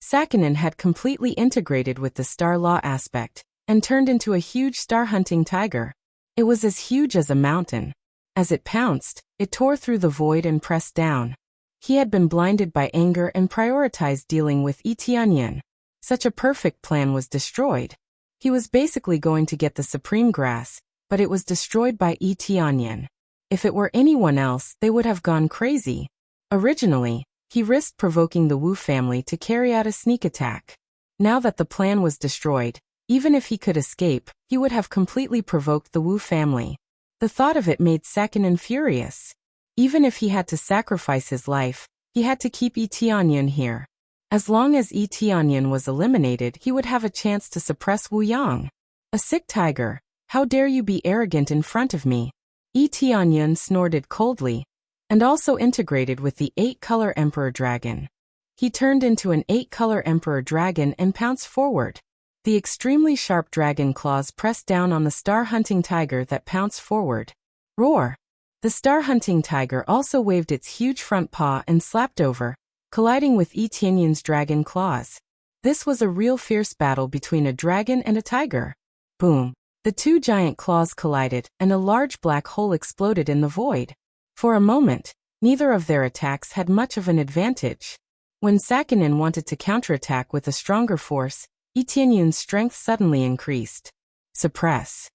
Sakinen had completely integrated with the star law aspect and turned into a huge star-hunting tiger. It was as huge as a mountain. As it pounced, it tore through the void and pressed down. He had been blinded by anger and prioritized dealing with Etianyan. Such a perfect plan was destroyed. He was basically going to get the supreme grass, but it was destroyed by Etianyan. If it were anyone else, they would have gone crazy. Originally, he risked provoking the Wu family to carry out a sneak attack. Now that the plan was destroyed, even if he could escape, he would have completely provoked the Wu family. The thought of it made Sakinen furious. Even if he had to sacrifice his life, he had to keep Etianyan here. As long as Etianyan was eliminated, he would have a chance to suppress Wu Yang. A sick tiger, how dare you be arrogant in front of me? Etianyan snorted coldly, and also integrated with the 8-color Emperor Dragon. He turned into an 8-color Emperor Dragon and pounced forward. The extremely sharp dragon claws pressed down on the star-hunting tiger that pounced forward. Roar! The star-hunting tiger also waved its huge front paw and slapped over, colliding with Etianyan's dragon claws. This was a real fierce battle between a dragon and a tiger. Boom! The 2 giant claws collided, and a large black hole exploded in the void. For a moment, neither of their attacks had much of an advantage. When Sakinen wanted to counterattack with a stronger force, Etianyan's strength suddenly increased. Suppress.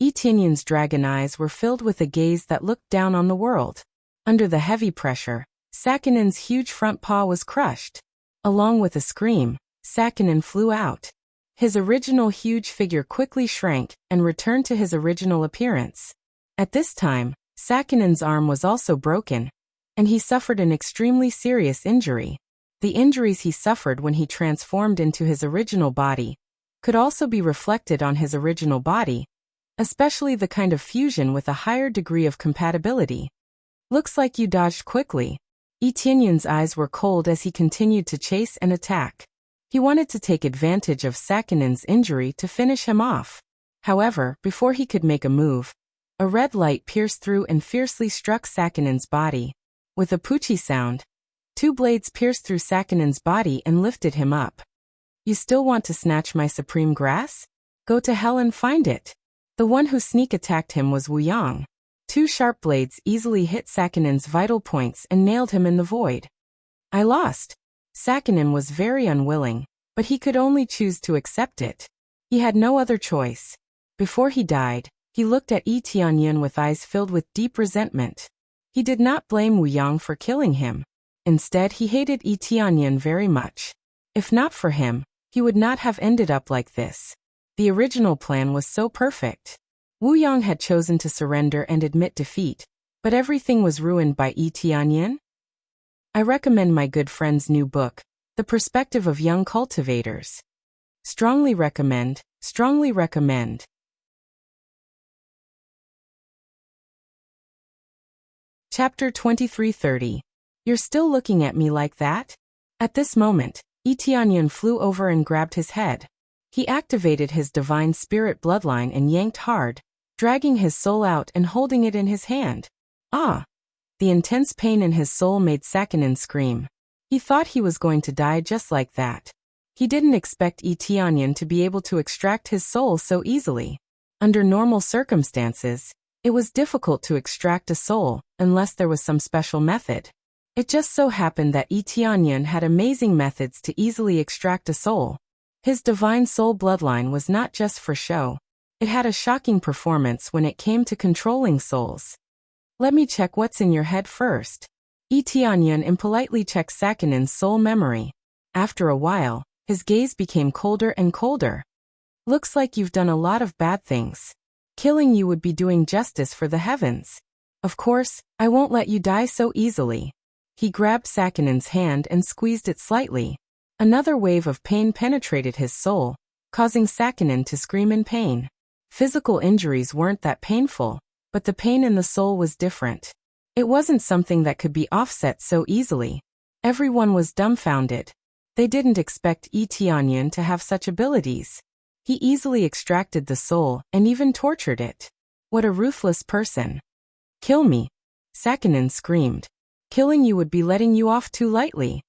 Etianyan's dragon eyes were filled with a gaze that looked down on the world. Under the heavy pressure, Sakinen's huge front paw was crushed. Along with a scream, Sakinen flew out. His original huge figure quickly shrank and returned to his original appearance. At this time, Sakinen's arm was also broken, and he suffered an extremely serious injury. The injuries he suffered when he transformed into his original body could also be reflected on his original body, especially the kind of fusion with a higher degree of compatibility. Looks like you dodged quickly. Etianyan's eyes were cold as he continued to chase and attack. He wanted to take advantage of Sakinen's injury to finish him off. However, before he could make a move, a red light pierced through and fiercely struck Sakinen's body. With a poochie sound, 2 blades pierced through Sakinen's body and lifted him up. You still want to snatch my supreme grass? Go to hell and find it. The one who sneak attacked him was Wu Yang. Two sharp blades easily hit Sakinen's vital points and nailed him in the void. I lost. Sakinen was very unwilling, but he could only choose to accept it. He had no other choice. Before he died, he looked at Yi Tianyan with eyes filled with deep resentment. He did not blame Wu Yang for killing him. Instead, he hated Yi Tianyan very much. If not for him, he would not have ended up like this. The original plan was so perfect. Wu Yang had chosen to surrender and admit defeat, but everything was ruined by Yi Tianyan. I recommend my good friend's new book, The Perspective of Young Cultivators. Strongly recommend, strongly recommend. Chapter 2330. You're still looking at me like that? At this moment, Yi Tianyan flew over and grabbed his head. He activated his divine spirit bloodline and yanked hard, dragging his soul out and holding it in his hand. Ah! The intense pain in his soul made Sakinen scream. He thought he was going to die just like that. He didn't expect Yi Tianyan to be able to extract his soul so easily. Under normal circumstances, it was difficult to extract a soul, unless there was some special method. It just so happened that Yi Tianyan had amazing methods to easily extract a soul. His divine soul bloodline was not just for show. It had a shocking performance when it came to controlling souls. Let me check what's in your head first. Yi Tianyan impolitely checked Sakinen's soul memory. After a while, his gaze became colder and colder. Looks like you've done a lot of bad things. Killing you would be doing justice for the heavens. Of course, I won't let you die so easily. He grabbed Sakinen's hand and squeezed it slightly. Another wave of pain penetrated his soul, causing Sakinen to scream in pain. Physical injuries weren't that painful, but the pain in the soul was different. It wasn't something that could be offset so easily. Everyone was dumbfounded. They didn't expect Yi Tianyan to have such abilities. He easily extracted the soul and even tortured it. What a ruthless person. Kill me. Sakinen screamed. Killing you would be letting you off too lightly.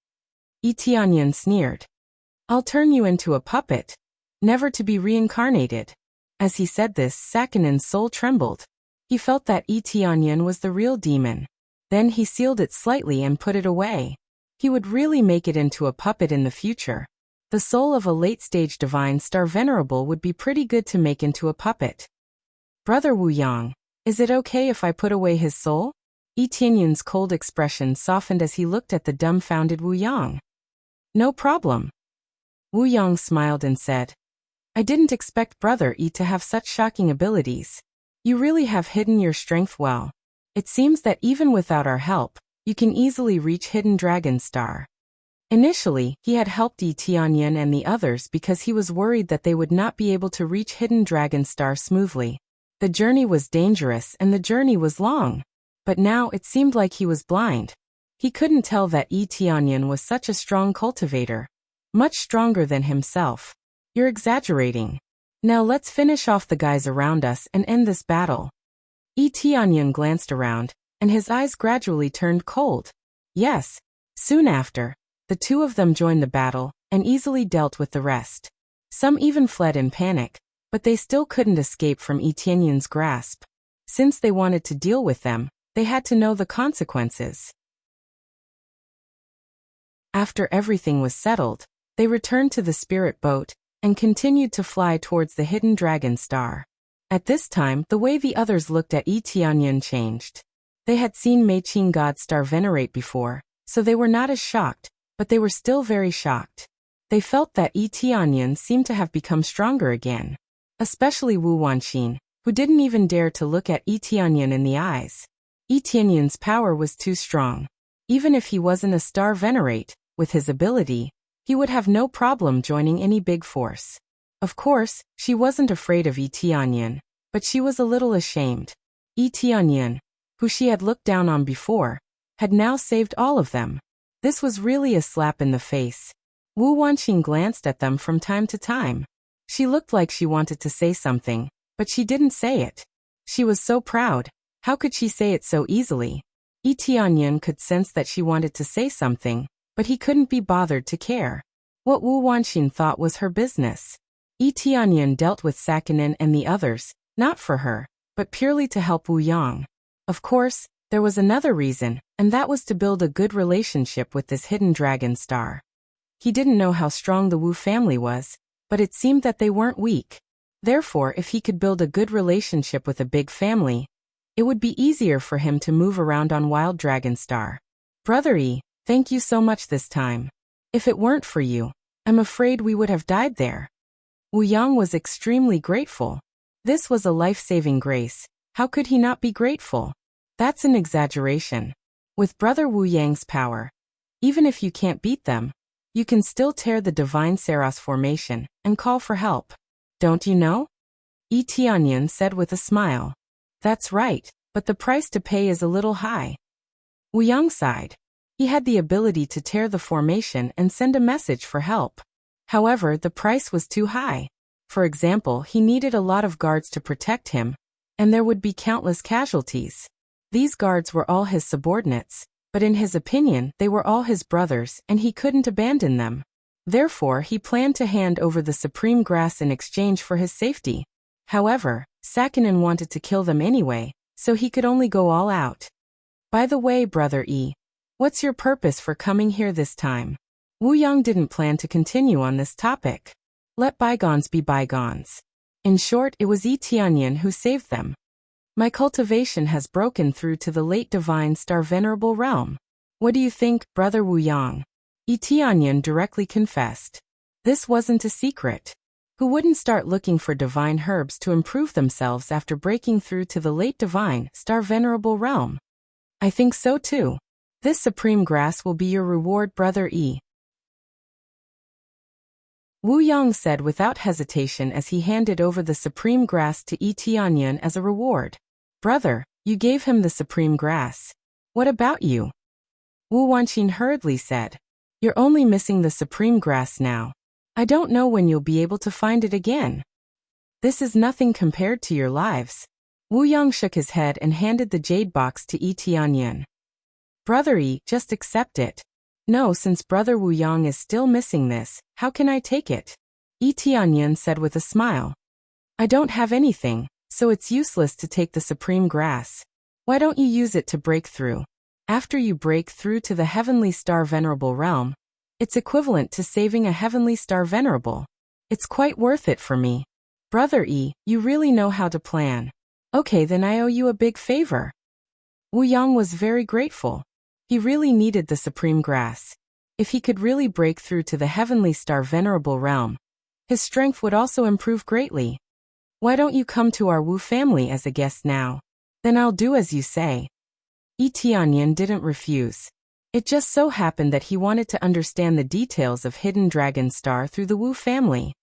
Yi Tianyan sneered. I'll turn you into a puppet, never to be reincarnated. As he said this, Sakinen's soul trembled. He felt that Yi Tianyan was the real demon. Then he sealed it slightly and put it away. He would really make it into a puppet in the future. The soul of a late-stage divine star venerable would be pretty good to make into a puppet. Brother Wu Yang, is it okay if I put away his soul? Yi Tianyan's cold expression softened as he looked at the dumbfounded Wu Yang. No problem. Wu Yang smiled and said, I didn't expect Brother Yi to have such shocking abilities. You really have hidden your strength well. It seems that even without our help, you can easily reach Hidden Dragon Star. Initially, he had helped Yi Tianyan and the others because he was worried that they would not be able to reach Hidden Dragon Star smoothly. The journey was dangerous and the journey was long. But now it seemed like he was blind. He couldn't tell that Yi Tianyan was such a strong cultivator. Much stronger than himself. You're exaggerating. Now let's finish off the guys around us and end this battle. Yi Tianyan glanced around, and his eyes gradually turned cold. Yes. Soon after, the two of them joined the battle, and easily dealt with the rest. Some even fled in panic, but they still couldn't escape from Yi Tianyan's grasp. Since they wanted to deal with them, they had to know the consequences. After everything was settled, they returned to the spirit boat, and continued to fly towards the Hidden Dragon Star. At this time, the way the others looked at Yi Tianyan changed. They had seen Meiqing God Star venerate before, so they were not as shocked, but they were still very shocked. They felt that Yi Tianyan seemed to have become stronger again. Especially Wu Wanqin, who didn't even dare to look at Yi Tianyan in the eyes. Yi Tianyan's power was too strong. Even if he wasn't a star venerate, with his ability, he would have no problem joining any big force. Of course, she wasn't afraid of Yi Tianyan, but she was a little ashamed. Yi Tianyan, who she had looked down on before, had now saved all of them. This was really a slap in the face. Wu Wanqin glanced at them from time to time. She looked like she wanted to say something, but she didn't say it. She was so proud. How could she say it so easily? Yi Tianyan could sense that she wanted to say something, but he couldn't be bothered to care. What Wu Wanqin thought was her business. Yi Tianyan dealt with Sakinen and the others, not for her, but purely to help Wu Yang. Of course, there was another reason, and that was to build a good relationship with this hidden dragon star. He didn't know how strong the Wu family was, but it seemed that they weren't weak. Therefore, if he could build a good relationship with a big family, it would be easier for him to move around on Wild Dragon Star. Brother E, thank you so much this time. If it weren't for you, I'm afraid we would have died there. Wu Yang was extremely grateful. This was a life-saving grace. How could he not be grateful? That's an exaggeration. With Brother Wu Yang's power, even if you can't beat them, you can still tear the Divine Saros formation and call for help. Don't you know? Yi Tianyan said with a smile. That's right, but the price to pay is a little high. Wu Yang sighed. He had the ability to tear the formation and send a message for help. However, the price was too high. For example, he needed a lot of guards to protect him, and there would be countless casualties. These guards were all his subordinates, but in his opinion, they were all his brothers and he couldn't abandon them. Therefore, he planned to hand over the supreme grass in exchange for his safety. However, Sakinen wanted to kill them anyway, so he could only go all out. By the way, Brother E, what's your purpose for coming here this time? Wu Yang didn't plan to continue on this topic. Let bygones be bygones. In short, it was Yi Tianyan who saved them. My cultivation has broken through to the late divine star venerable realm. What do you think, Brother Wu Yang? Yi Tianyan directly confessed. This wasn't a secret. Who wouldn't start looking for divine herbs to improve themselves after breaking through to the late divine star venerable realm? I think so too. This supreme grass will be your reward, Brother E. Wu Yang said without hesitation as he handed over the supreme grass to Yi Tianyan as a reward. Brother, you gave him the supreme grass. What about you? Wu Wanqin hurriedly said. You're only missing the supreme grass now. I don't know when you'll be able to find it again. This is nothing compared to your lives. Wu Yang shook his head and handed the jade box to Yi Tianyan. Brother E, just accept it. No, since Brother Wu Yang is still missing this, how can I take it? Yi Tianyan said with a smile. I don't have anything, so it's useless to take the supreme grass. Why don't you use it to break through? After you break through to the heavenly star venerable realm, it's equivalent to saving a heavenly star venerable. It's quite worth it for me. Brother E, you really know how to plan. Okay, then I owe you a big favor. Wu Yang was very grateful. He really needed the supreme grass. If he could really break through to the heavenly star venerable realm, his strength would also improve greatly. Why don't you come to our Wu family as a guest now? Then I'll do as you say. Yi Tianyan didn't refuse. It just so happened that he wanted to understand the details of Hidden Dragon Star through the Wu family.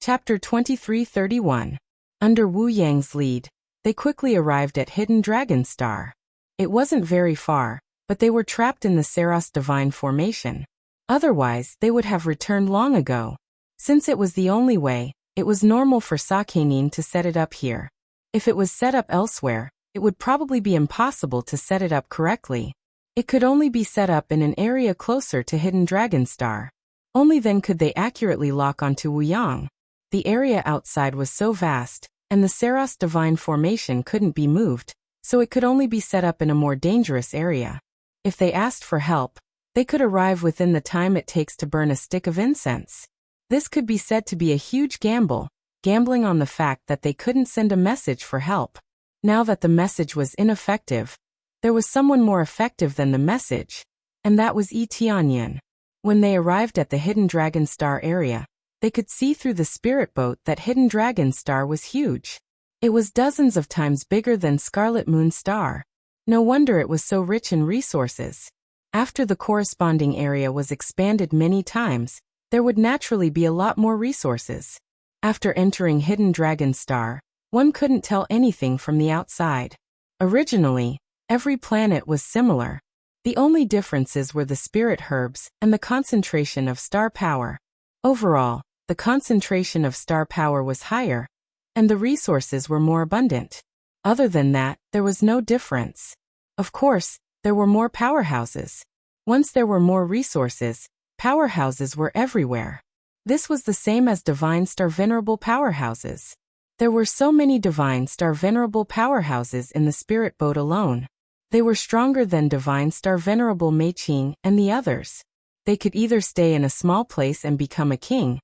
Chapter 2331. Under Wu Yang's lead, they quickly arrived at Hidden Dragon Star. It wasn't very far, but they were trapped in the Saros Divine Formation. Otherwise, they would have returned long ago. Since it was the only way, it was normal for Sakinin to set it up here. If it was set up elsewhere, it would probably be impossible to set it up correctly. It could only be set up in an area closer to Hidden Dragon Star. Only then could they accurately lock onto Wu Yang. The area outside was so vast, and the Saros Divine Formation couldn't be moved, so it could only be set up in a more dangerous area. If they asked for help, they could arrive within the time it takes to burn a stick of incense. This could be said to be a huge gamble, gambling on the fact that they couldn't send a message for help. Now that the message was ineffective, there was someone more effective than the message, and that was Yi Tianyan. When they arrived at the Hidden Dragon Star area, they could see through the spirit boat that Hidden Dragon Star was huge. It was dozens of times bigger than Scarlet Moon Star. No wonder it was so rich in resources. After the corresponding area was expanded many times, there would naturally be a lot more resources. After entering Hidden Dragon Star, one couldn't tell anything from the outside. Originally, every planet was similar. The only differences were the spirit herbs and the concentration of star power. Overall, the concentration of star power was higher, and the resources were more abundant. Other than that, there was no difference. Of course, there were more powerhouses. Once there were more resources, powerhouses were everywhere. This was the same as Divine Star Venerable powerhouses. There were so many divine star venerable powerhouses in the spirit boat alone. They were stronger than divine star venerable Mei Qing and the others. They could either stay in a small place and become a king,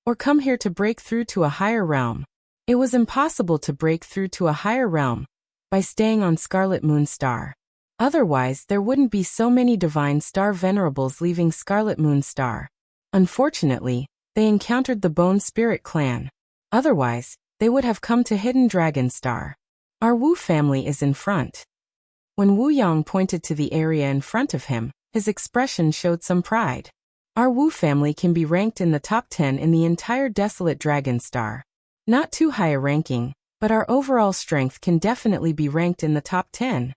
or come here to break through to a higher realm. It was impossible to break through to a higher realm by staying on Scarlet Moon Star. Otherwise, there wouldn't be so many divine star venerables leaving Scarlet Moon Star. Unfortunately, they encountered the Bone Spirit clan. Otherwise, they would have come to Hidden Dragon Star. Our Wu family is in front. When Wu Yang pointed to the area in front of him, his expression showed some pride. Our Wu family can be ranked in the top 10 in the entire Desolate Dragon Star. Not too high a ranking, but our overall strength can definitely be ranked in the top 10.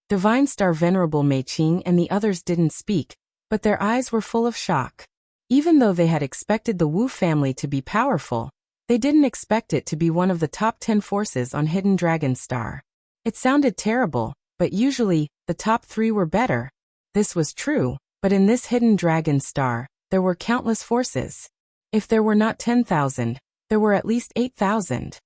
Divine Star Venerable Mei Qing and the others didn't speak, but their eyes were full of shock. Even though they had expected the Wu family to be powerful, they didn't expect it to be one of the top 10 forces on Hidden Dragon Star. It sounded terrible, but usually, the top 3 were better. This was true, but in this Hidden Dragon Star, there were countless forces. If there were not 10,000, there were at least 8,000.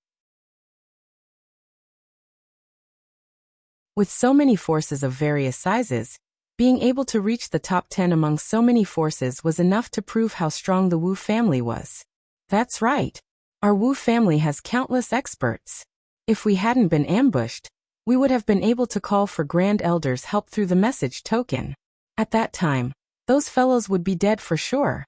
With so many forces of various sizes, being able to reach the top 10 among so many forces was enough to prove how strong the Wu family was. That's right. Our Wu family has countless experts. If we hadn't been ambushed, we would have been able to call for Grand Elder's help through the message token. At that time, those fellows would be dead for sure.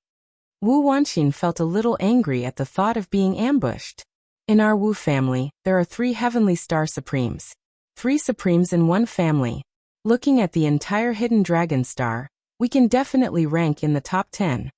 Wu Wanqin felt a little angry at the thought of being ambushed. In our Wu family, there are 3 Heavenly Star Supremes. 3 Supremes in one family. Looking at the entire Hidden Dragon Star, we can definitely rank in the top 10.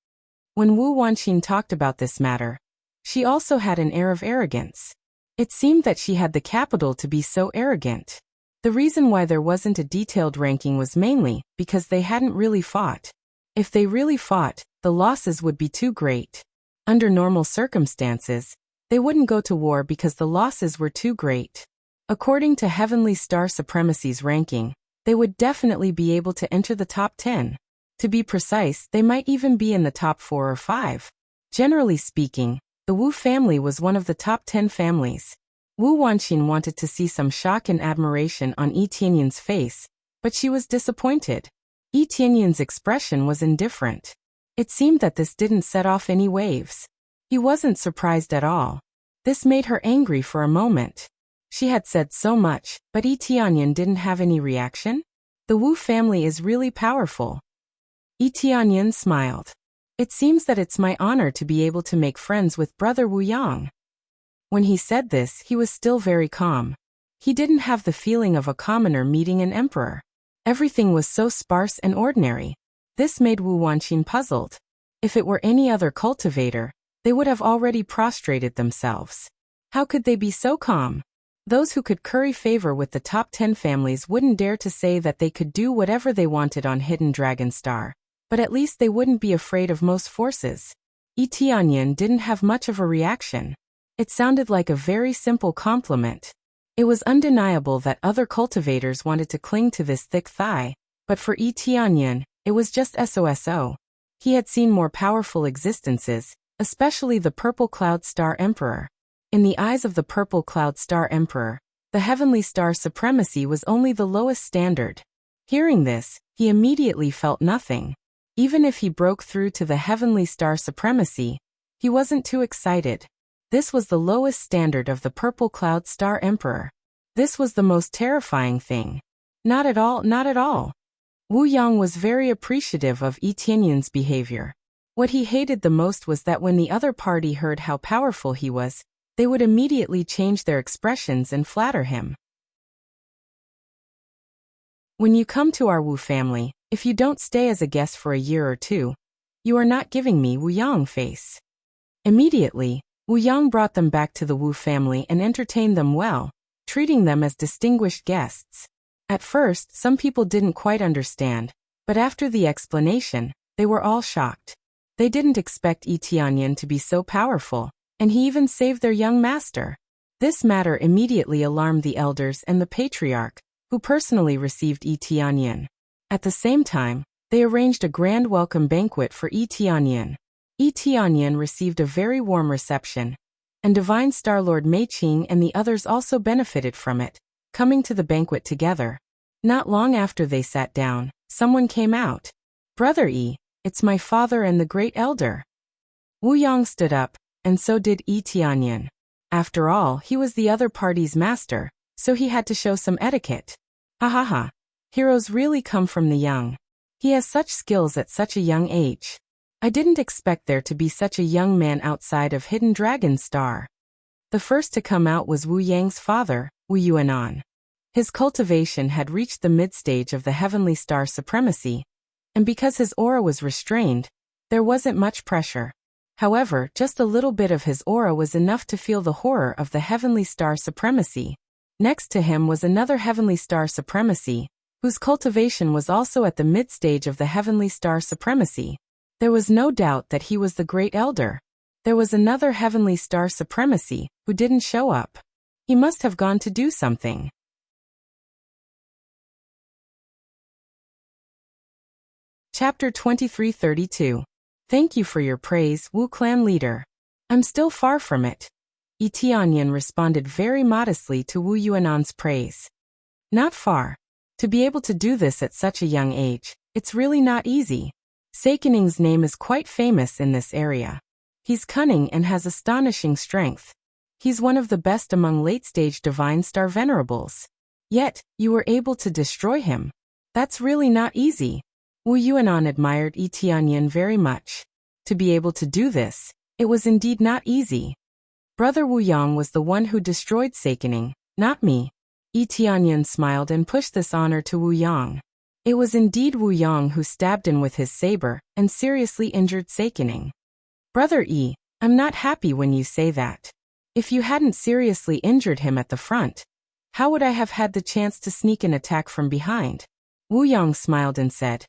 When Wu Wanqin talked about this matter, she also had an air of arrogance. It seemed that she had the capital to be so arrogant. The reason why there wasn't a detailed ranking was mainly because they hadn't really fought. If they really fought, the losses would be too great. Under normal circumstances, they wouldn't go to war because the losses were too great. According to Heavenly Star Supremacy's ranking, they would definitely be able to enter the top 10. To be precise, they might even be in the top 4 or 5. Generally speaking, the Wu family was one of the top 10 families. Wu Wanqin wanted to see some shock and admiration on Yi Tianyun's face, but she was disappointed. Yi Tianyun's expression was indifferent. It seemed that this didn't set off any waves. He wasn't surprised at all. This made her angry for a moment. She had said so much, but Yi Tianyun didn't have any reaction? The Wu family is really powerful. Yi Tianyun smiled. It seems that it's my honor to be able to make friends with Brother Wu Yang. When he said this, he was still very calm. He didn't have the feeling of a commoner meeting an emperor. Everything was so sparse and ordinary. This made Wu Wanqin puzzled. If it were any other cultivator, they would have already prostrated themselves. How could they be so calm? Those who could curry favor with the top 10 families wouldn't dare to say that they could do whatever they wanted on Hidden Dragon Star, but at least they wouldn't be afraid of most forces. Yi Tianyun didn't have much of a reaction. It sounded like a very simple compliment. It was undeniable that other cultivators wanted to cling to this thick thigh, but for Yi Tianyun, it was just SOSO. He had seen more powerful existences, especially the Purple Cloud Star Emperor. In the eyes of the Purple Cloud Star Emperor, the Heavenly Star Supremacy was only the lowest standard. Hearing this, he immediately felt nothing. Even if he broke through to the Heavenly Star Supremacy, he wasn't too excited. This was the lowest standard of the Purple Cloud Star Emperor. This was the most terrifying thing. Not at all, not at all. Wu Yang was very appreciative of Yi Tianyun's behavior. What he hated the most was that when the other party heard how powerful he was, they would immediately change their expressions and flatter him. When you come to our Wu family, if you don't stay as a guest for a year or 2, you are not giving me Wu Yang face. Immediately, Wu Yang brought them back to the Wu family and entertained them well, treating them as distinguished guests. At first, some people didn't quite understand, but after the explanation, they were all shocked. They didn't expect Yi Tianyun to be so powerful, and he even saved their young master. This matter immediately alarmed the elders and the patriarch, who personally received Yi Tianyun. At the same time, they arranged a grand welcome banquet for Yi Tianyun. Yi Tianyun received a very warm reception. and Divine Star Lord Mei Qing and the others also benefited from it, coming to the banquet together. Not long after they sat down, someone came out. "Brother Yi, it's my father and the great elder." Wu Yang stood up, and so did Yi Tianyan. After all, he was the other party's master, so he had to show some etiquette. Ha ha ha. Heroes really come from the young. He has such skills at such a young age. I didn't expect there to be such a young man outside of Hidden Dragon Star. The first to come out was Wu Yang's father, Wu Yuanan. His cultivation had reached the mid-stage of the Heavenly Star Supremacy, and because his aura was restrained, there wasn't much pressure. However, just a little bit of his aura was enough to feel the horror of the Heavenly Star Supremacy. Next to him was another Heavenly Star Supremacy, whose cultivation was also at the mid-stage of the Heavenly Star Supremacy. There was no doubt that he was the Great Elder. There was another Heavenly Star Supremacy, who didn't show up. He must have gone to do something. Chapter 2332. Thank you for your praise, Wu Clan leader. I'm still far from it. Yi Tianyan responded very modestly to Wu Yuanan's praise. Not far. To be able to do this at such a young age, it's really not easy. Seikening's name is quite famous in this area. He's cunning and has astonishing strength. He's one of the best among late-stage Divine Star Venerables. Yet, you were able to destroy him. That's really not easy. Wu Yuanan admired Yi Tianyan very much. To be able to do this, it was indeed not easy. Brother Wu Yang was the one who destroyed Seikening, not me. Yi Tianyan smiled and pushed this honor to Wu Yang. It was indeed Wu Yang who stabbed in with his saber and seriously injured Seikening. Brother Yi, I'm not happy when you say that. If you hadn't seriously injured him at the front, how would I have had the chance to sneak an attack from behind? Wu Yang smiled and said,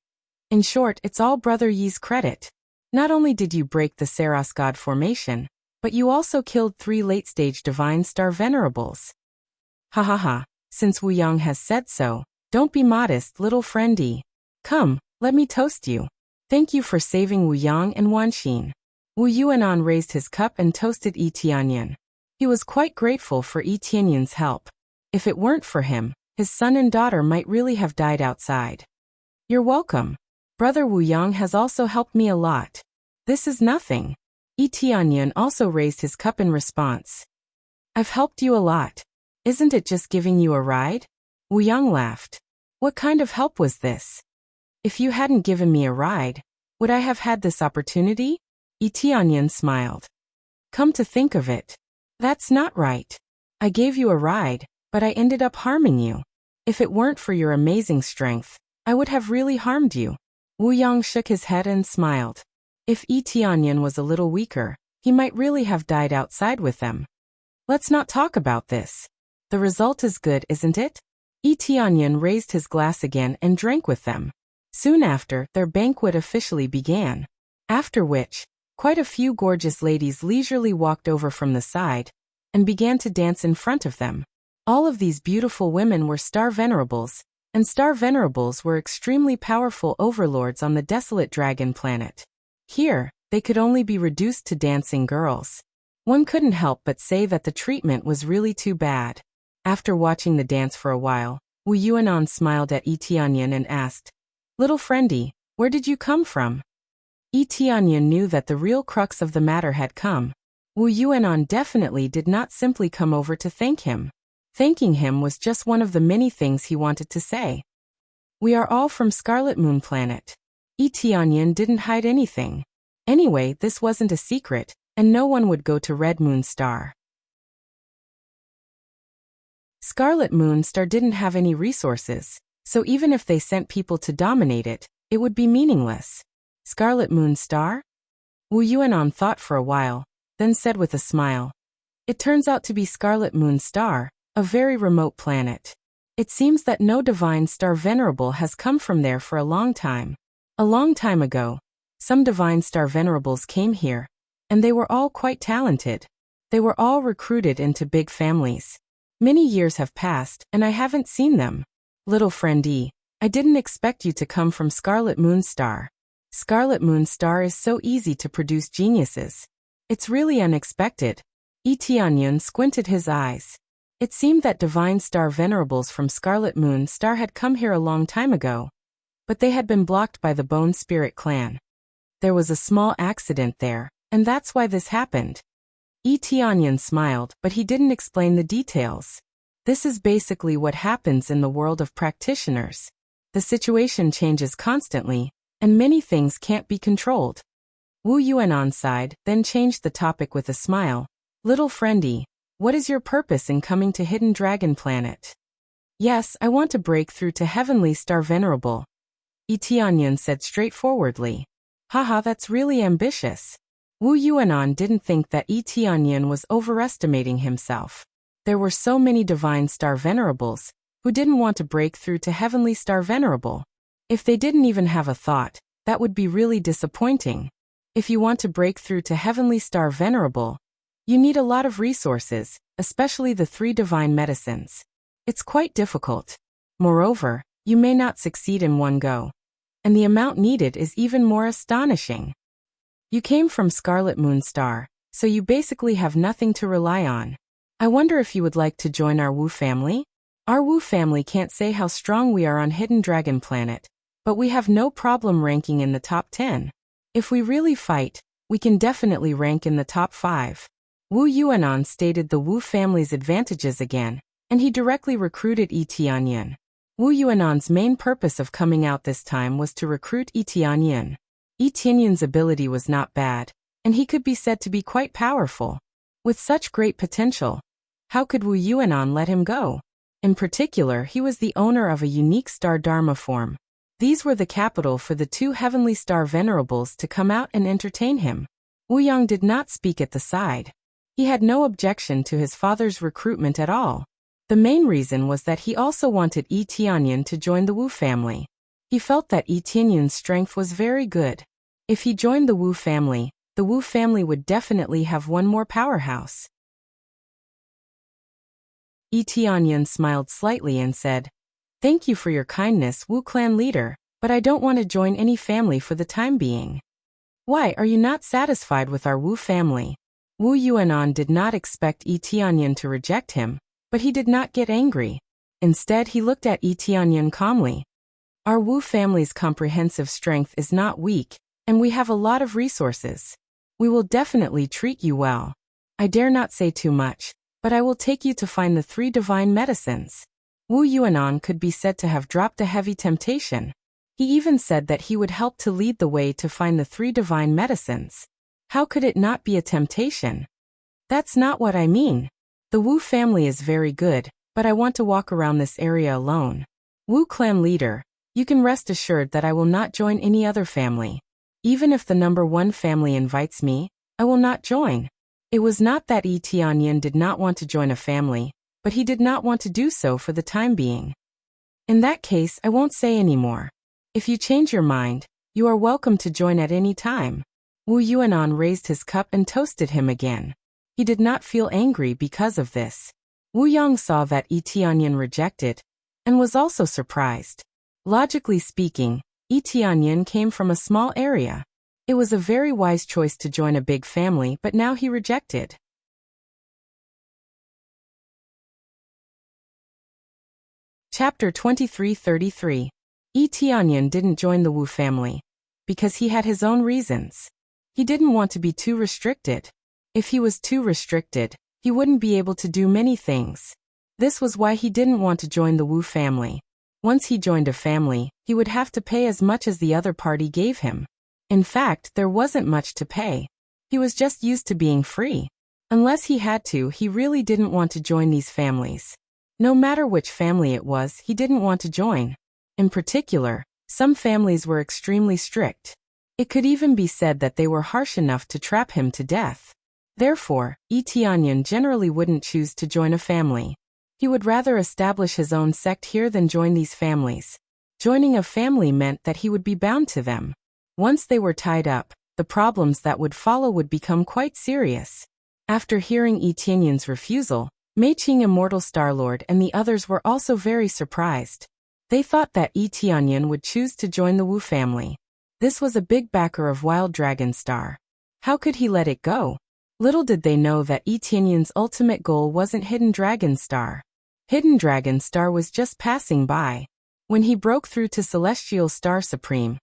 in short, it's all Brother Yi's credit. Not only did you break the Saros God formation, but you also killed 3 late-stage Divine Star Venerables. Ha ha ha, since Wu Yang has said so, don't be modest, little friendy. Come, let me toast you. Thank you for saving Wu Yang and Wanxin. Wu Yuanan raised his cup and toasted Yi Tianyan. He was quite grateful for Yi Tianyan's help. If it weren't for him, his son and daughter might really have died outside. You're welcome. Brother Wu Yang has also helped me a lot. This is nothing. Yi Tianyan also raised his cup in response. I've helped you a lot. Isn't it just giving you a ride? Wu Yang laughed. What kind of help was this? If you hadn't given me a ride, would I have had this opportunity? Yi Tianyan smiled. Come to think of it, that's not right. I gave you a ride, but I ended up harming you. If it weren't for your amazing strength, I would have really harmed you. Wu Yang shook his head and smiled. If Yi Tianyan was a little weaker, he might really have died outside with them. Let's not talk about this. The result is good, isn't it? Yi Tianyan raised his glass again and drank with them. Soon after, their banquet officially began. After which, quite a few gorgeous ladies leisurely walked over from the side and began to dance in front of them. All of these beautiful women were Star Venerables, and Star Venerables were extremely powerful overlords on the desolate dragon planet. Here, they could only be reduced to dancing girls. One couldn't help but say that the treatment was really too bad. After watching the dance for a while, Wu Yuanan smiled at Yi Tianyan and asked, Little friendy, where did you come from? Yi Tianyan knew that the real crux of the matter had come. Wu Yuanan definitely did not simply come over to thank him. Thanking him was just one of the many things he wanted to say. We are all from Scarlet Moon Planet. Yi Tianyan didn't hide anything. Anyway, this wasn't a secret, and no one would go to Red Moon Star. Scarlet Moon Star didn't have any resources, so even if they sent people to dominate it, it would be meaningless. Scarlet Moon Star? Wu Yuanan thought for a while, then said with a smile. It turns out to be Scarlet Moon Star, a very remote planet. It seems that no Divine Star Venerable has come from there for a long time. A long time ago, some Divine Star Venerables came here, and they were all quite talented. They were all recruited into big families. Many years have passed, and I haven't seen them. Little friendy, I didn't expect you to come from Scarlet Moon Star. Scarlet Moon Star is so easy to produce geniuses. It's really unexpected. Tianyun squinted his eyes. It seemed that Divine Star Venerables from Scarlet Moon Star had come here a long time ago, but they had been blocked by the Bone Spirit clan. There was a small accident there, and that's why this happened. Tianyun smiled, but he didn't explain the details. This is basically what happens in the world of practitioners. The situation changes constantly, and many things can't be controlled. Wu Yuanan sighed, then changed the topic with a smile. Little friendy, what is your purpose in coming to Hidden Dragon Planet? Yes, I want to break through to Heavenly Star Venerable, Tianyun said straightforwardly. Haha, that's really ambitious. Wu Yuanan didn't think that Tianyun was overestimating himself. There were so many Divine Star Venerables who didn't want to break through to Heavenly Star Venerable. If they didn't even have a thought, that would be really disappointing. If you want to break through to Heavenly Star Venerable, you need a lot of resources, especially the 3 divine medicines. It's quite difficult. Moreover, you may not succeed in one go. And the amount needed is even more astonishing. You came from Scarlet Moon Star, so you basically have nothing to rely on. I wonder if you would like to join our Wu family? Our Wu family can't say how strong we are on Hidden Dragon Planet, but we have no problem ranking in the top 10. If we really fight, we can definitely rank in the top 5. Wu Yuanan stated the Wu family's advantages again, and he directly recruited Tianyun. Wu Yuanan's main purpose of coming out this time was to recruit Tianyun. Tianyun's ability was not bad, and he could be said to be quite powerful. With such great potential, how could Wu Yuanan let him go? In particular, he was the owner of a unique star Dharma form. These were the capital for the 2 Heavenly Star Venerables to come out and entertain him. Wu Yang did not speak at the side. He had no objection to his father's recruitment at all. The main reason was that he also wanted Tianyun to join the Wu family. He felt that Tianyun's strength was very good. If he joined the Wu family would definitely have one more powerhouse. Tianyun smiled slightly and said, "Thank you for your kindness, Wu clan leader, but I don't want to join any family for the time being." "Why are you not satisfied with our Wu family?" Wu Yuanan did not expect Tianyun to reject him, but he did not get angry. Instead, he looked at Tianyun calmly. "Our Wu family's comprehensive strength is not weak, and we have a lot of resources. We will definitely treat you well. I dare not say too much, but I will take you to find the 3 divine medicines." Wu Yuanan could be said to have dropped a heavy temptation. He even said that he would help to lead the way to find the 3 divine medicines. How could it not be a temptation? That's not what I mean. The Wu family is very good, but I want to walk around this area alone. Wu clan leader, you can rest assured that I will not join any other family. Even if the number 1 family invites me, I will not join. It was not that Tianyun did not want to join a family, but he did not want to do so for the time being. In that case, I won't say any more. If you change your mind, you are welcome to join at any time. Wu Yuanan raised his cup and toasted him again. He did not feel angry because of this. Wu Yang saw that Tianyun rejected, and was also surprised. Logically speaking, Tianyun came from a small area. It was a very wise choice to join a big family, but now he rejected. Chapter 2333. Tianyun didn't join the Wu family because he had his own reasons. He didn't want to be too restricted. If he was too restricted, he wouldn't be able to do many things. This was why he didn't want to join the Wu family. Once he joined a family, he would have to pay as much as the other party gave him. In fact, there wasn't much to pay. He was just used to being free. Unless he had to, he really didn't want to join these families. No matter which family it was, he didn't want to join. In particular, some families were extremely strict. It could even be said that they were harsh enough to trap him to death. Therefore, Tianyun generally wouldn't choose to join a family. He would rather establish his own sect here than join these families. Joining a family meant that he would be bound to them. Once they were tied up, the problems that would follow would become quite serious. After hearing Tianyun's refusal, Mei Qing Immortal Starlord and the others were also very surprised. They thought that Tianyun would choose to join the Wu family. This was a big backer of Wild Dragon Star. How could he let it go? Little did they know that Yi Tianyun's ultimate goal wasn't Hidden Dragon Star. Hidden Dragon Star was just passing by. When he broke through to Celestial Star Supreme,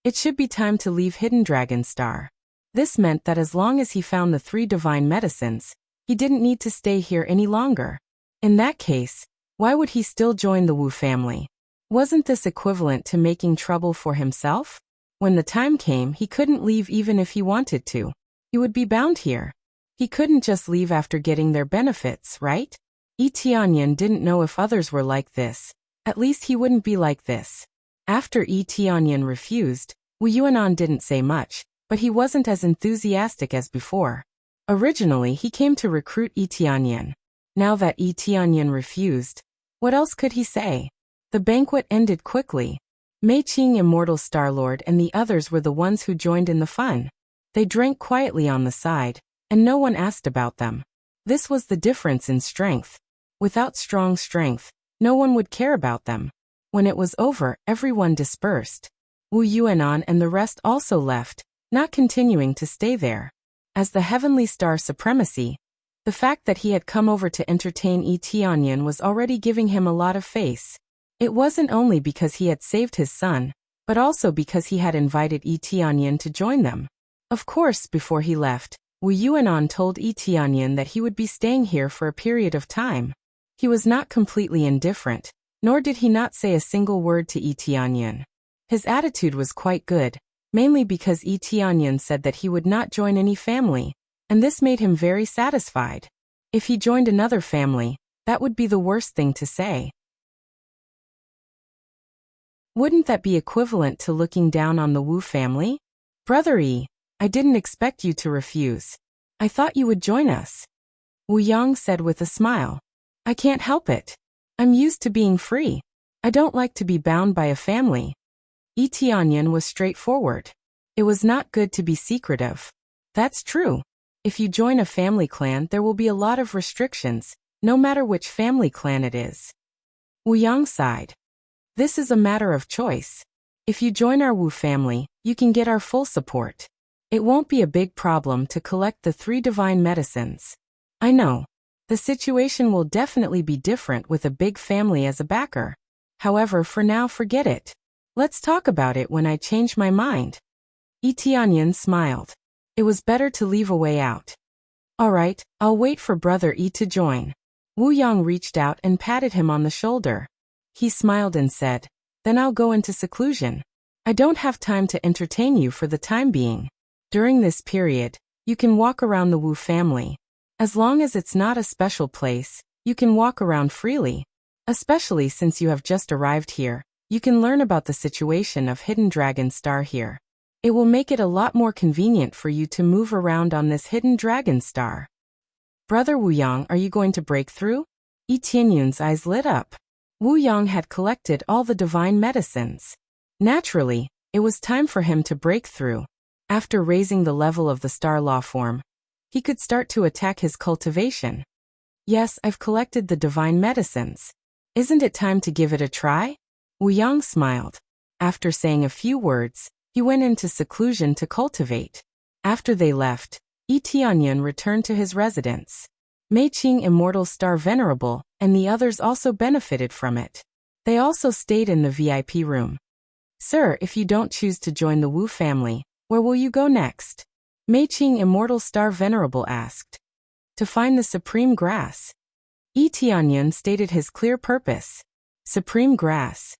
it should be time to leave Hidden Dragon Star. This meant that as long as he found the 3 divine medicines, he didn't need to stay here any longer. In that case, why would he still join the Wu family? Wasn't this equivalent to making trouble for himself? When the time came, he couldn't leave even if he wanted to. He would be bound here. He couldn't just leave after getting their benefits, right? Yi Tianyun didn't know if others were like this. At least he wouldn't be like this. After Yi Tianyun refused, Wu Yuanan didn't say much, but he wasn't as enthusiastic as before. Originally, he came to recruit Yi Tianyun. Now that Yi Tianyun refused, what else could he say? The banquet ended quickly. Mei Qing, Immortal Starlord, and the others were the ones who joined in the fun. They drank quietly on the side, and no one asked about them. This was the difference in strength. Without strong strength, no one would care about them. When it was over, everyone dispersed. Wu Yuanan and the rest also left, not continuing to stay there. As the Heavenly Star Supremacy, the fact that he had come over to entertain Yi Tianyun was already giving him a lot of face. It wasn't only because he had saved his son, but also because he had invited Yi Tianyun to join them. Of course, before he left, Wu Yuanan told Yi Tianyun that he would be staying here for a period of time. He was not completely indifferent, nor did he not say a single word to Yi Tianyun. His attitude was quite good, mainly because Yi Tianyun said that he would not join any family, and this made him very satisfied. If he joined another family, that would be the worst thing to say. Wouldn't that be equivalent to looking down on the Wu family? Brother Yi, I didn't expect you to refuse. I thought you would join us. Wu Yang said with a smile. I can't help it. I'm used to being free. I don't like to be bound by a family. Yi Tianyun was straightforward. It was not good to be secretive. That's true. If you join a family clan, there will be a lot of restrictions, no matter which family clan it is. Wu Yang sighed. This is a matter of choice. If you join our Wu family, you can get our full support. It won't be a big problem to collect the 3 divine medicines. I know. The situation will definitely be different with a big family as a backer. However, for now, forget it. Let's talk about it when I change my mind. Yi Tianyun smiled. It was better to leave a way out. All right, I'll wait for Brother Yi to join. Wu Yang reached out and patted him on the shoulder. He smiled and said, Then I'll go into seclusion. I don't have time to entertain you for the time being. During this period, you can walk around the Wu family. As long as it's not a special place, you can walk around freely. Especially since you have just arrived here, you can learn about the situation of Hidden Dragon Star here. It will make it a lot more convenient for you to move around on this Hidden Dragon Star. Brother Wu Yang, are you going to break through? Yi Tianyun's eyes lit up. Wu Yang had collected all the divine medicines. Naturally, it was time for him to break through. After raising the level of the star law form, he could start to attack his cultivation. Yes, I've collected the divine medicines. Isn't it time to give it a try? Wu Yang smiled. After saying a few words, he went into seclusion to cultivate. After they left, Yi Tianyun returned to his residence. Mei Qing, Immortal Star Venerable, and the others also benefited from it. They also stayed in the VIP room. Sir, if you don't choose to join the Wu family, where will you go next? Mei Qing, Immortal Star Venerable asked. To find the Supreme Grass. Yi Tianyun stated his clear purpose. Supreme Grass.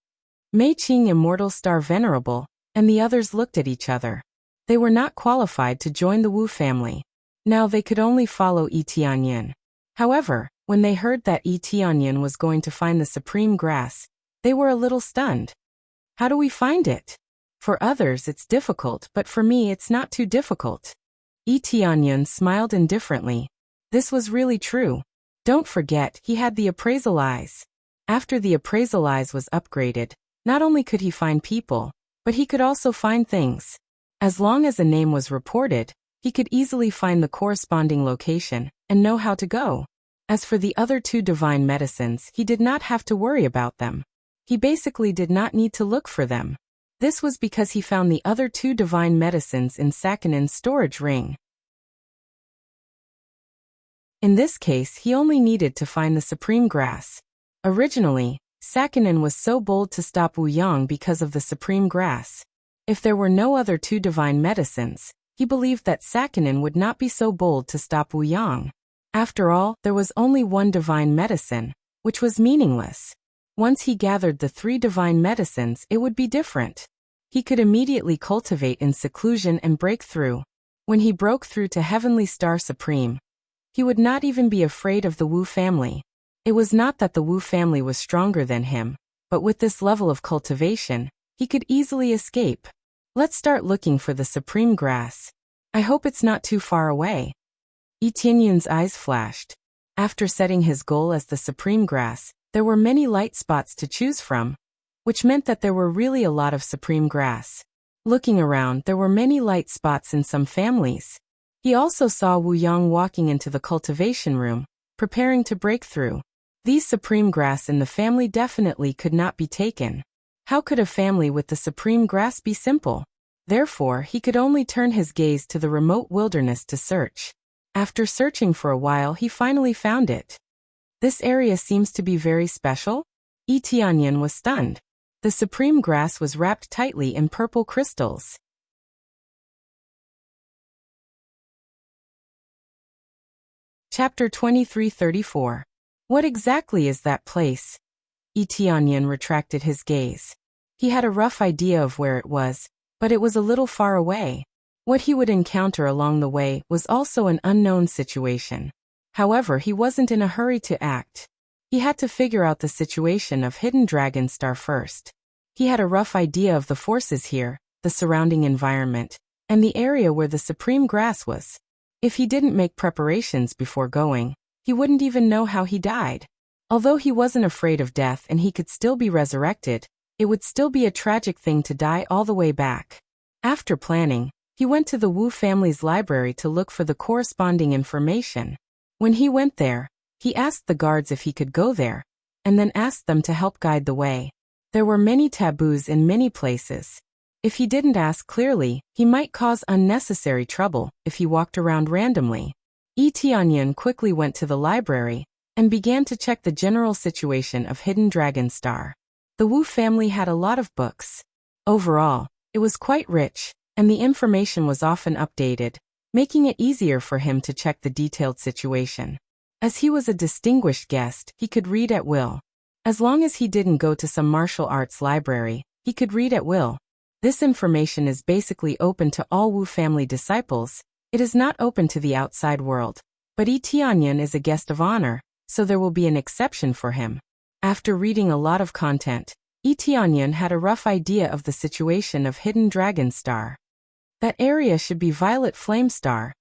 Mei Qing, Immortal Star Venerable, and the others looked at each other. They were not qualified to join the Wu family. Now they could only follow Yi Tianyun. However, when they heard that Yi Tianyun was going to find the Supreme Grass, they were a little stunned. How do we find it? For others it's difficult, but for me it's not too difficult. Yi Tianyun smiled indifferently. This was really true. Don't forget, he had the appraisal eyes. After the appraisal eyes was upgraded, not only could he find people, but he could also find things. As long as a name was reported, he could easily find the corresponding location and know how to go. As for the other 2 divine medicines, he did not have to worry about them. He basically did not need to look for them. This was because he found the other 2 divine medicines in Sakinen's storage ring. In this case, he only needed to find the supreme grass. Originally, Sakinen was so bold to stop Wu Yang because of the supreme grass. If there were no other two divine medicines, he believed that Sakinen would not be so bold to stop Wu Yang. After all, there was only one divine medicine, which was meaningless. Once he gathered the three divine medicines, it would be different. He could immediately cultivate in seclusion and break through. When he broke through to Heavenly Star Supreme, he would not even be afraid of the Wu family. It was not that the Wu family was stronger than him, but with this level of cultivation, he could easily escape. Let's start looking for the supreme grass. I hope it's not too far away. Yi Tianyun's eyes flashed. After setting his goal as the supreme grass, there were many light spots to choose from, which meant that there were really a lot of supreme grass. Looking around, there were many light spots in some families. He also saw Wu Yang walking into the cultivation room, preparing to break through. These supreme grass in the family definitely could not be taken. How could a family with the supreme grass be simple? Therefore, he could only turn his gaze to the remote wilderness to search. After searching for a while, he finally found it. This area seems to be very special? Yi Tianyun was stunned. The supreme grass was wrapped tightly in purple crystals. Chapter 2334. What exactly is that place? Yi Tianyun retracted his gaze. He had a rough idea of where it was, but it was a little far away. What he would encounter along the way was also an unknown situation. However, he wasn't in a hurry to act. He had to figure out the situation of Hidden Dragon Star first. He had a rough idea of the forces here, the surrounding environment, and the area where the supreme grass was. If he didn't make preparations before going, he wouldn't even know how he died. Although he wasn't afraid of death and he could still be resurrected, it would still be a tragic thing to die all the way back. After planning, he went to the Wu family's library to look for the corresponding information. When he went there, he asked the guards if he could go there, and then asked them to help guide the way. There were many taboos in many places. If he didn't ask clearly, he might cause unnecessary trouble if he walked around randomly. Yi Tianyun quickly went to the library and began to check the general situation of Hidden Dragon Star. The Wu family had a lot of books. Overall, it was quite rich, and the information was often updated, making it easier for him to check the detailed situation. As he was a distinguished guest, he could read at will. As long as he didn't go to some martial arts library, he could read at will. This information is basically open to all Wu family disciples. It is not open to the outside world. But Yi Tianyun is a guest of honor, so there will be an exception for him. After reading a lot of content, Yi Tianyun had a rough idea of the situation of Hidden Dragon Star. That area should be Violet Flame Star.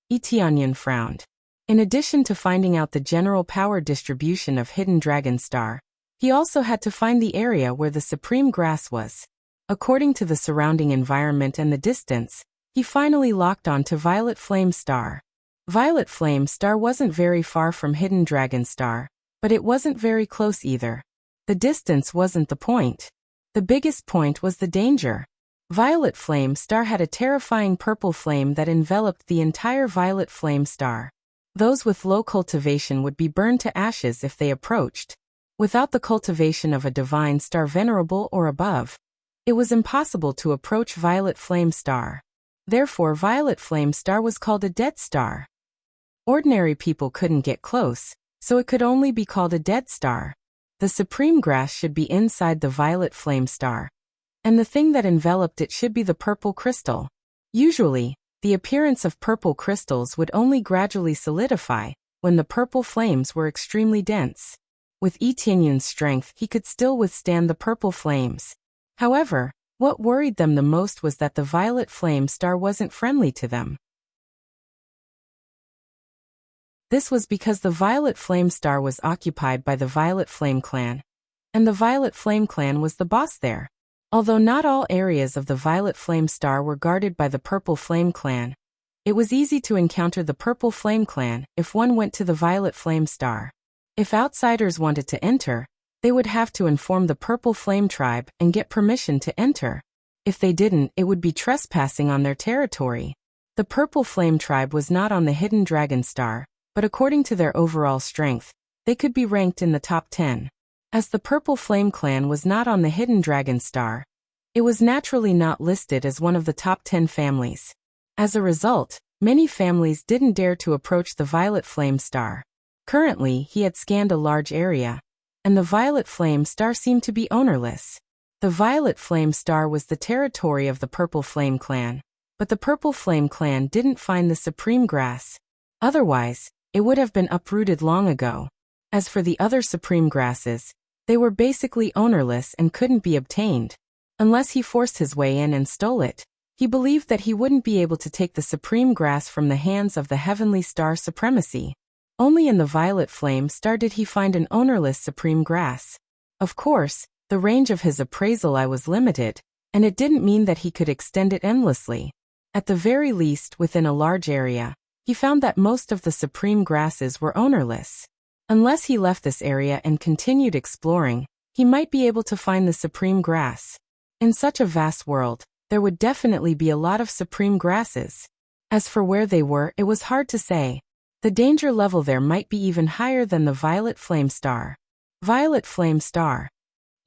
Yi Tianyun frowned. In addition to finding out the general power distribution of Hidden Dragon Star, he also had to find the area where the supreme grass was. According to the surrounding environment and the distance, he finally locked on to Violet Flame Star. Violet Flame Star wasn't very far from Hidden Dragon Star, but it wasn't very close either. The distance wasn't the point. The biggest point was the danger. Violet Flame Star had a terrifying purple flame that enveloped the entire Violet Flame Star. Those with low cultivation would be burned to ashes if they approached. Without the cultivation of a divine star venerable or above, it was impossible to approach Violet Flame Star. Therefore, Violet Flame Star was called a dead star. Ordinary people couldn't get close, so it could only be called a dead star. The supreme grass should be inside the Violet Flame Star, and the thing that enveloped it should be the purple crystal. Usually, the appearance of purple crystals would only gradually solidify when the purple flames were extremely dense. With Yi Tianyun's strength, he could still withstand the purple flames. However, what worried them the most was that the Violet Flame Star wasn't friendly to them. This was because the Violet Flame Star was occupied by the Violet Flame Clan, and the Violet Flame Clan was the boss there. Although not all areas of the Violet Flame Star were guarded by the Purple Flame Clan, it was easy to encounter the Purple Flame Clan if one went to the Violet Flame Star. If outsiders wanted to enter, they would have to inform the Purple Flame Tribe and get permission to enter. If they didn't, it would be trespassing on their territory. The Purple Flame Tribe was not on the Hidden Dragon Star, but according to their overall strength, they could be ranked in the top 10. As the Purple Flame clan was not on the Hidden Dragon Star, it was naturally not listed as one of the top 10 families. As a result, many families didn't dare to approach the Violet Flame Star. Currently, he had scanned a large area, and the Violet Flame Star seemed to be ownerless. The Violet Flame Star was the territory of the Purple Flame clan, but the Purple Flame clan didn't find the supreme grass. Otherwise, it would have been uprooted long ago. As for the other supreme grasses, they were basically ownerless and couldn't be obtained. Unless he forced his way in and stole it, he believed that he wouldn't be able to take the supreme grass from the hands of the Heavenly Star Supremacy. Only in the Violet Flame Star did he find an ownerless supreme grass. Of course, the range of his appraisal eye was limited, and it didn't mean that he could extend it endlessly. At the very least, within a large area, he found that most of the supreme grasses were ownerless. Unless he left this area and continued exploring, he might be able to find the supreme grass. In such a vast world, there would definitely be a lot of supreme grasses. As for where they were, it was hard to say. The danger level there might be even higher than the Violet Flame Star. Violet Flame Star.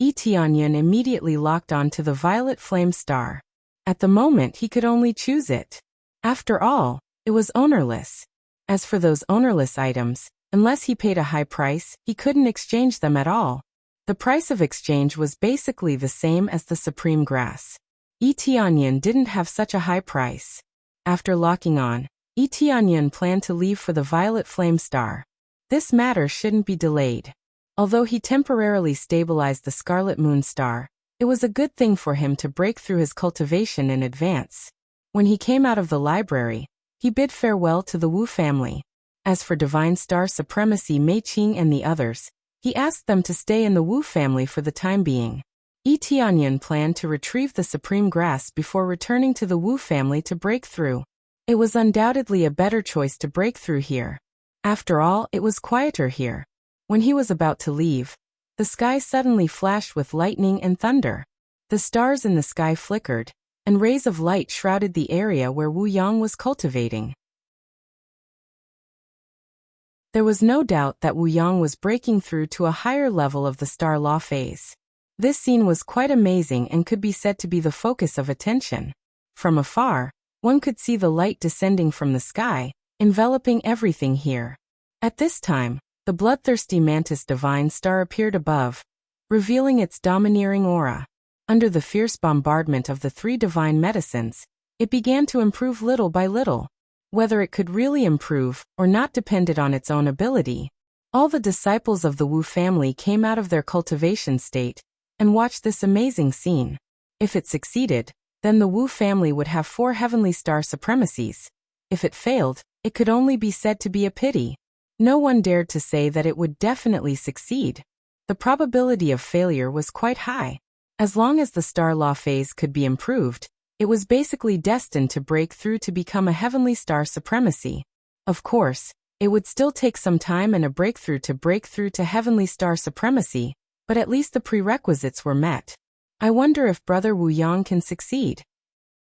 Tianyan immediately locked on to the Violet Flame Star. At the moment he could only choose it. After all, it was ownerless. As for those ownerless items, unless he paid a high price, he couldn't exchange them at all. The price of exchange was basically the same as the supreme grass. Tianyan didn't have such a high price. After locking on, Tianyan planned to leave for the Violet Flame Star. This matter shouldn't be delayed. Although he temporarily stabilized the Scarlet Moon Star, it was a good thing for him to break through his cultivation in advance. When he came out of the library, he bid farewell to the Wu family. As for Divine Star Supremacy Mei Qing and the others, he asked them to stay in the Wu family for the time being. Tianyan planned to retrieve the supreme grass before returning to the Wu family to break through. It was undoubtedly a better choice to break through here. After all, it was quieter here. When he was about to leave, the sky suddenly flashed with lightning and thunder. The stars in the sky flickered, and rays of light shrouded the area where Wu Yang was cultivating. There was no doubt that Wu Yang was breaking through to a higher level of the star law phase. This scene was quite amazing and could be said to be the focus of attention. From afar, one could see the light descending from the sky, enveloping everything here. At this time, the bloodthirsty mantis Divine Star appeared above, revealing its domineering aura. Under the fierce bombardment of the three divine medicines, it began to improve little by little. Whether it could really improve or not depended on its own ability. All the disciples of the Wu family came out of their cultivation state and watched this amazing scene. If it succeeded, then the Wu family would have 4 Heavenly Star Supremacies. If it failed, it could only be said to be a pity. No one dared to say that it would definitely succeed. The probability of failure was quite high. As long as the star law phase could be improved, it was basically destined to break through to become a Heavenly Star Supremacy. Of course, it would still take some time and a breakthrough to break through to Heavenly Star Supremacy, but at least the prerequisites were met. I wonder if Brother Wu Yang can succeed.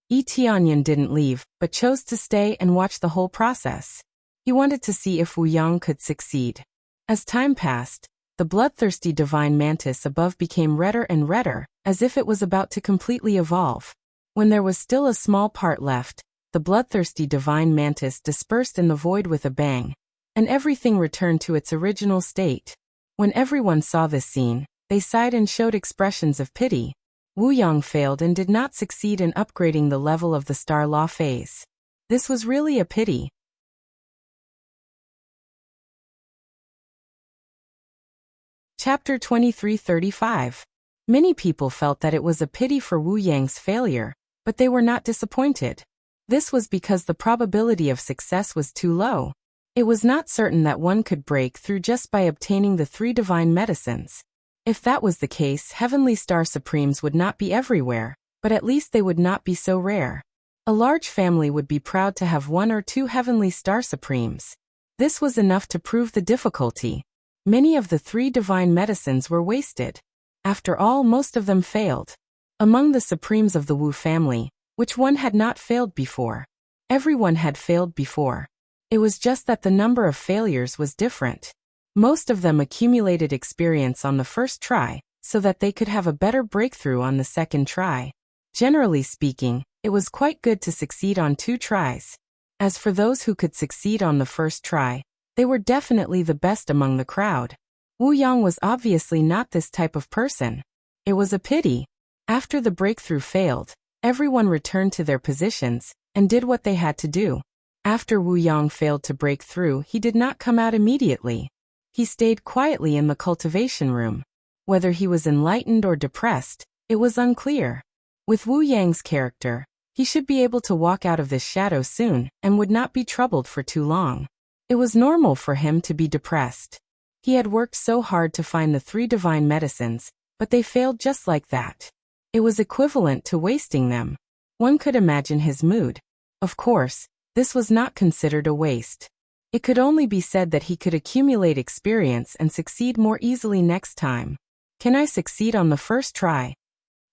Tianyan didn't leave, but chose to stay and watch the whole process. He wanted to see if Wu Yang could succeed. As time passed, the bloodthirsty divine mantis above became redder and redder, as if it was about to completely evolve. When there was still a small part left, the bloodthirsty divine mantis dispersed in the void with a bang, and everything returned to its original state. When everyone saw this scene, they sighed and showed expressions of pity. Wu Yang failed and did not succeed in upgrading the level of the star law phase. This was really a pity. Chapter 2335. Many people felt that it was a pity for Wu Yang's failure, but they were not disappointed. This was because the probability of success was too low. It was not certain that one could break through just by obtaining the 3 divine medicines. If that was the case, Heavenly Star Supremes would not be everywhere, but at least they would not be so rare. A large family would be proud to have 1 or 2 Heavenly Star Supremes. This was enough to prove the difficulty. Many of the 3 divine medicines were wasted. After all, most of them failed. Among the Supremes of the Wu family, which one had not failed before? Everyone had failed before. It was just that the number of failures was different. Most of them accumulated experience on the first try, so that they could have a better breakthrough on the second try. Generally speaking, it was quite good to succeed on 2 tries. As for those who could succeed on the first try, they were definitely the best among the crowd. Wu Yang was obviously not this type of person. It was a pity. After the breakthrough failed, everyone returned to their positions and did what they had to do. After Wu Yang failed to break through, he did not come out immediately. He stayed quietly in the cultivation room. Whether he was enlightened or depressed, it was unclear. With Wu Yang's character, he should be able to walk out of this shadow soon and would not be troubled for too long. It was normal for him to be depressed. He had worked so hard to find the 3 divine medicines, but they failed just like that. It was equivalent to wasting them. One could imagine his mood. Of course, this was not considered a waste. It could only be said that he could accumulate experience and succeed more easily next time. Can I succeed on the first try?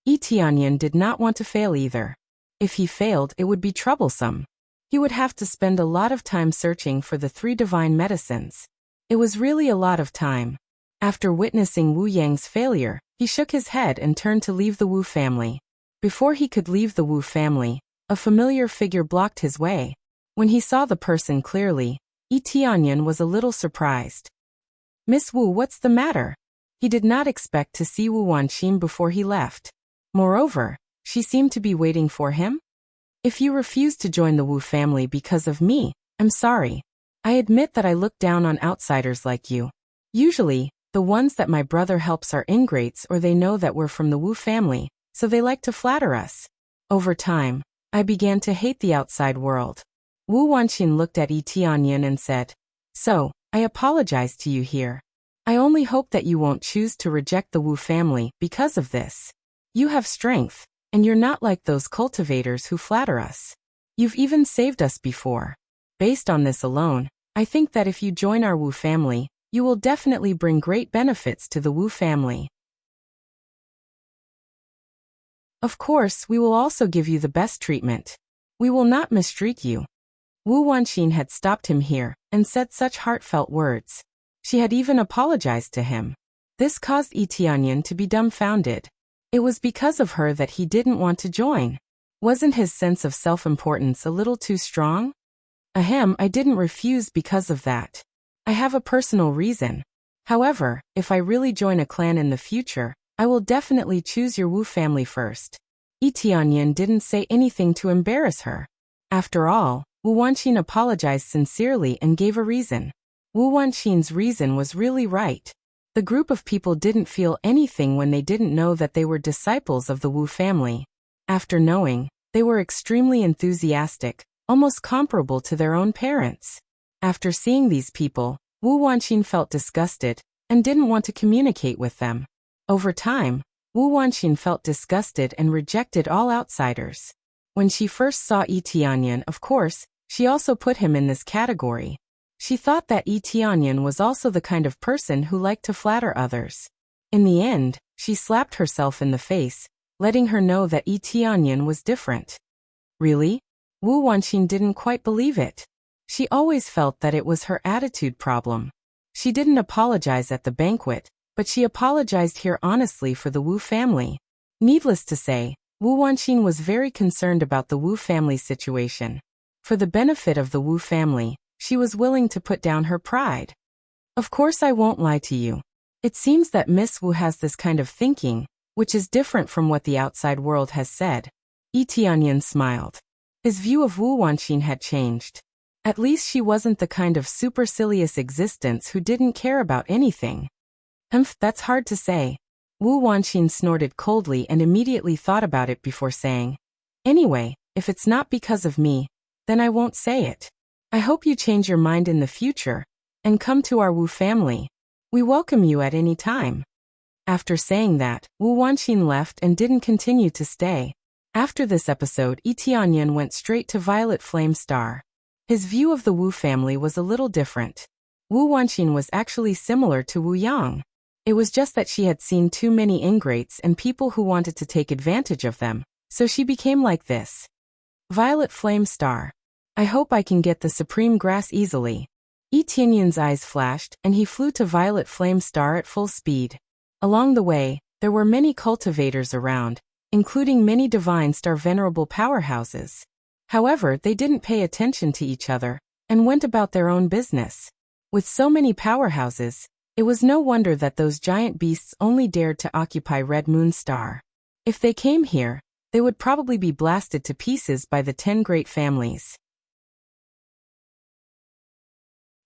Tianyan did not want to fail either. If he failed, it would be troublesome. He would have to spend a lot of time searching for the 3 divine medicines. It was really a lot of time. After witnessing Wu Yang's failure, he shook his head and turned to leave the Wu family. Before he could leave the Wu family, a familiar figure blocked his way. When he saw the person clearly, Tianyan was a little surprised. "Miss Wu, what's the matter?" He did not expect to see Wu Wanqin before he left. Moreover, she seemed to be waiting for him. "If you refuse to join the Wu family because of me, I'm sorry. I admit that I look down on outsiders like you. Usually, the ones that my brother helps are ingrates or they know that we're from the Wu family, so they like to flatter us. Over time, I began to hate the outside world." Wu Wanqin looked at Tianyan and said, "So, I apologize to you here. I only hope that you won't choose to reject the Wu family because of this. You have strength, and you're not like those cultivators who flatter us. You've even saved us before. Based on this alone, I think that if you join our Wu family, you will definitely bring great benefits to the Wu family. Of course, we will also give you the best treatment. We will not mistreat you." Wu Wanqin had stopped him here and said such heartfelt words. She had even apologized to him. This caused Tianyan to be dumbfounded. It was because of her that he didn't want to join. Wasn't his sense of self-importance a little too strong? Ahem, I didn't refuse because of that. I have a personal reason. However, if I really join a clan in the future, I will definitely choose your Wu family first. Tianyan didn't say anything to embarrass her. After all, Wu Wanqin apologized sincerely and gave a reason. Wu Wanqin's reason was really right. The group of people didn't feel anything when they didn't know that they were disciples of the Wu family. After knowing, they were extremely enthusiastic, almost comparable to their own parents. After seeing these people, Wu Wanqin felt disgusted and didn't want to communicate with them. Over time, Wu Wanqin felt disgusted and rejected all outsiders. When she first saw Tianyan, of course, she also put him in this category. She thought that Tianyan was also the kind of person who liked to flatter others. In the end, she slapped herself in the face, letting her know that Tianyan was different. Really? Wu Wanqin didn't quite believe it. She always felt that it was her attitude problem. She didn't apologize at the banquet, but she apologized here honestly for the Wu family. Needless to say, Wu Wanqin was very concerned about the Wu family's situation. For the benefit of the Wu family, she was willing to put down her pride. Of course, I won't lie to you. It seems that Miss Wu has this kind of thinking, which is different from what the outside world has said. Tianyan smiled. His view of Wu Wanqin had changed. At least she wasn't the kind of supercilious existence who didn't care about anything. That's hard to say. Wu Wanqin snorted coldly and immediately thought about it before saying, "Anyway, if it's not because of me, then I won't say it. I hope you change your mind in the future and come to our Wu family. We welcome you at any time." After saying that, Wu Wanqin left and didn't continue to stay. After this episode, Tianyan went straight to Violet Flame Star. His view of the Wu family was a little different. Wu Wanqin was actually similar to Wu Yang. It was just that she had seen too many ingrates and people who wanted to take advantage of them, so she became like this. Violet Flame Star. I hope I can get the supreme grass easily. Yi Tianyun's eyes flashed, and he flew to Violet Flame Star at full speed. Along the way, there were many cultivators around, including many Divine Star Venerable powerhouses. However, they didn't pay attention to each other, and went about their own business. With so many powerhouses, it was no wonder that those giant beasts only dared to occupy Red Moon Star. If they came here, they would probably be blasted to pieces by the 10 great families.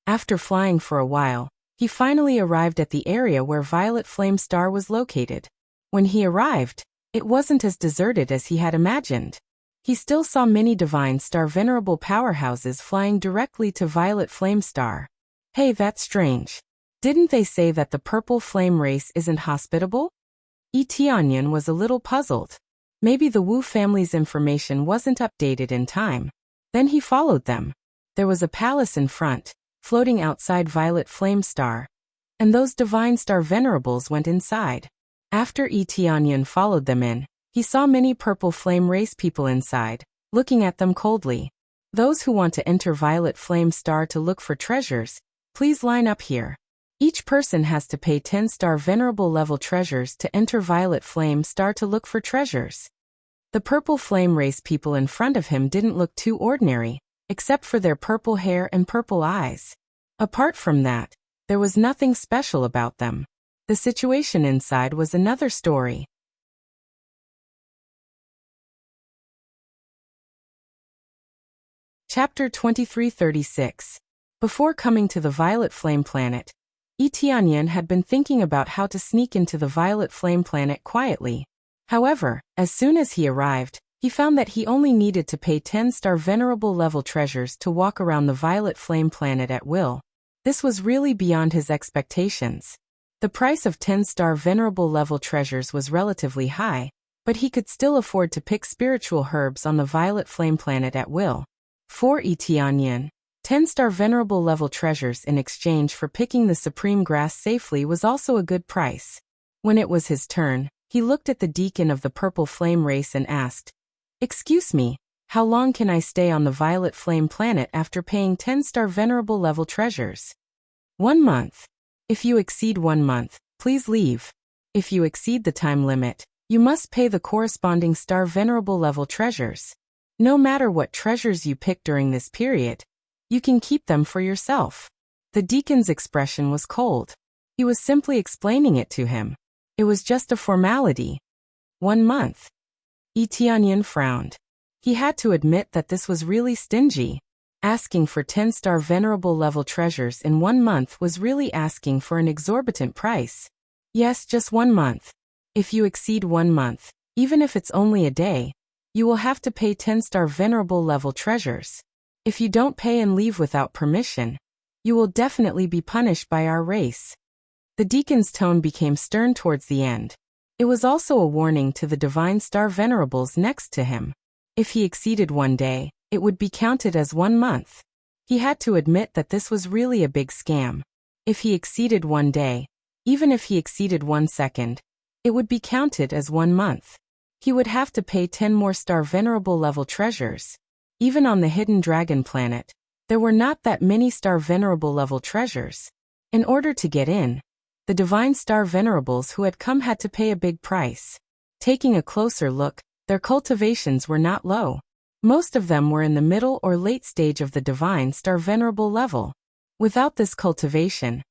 After flying for a while, he finally arrived at the area where Violet Flame Star was located. When he arrived, it wasn't as deserted as he had imagined. He still saw many Divine Star Venerable powerhouses flying directly to Violet Flame Star. Hey, that's strange. Didn't they say that the purple flame race isn't hospitable? Yi Tianyun was a little puzzled. Maybe the Wu family's information wasn't updated in time. Then he followed them. There was a palace in front, floating outside Violet Flame Star, and those Divine Star Venerables went inside. After Yi Tianyun followed them in, he saw many purple flame race people inside, looking at them coldly. Those who want to enter Violet Flame Star to look for treasures, please line up here. Each person has to pay 10-star Venerable level treasures to enter Violet Flame Star to look for treasures. The purple flame race people in front of him didn't look too ordinary, except for their purple hair and purple eyes. Apart from that, there was nothing special about them. The situation inside was another story. Chapter 2336. Before coming to the Violet Flame Planet, Yi Tianyun had been thinking about how to sneak into the Violet Flame Planet quietly. However, as soon as he arrived, he found that he only needed to pay 10-star Venerable level treasures to walk around the Violet Flame Planet at will. This was really beyond his expectations. The price of 10-star Venerable level treasures was relatively high, but he could still afford to pick spiritual herbs on the Violet Flame Planet at will. For Yi Tianyun, 10-star Venerable level treasures in exchange for picking the supreme grass safely was also a good price. When it was his turn, he looked at the deacon of the purple flame race and asked, "Excuse me, how long can I stay on the Violet Flame Planet after paying 10-star Venerable level treasures?" 1 month. If you exceed 1 month, please leave. If you exceed the time limit, you must pay the corresponding star Venerable level treasures. No matter what treasures you pick during this period, you can keep them for yourself. The deacon's expression was cold. He was simply explaining it to him. It was just a formality. 1 month. Yi Tianyun frowned. He had to admit that this was really stingy. Asking for 10-star Venerable level treasures in 1 month was really asking for an exorbitant price. Yes, just 1 month. If you exceed 1 month, even if it's only a day, you will have to pay 10-star Venerable level treasures. If you don't pay and leave without permission, you will definitely be punished by our race. The deacon's tone became stern towards the end. It was also a warning to the Divine Star Venerables next to him. If he exceeded 1 day, it would be counted as 1 month. He had to admit that this was really a big scam. If he exceeded 1 day, even if he exceeded 1 second, it would be counted as 1 month. He would have to pay 10 more star Venerable level treasures. Even on the Hidden Dragon Planet, there were not that many star Venerable level treasures. In order to get in, the Divine Star Venerables who had come had to pay a big price. Taking a closer look, their cultivations were not low. Most of them were in the middle or late stage of the Divine Star Venerable level. Without this cultivation,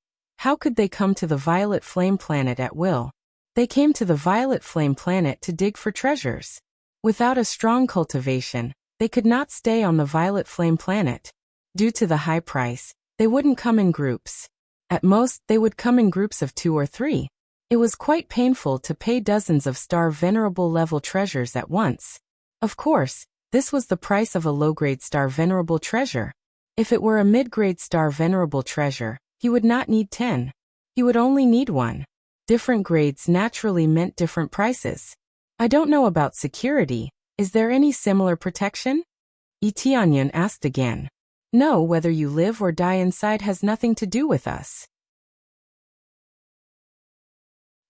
how could they come to the Violet Flame Planet at will? They came to the Violet Flame Planet to dig for treasures. Without a strong cultivation, they could not stay on the Violet Flame Planet. Due to the high price, they wouldn't come in groups. At most, they would come in groups of 2 or 3. It was quite painful to pay dozens of star Venerable level treasures at once. Of course, this was the price of a low-grade star Venerable treasure. If it were a mid-grade star Venerable treasure, he would not need 10. He would only need 1. Different grades naturally meant different prices. I don't know about security. Is there any similar protection? Yi Tianyun asked again. No, whether you live or die inside has nothing to do with us.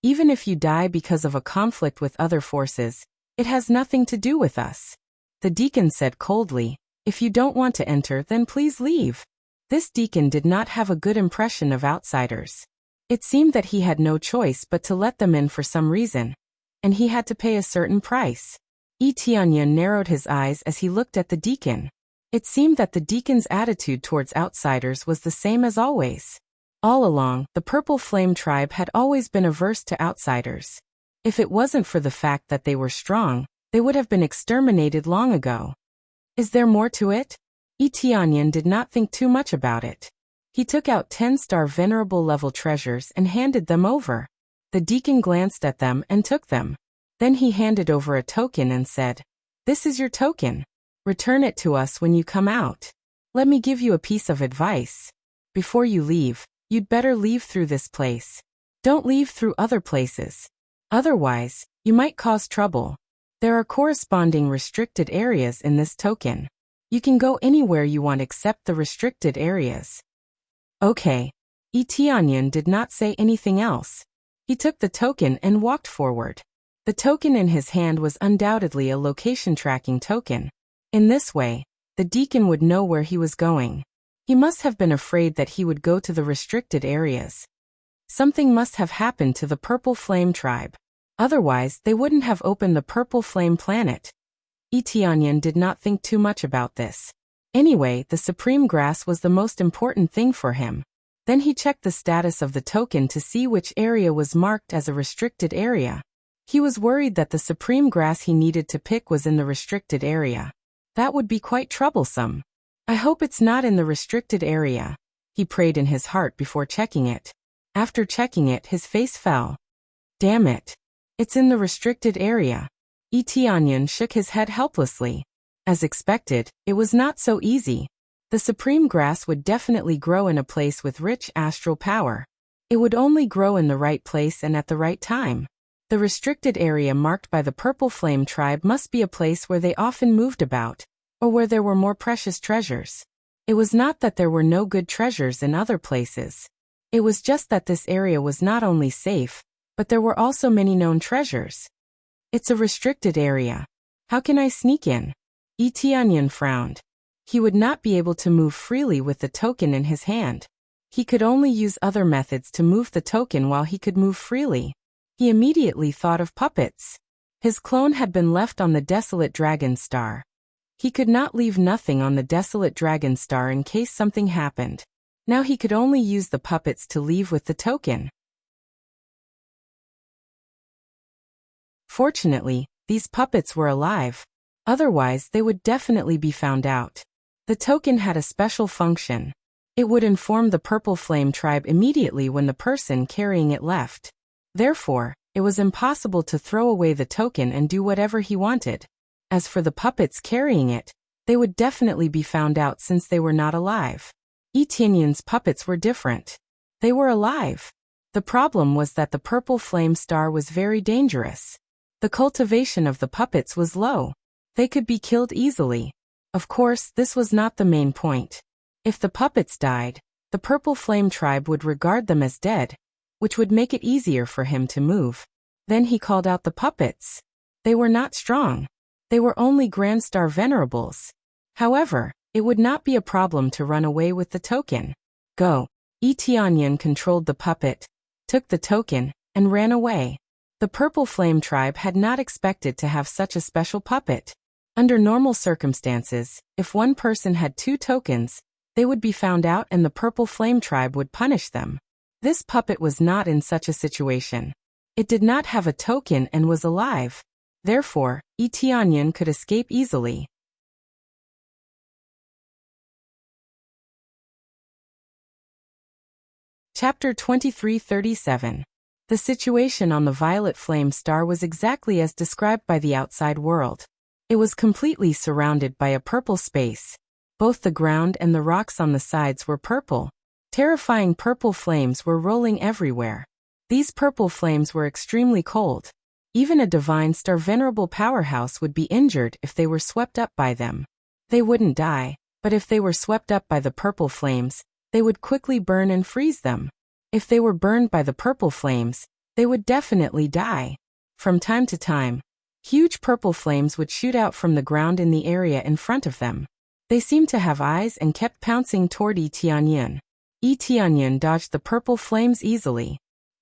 Even if you die because of a conflict with other forces, it has nothing to do with us. The deacon said coldly. If you don't want to enter, then please leave. This deacon did not have a good impression of outsiders. It seemed that he had no choice but to let them in for some reason, and he had to pay a certain price. Tianyan narrowed his eyes as he looked at the deacon. It seemed that the deacon's attitude towards outsiders was the same as always. All along, the Purple Flame tribe had always been averse to outsiders. If it wasn't for the fact that they were strong, they would have been exterminated long ago. Is there more to it? Tianyan did not think too much about it. He took out 10-star venerable level treasures and handed them over. The deacon glanced at them and took them. Then he handed over a token and said, "This is your token. Return it to us when you come out. Let me give you a piece of advice. Before you leave, you'd better leave through this place. Don't leave through other places. Otherwise, you might cause trouble. There are corresponding restricted areas in this token. You can go anywhere you want except the restricted areas." Okay. Tianyan did not say anything else. He took the token and walked forward. The token in his hand was undoubtedly a location tracking token. In this way, the deacon would know where he was going. He must have been afraid that he would go to the restricted areas. Something must have happened to the Purple Flame tribe. Otherwise, they wouldn't have opened the Purple Flame planet. Tianyan did not think too much about this. Anyway, the supreme grass was the most important thing for him. Then he checked the status of the token to see which area was marked as a restricted area. He was worried that the supreme grass he needed to pick was in the restricted area. That would be quite troublesome. I hope it's not in the restricted area. He prayed in his heart before checking it. After checking it, his face fell. Damn it. It's in the restricted area. Tianyan shook his head helplessly. As expected, it was not so easy. The supreme grass would definitely grow in a place with rich astral power. It would only grow in the right place and at the right time. The restricted area marked by the Purple Flame tribe must be a place where they often moved about, or where there were more precious treasures. It was not that there were no good treasures in other places. It was just that this area was not only safe, but there were also many known treasures. It's a restricted area. How can I sneak in? Tianyan frowned. He would not be able to move freely with the token in his hand. He could only use other methods to move the token while he could move freely. He immediately thought of puppets. His clone had been left on the desolate dragon star. He could not leave nothing on the desolate dragon star in case something happened. Now he could only use the puppets to leave with the token. Fortunately, these puppets were alive. Otherwise, they would definitely be found out. The token had a special function. It would inform the Purple Flame tribe immediately when the person carrying it left. Therefore, it was impossible to throw away the token and do whatever he wanted. As for the puppets carrying it, they would definitely be found out since they were not alive. Tianyan's puppets were different. They were alive. The problem was that the Purple Flame star was very dangerous. The cultivation of the puppets was low. They could be killed easily. Of course, this was not the main point. If the puppets died, the Purple Flame tribe would regard them as dead, which would make it easier for him to move. Then he called out the puppets. They were not strong. They were only Grand Star Venerables. However, it would not be a problem to run away with the token. Go. Tianyan controlled the puppet, took the token, and ran away. The Purple Flame tribe had not expected to have such a special puppet. Under normal circumstances, if one person had 2 tokens, they would be found out and the Purple Flame tribe would punish them. This puppet was not in such a situation. It did not have a token and was alive. Therefore, Tianyan could escape easily. Chapter 2337. The situation on the Violet Flame Star was exactly as described by the outside world. It was completely surrounded by a purple space. Both the ground and the rocks on the sides were purple. Terrifying purple flames were rolling everywhere. These purple flames were extremely cold. Even a divine star venerable powerhouse would be injured if they were swept up by them. They wouldn't die, but if they were swept up by the purple flames, they would quickly burn and freeze them. If they were burned by the purple flames, they would definitely die. From time to time, huge purple flames would shoot out from the ground in the area in front of them. They seemed to have eyes and kept pouncing toward Yi Tianyan. Yi Tianyan dodged the purple flames easily.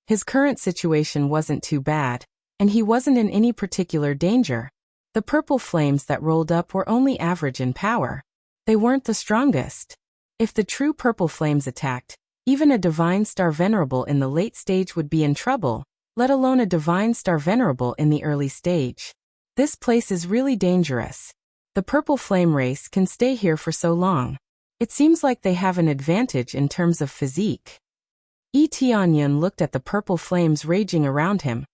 His current situation wasn't too bad, and he wasn't in any particular danger. The purple flames that rolled up were only average in power. They weren't the strongest. If the true purple flames attacked, even a divine star venerable in the late stage would be in trouble, let alone a divine star venerable in the early stage. This place is really dangerous. The purple flame race can stay here for so long. It seems like they have an advantage in terms of physique. Yi Tianyan looked at the purple flames raging around him,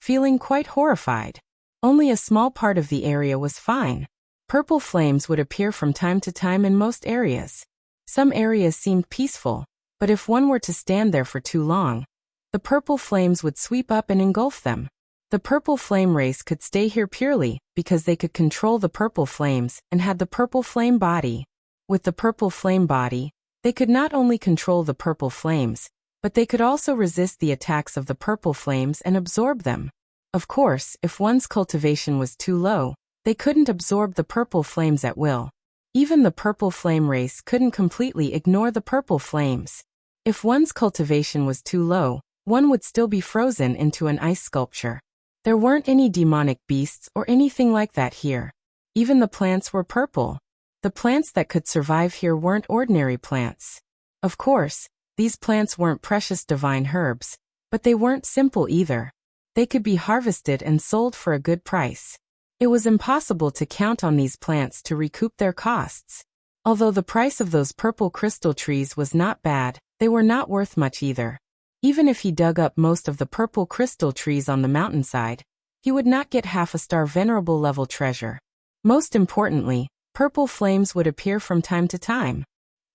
feeling quite horrified. Only a small part of the area was fine. Purple flames would appear from time to time in most areas. Some areas seemed peaceful, but if one were to stand there for too long, the purple flames would sweep up and engulf them. The purple flame race could stay here purely because they could control the purple flames and had the purple flame body. With the purple flame body, they could not only control the purple flames, but they could also resist the attacks of the purple flames and absorb them. Of course, if one's cultivation was too low, they couldn't absorb the purple flames at will. Even the purple flame race couldn't completely ignore the purple flames. If one's cultivation was too low, one would still be frozen into an ice sculpture. There weren't any demonic beasts or anything like that here. Even the plants were purple. The plants that could survive here weren't ordinary plants. Of course, these plants weren't precious divine herbs, but they weren't simple either. They could be harvested and sold for a good price. It was impossible to count on these plants to recoup their costs. Although the price of those purple crystal trees was not bad, they were not worth much either. Even if he dug up most of the purple crystal trees on the mountainside, he would not get half a star venerable level treasure. Most importantly, purple flames would appear from time to time.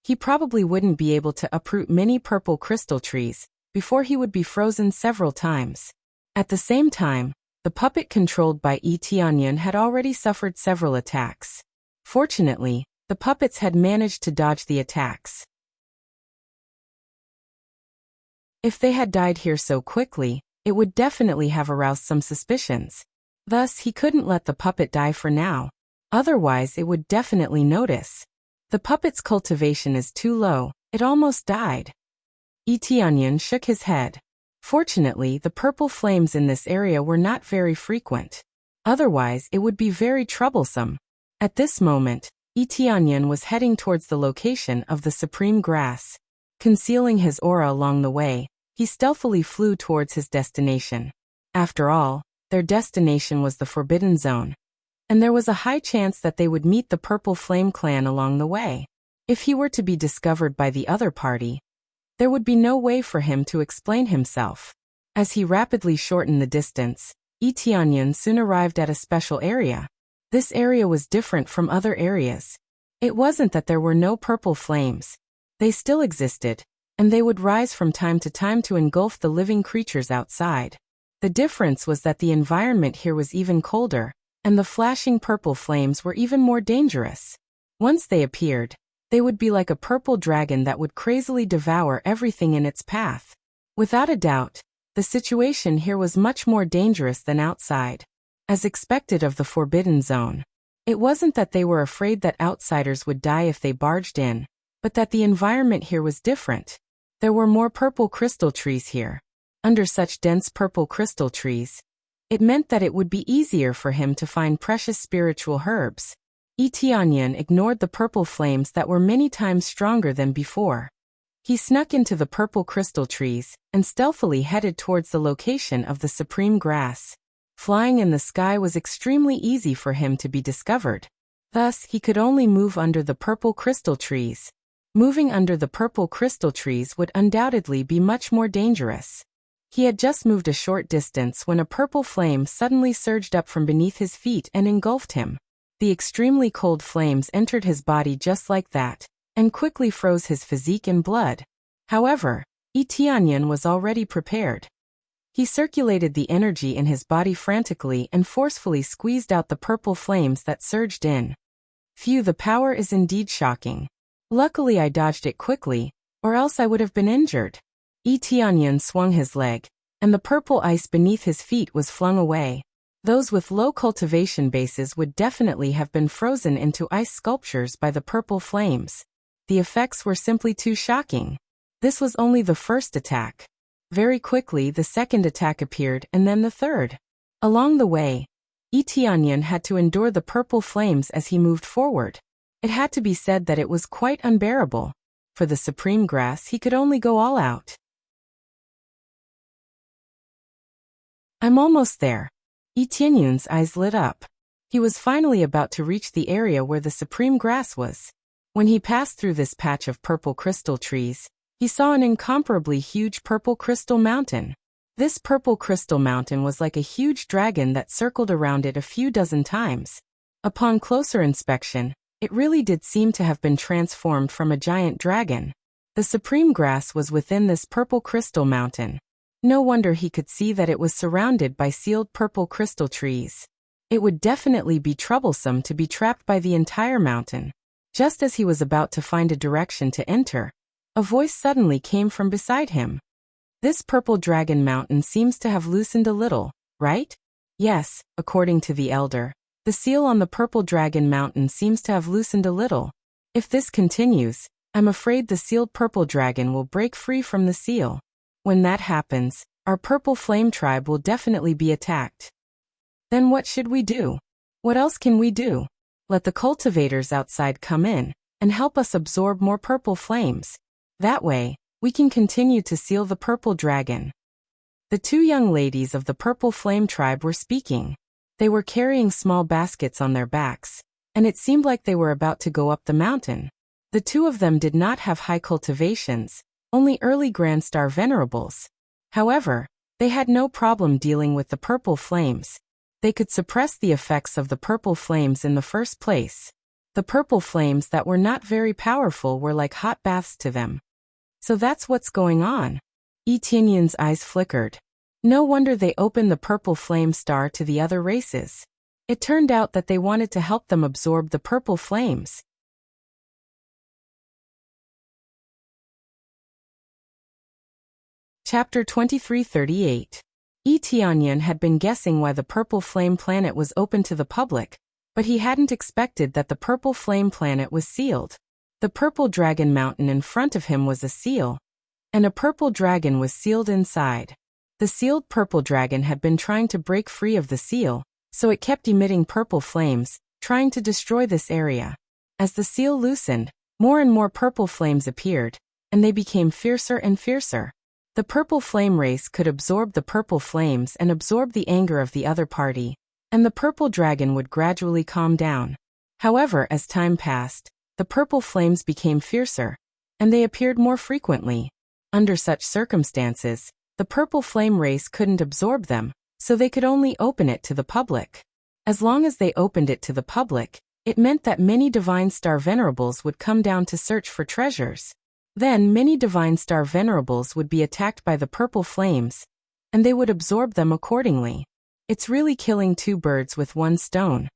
He probably wouldn't be able to uproot many purple crystal trees before he would be frozen several times. At the same time, the puppet controlled by Yi Tianyan had already suffered several attacks. Fortunately, the puppets had managed to dodge the attacks. If they had died here so quickly, it would definitely have aroused some suspicions. Thus, he couldn't let the puppet die for now. Otherwise, it would definitely notice. The puppet's cultivation is too low, it almost died. Yi Tianyan shook his head. Fortunately, the purple flames in this area were not very frequent. Otherwise, it would be very troublesome. At this moment, Yi Tianyan was heading towards the location of the supreme grass. Concealing his aura along the way, he stealthily flew towards his destination. After all, their destination was the Forbidden Zone. And there was a high chance that they would meet the Purple Flame Clan along the way. If he were to be discovered by the other party, there would be no way for him to explain himself. As he rapidly shortened the distance, Yi Tianyan soon arrived at a special area. This area was different from other areas. It wasn't that there were no purple flames. They still existed, and they would rise from time to time to engulf the living creatures outside. The difference was that the environment here was even colder, and the flashing purple flames were even more dangerous. Once they appeared, they would be like a purple dragon that would crazily devour everything in its path. Without a doubt, the situation here was much more dangerous than outside. As expected of the Forbidden Zone, it wasn't that they were afraid that outsiders would die if they barged in, but that the environment here was different. There were more purple crystal trees here. Under such dense purple crystal trees, it meant that it would be easier for him to find precious spiritual herbs. Yi Tianyan ignored the purple flames that were many times stronger than before. He snuck into the purple crystal trees and stealthily headed towards the location of the supreme grass. Flying in the sky was extremely easy for him to be discovered. Thus, he could only move under the purple crystal trees. Moving under the purple crystal trees would undoubtedly be much more dangerous. He had just moved a short distance when a purple flame suddenly surged up from beneath his feet and engulfed him. The extremely cold flames entered his body just like that, and quickly froze his physique and blood. However, Yi Tianyan was already prepared. He circulated the energy in his body frantically and forcefully squeezed out the purple flames that surged in. Phew, the power is indeed shocking. Luckily I dodged it quickly, or else I would have been injured. Yi Tianyan swung his leg, and the purple ice beneath his feet was flung away. Those with low cultivation bases would definitely have been frozen into ice sculptures by the purple flames. The effects were simply too shocking. This was only the first attack. Very quickly the second attack appeared and then the third. Along the way, Etienne had to endure the purple flames as he moved forward. It had to be said that it was quite unbearable. For the supreme grass he could only go all out. I'm almost there. Etienne's eyes lit up. He was finally about to reach the area where the supreme grass was. When he passed through this patch of purple crystal trees, he saw an incomparably huge purple crystal mountain. This purple crystal mountain was like a huge dragon that circled around it a few dozen times. Upon closer inspection, it really did seem to have been transformed from a giant dragon. The supreme grass was within this purple crystal mountain. No wonder he could see that it was surrounded by sealed purple crystal trees. It would definitely be troublesome to be trapped by the entire mountain. Just as he was about to find a direction to enter, a voice suddenly came from beside him. This purple dragon mountain seems to have loosened a little, right? Yes, according to the elder. The seal on the purple dragon mountain seems to have loosened a little. If this continues, I'm afraid the sealed purple dragon will break free from the seal. When that happens, our purple flame tribe will definitely be attacked. Then what should we do? What else can we do? Let the cultivators outside come in and help us absorb more purple flames. That way, we can continue to seal the purple dragon. The two young ladies of the purple flame tribe were speaking. They were carrying small baskets on their backs, and it seemed like they were about to go up the mountain. The two of them did not have high cultivations, only early Grand Star venerables. However, they had no problem dealing with the purple flames. They could suppress the effects of the purple flames in the first place. The purple flames that were not very powerful were like hot baths to them. So that's what's going on. Etienne's eyes flickered. No wonder they opened the purple flame star to the other races. It turned out that they wanted to help them absorb the purple flames. Chapter 2338. Etienne had been guessing why the purple flame planet was open to the public, but he hadn't expected that the purple flame planet was sealed. The purple dragon mountain in front of him was a seal, and a purple dragon was sealed inside. The sealed purple dragon had been trying to break free of the seal, so it kept emitting purple flames, trying to destroy this area. As the seal loosened, more and more purple flames appeared, and they became fiercer and fiercer. The purple flame race could absorb the purple flames and absorb the anger of the other party, and the purple dragon would gradually calm down. However, as time passed, the purple flames became fiercer, and they appeared more frequently. Under such circumstances, the purple flame race couldn't absorb them, so they could only open it to the public. As long as they opened it to the public, it meant that many Divine Star Venerables would come down to search for treasures. Then many Divine Star Venerables would be attacked by the purple flames, and they would absorb them accordingly. It's really killing two birds with one stone.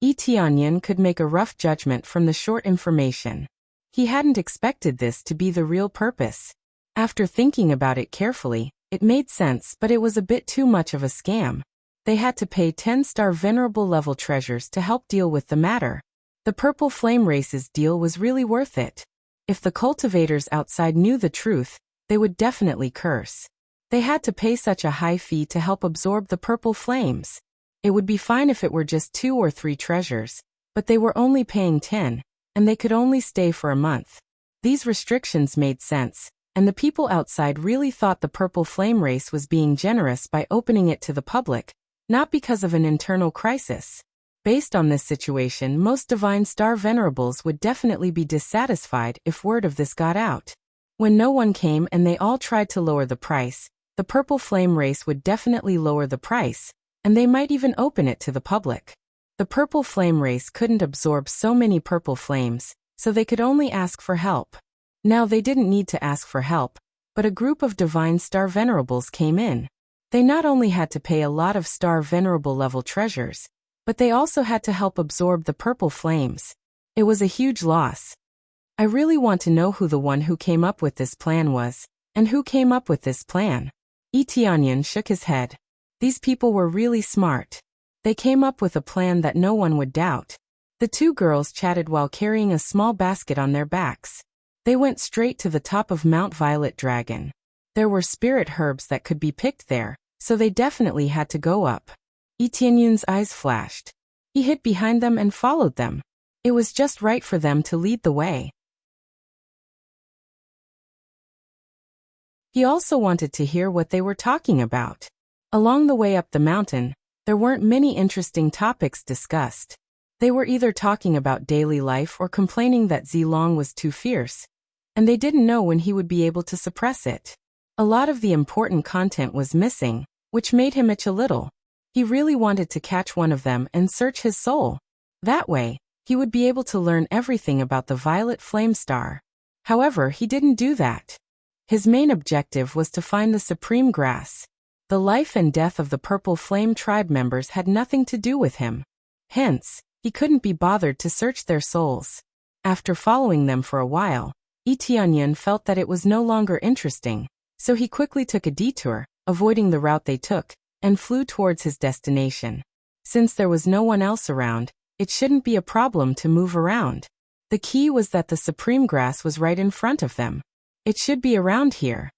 Etienne could make a rough judgment from the short information. He hadn't expected this to be the real purpose. After thinking about it carefully, it made sense, but it was a bit too much of a scam. They had to pay 10-star venerable level treasures to help deal with the matter. The purple flame race's deal was really worth it. If the cultivators outside knew the truth, they would definitely curse. They had to pay such a high fee to help absorb the purple flames. It would be fine if it were just 2 or 3 treasures, but they were only paying 10, and they could only stay for a month. These restrictions made sense, and the people outside really thought the purple flame race was being generous by opening it to the public, not because of an internal crisis. Based on this situation, most Divine Star Venerables would definitely be dissatisfied if word of this got out. When no one came and they all tried to lower the price, the purple flame race would definitely lower the price, and they might even open it to the public. The purple flame race couldn't absorb so many purple flames, so they could only ask for help. Now they didn't need to ask for help, but a group of Divine Star Venerables came in. They not only had to pay a lot of Star Venerable level treasures, but they also had to help absorb the purple flames. It was a huge loss. I really want to know who the one who came up with this plan was, and who came up with this plan. Etienne shook his head. These people were really smart. They came up with a plan that no one would doubt. The two girls chatted while carrying a small basket on their backs. They went straight to the top of Mount Violet Dragon. There were spirit herbs that could be picked there, so they definitely had to go up. Etienne's eyes flashed. He hid behind them and followed them. It was just right for them to lead the way. He also wanted to hear what they were talking about. Along the way up the mountain, there weren't many interesting topics discussed. They were either talking about daily life or complaining that Zilong was too fierce, and they didn't know when he would be able to suppress it. A lot of the important content was missing, which made him itch a little. He really wanted to catch one of them and search his soul. That way, he would be able to learn everything about the Violet Flame Star. However, he didn't do that. His main objective was to find the Supreme Grass. The life and death of the Purple Flame tribe members had nothing to do with him. Hence, he couldn't be bothered to search their souls. After following them for a while, Etienne felt that it was no longer interesting, so he quickly took a detour, avoiding the route they took, and flew towards his destination. Since there was no one else around, it shouldn't be a problem to move around. The key was that the Supreme Grass was right in front of them. It should be around here.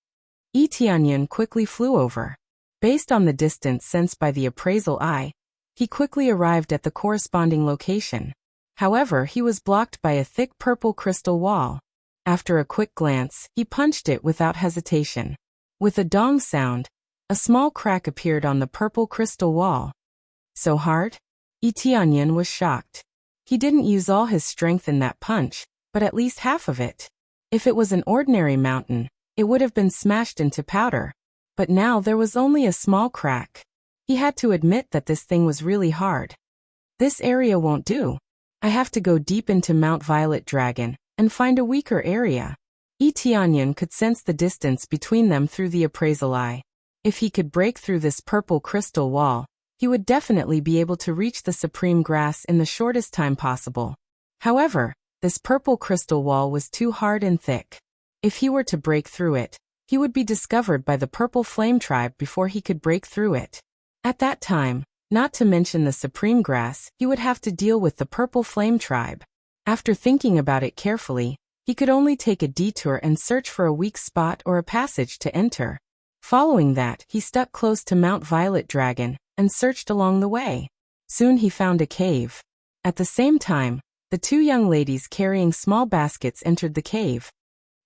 Etienne quickly flew over. Based on the distance sensed by the appraisal eye, he quickly arrived at the corresponding location. However, he was blocked by a thick purple crystal wall. After a quick glance, he punched it without hesitation. With a dong sound, a small crack appeared on the purple crystal wall. So hard? Etienne was shocked. He didn't use all his strength in that punch, but at least half of it. If it was an ordinary mountain, it would have been smashed into powder. But now there was only a small crack. He had to admit that this thing was really hard. This area won't do. I have to go deep into Mount Violet Dragon and find a weaker area. Etienne could sense the distance between them through the appraisal eye. If he could break through this purple crystal wall, he would definitely be able to reach the Supreme Grass in the shortest time possible. However, this purple crystal wall was too hard and thick. If he were to break through it, he would be discovered by the Purple Flame Tribe before he could break through it. At that time, not to mention the Supreme Grass, he would have to deal with the Purple Flame Tribe. After thinking about it carefully, he could only take a detour and search for a weak spot or a passage to enter. Following that, he stuck close to Mount Violet Dragon and searched along the way. Soon he found a cave. At the same time, the two young ladies carrying small baskets entered the cave.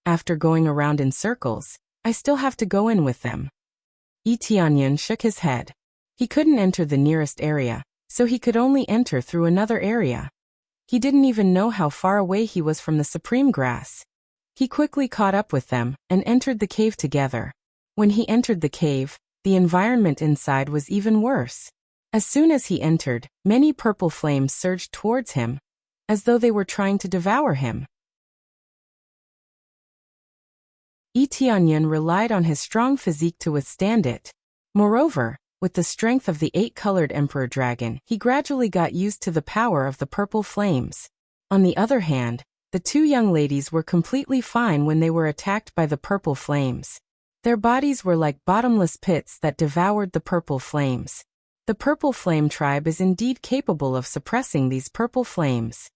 After going around in circles, I still have to go in with them. Etienne shook his head. He couldn't enter the nearest area, so he could only enter through another area. He didn't even know how far away he was from the Supreme Grass. He quickly caught up with them and entered the cave together. When he entered the cave, the environment inside was even worse. As soon as he entered, many purple flames surged towards him, as though they were trying to devour him. Etienne relied on his strong physique to withstand it. Moreover, with the strength of the 8-colored Emperor Dragon, he gradually got used to the power of the purple flames. On the other hand, the two young ladies were completely fine when they were attacked by the purple flames. Their bodies were like bottomless pits that devoured the purple flames. The Purple Flame Tribe is indeed capable of suppressing these purple flames.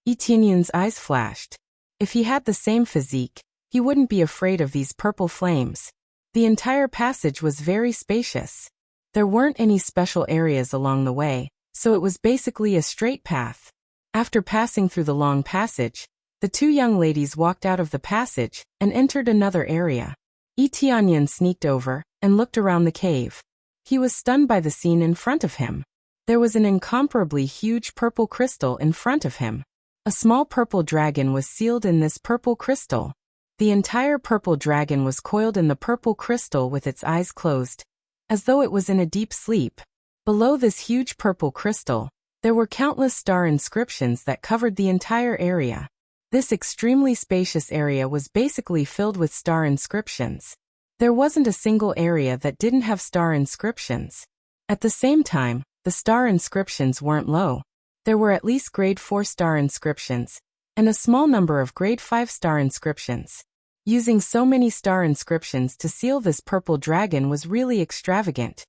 Etienne's eyes flashed. If he had the same physique, he wouldn't be afraid of these purple flames. The entire passage was very spacious. There weren't any special areas along the way, so it was basically a straight path. After passing through the long passage, the two young ladies walked out of the passage and entered another area. Etienne sneaked over and looked around the cave. He was stunned by the scene in front of him. There was an incomparably huge purple crystal in front of him. A small purple dragon was sealed in this purple crystal. The entire purple dragon was coiled in the purple crystal with its eyes closed, as though it was in a deep sleep. Below this huge purple crystal, there were countless star inscriptions that covered the entire area. This extremely spacious area was basically filled with star inscriptions. There wasn't a single area that didn't have star inscriptions. At the same time, the star inscriptions weren't low. There were at least grade 4 star inscriptions, and a small number of grade 5 star inscriptions. Using so many star inscriptions to seal this purple dragon was really extravagant.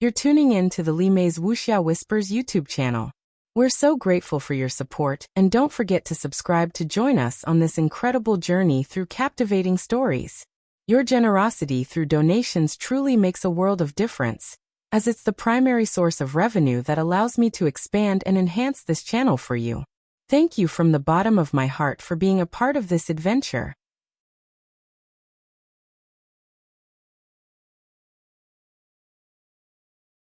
You're tuning in to the Li Mei's Wuxia Whispers YouTube channel. We're so grateful for your support, and don't forget to subscribe to join us on this incredible journey through captivating stories. Your generosity through donations truly makes a world of difference, as it's the primary source of revenue that allows me to expand and enhance this channel for you. Thank you from the bottom of my heart for being a part of this adventure.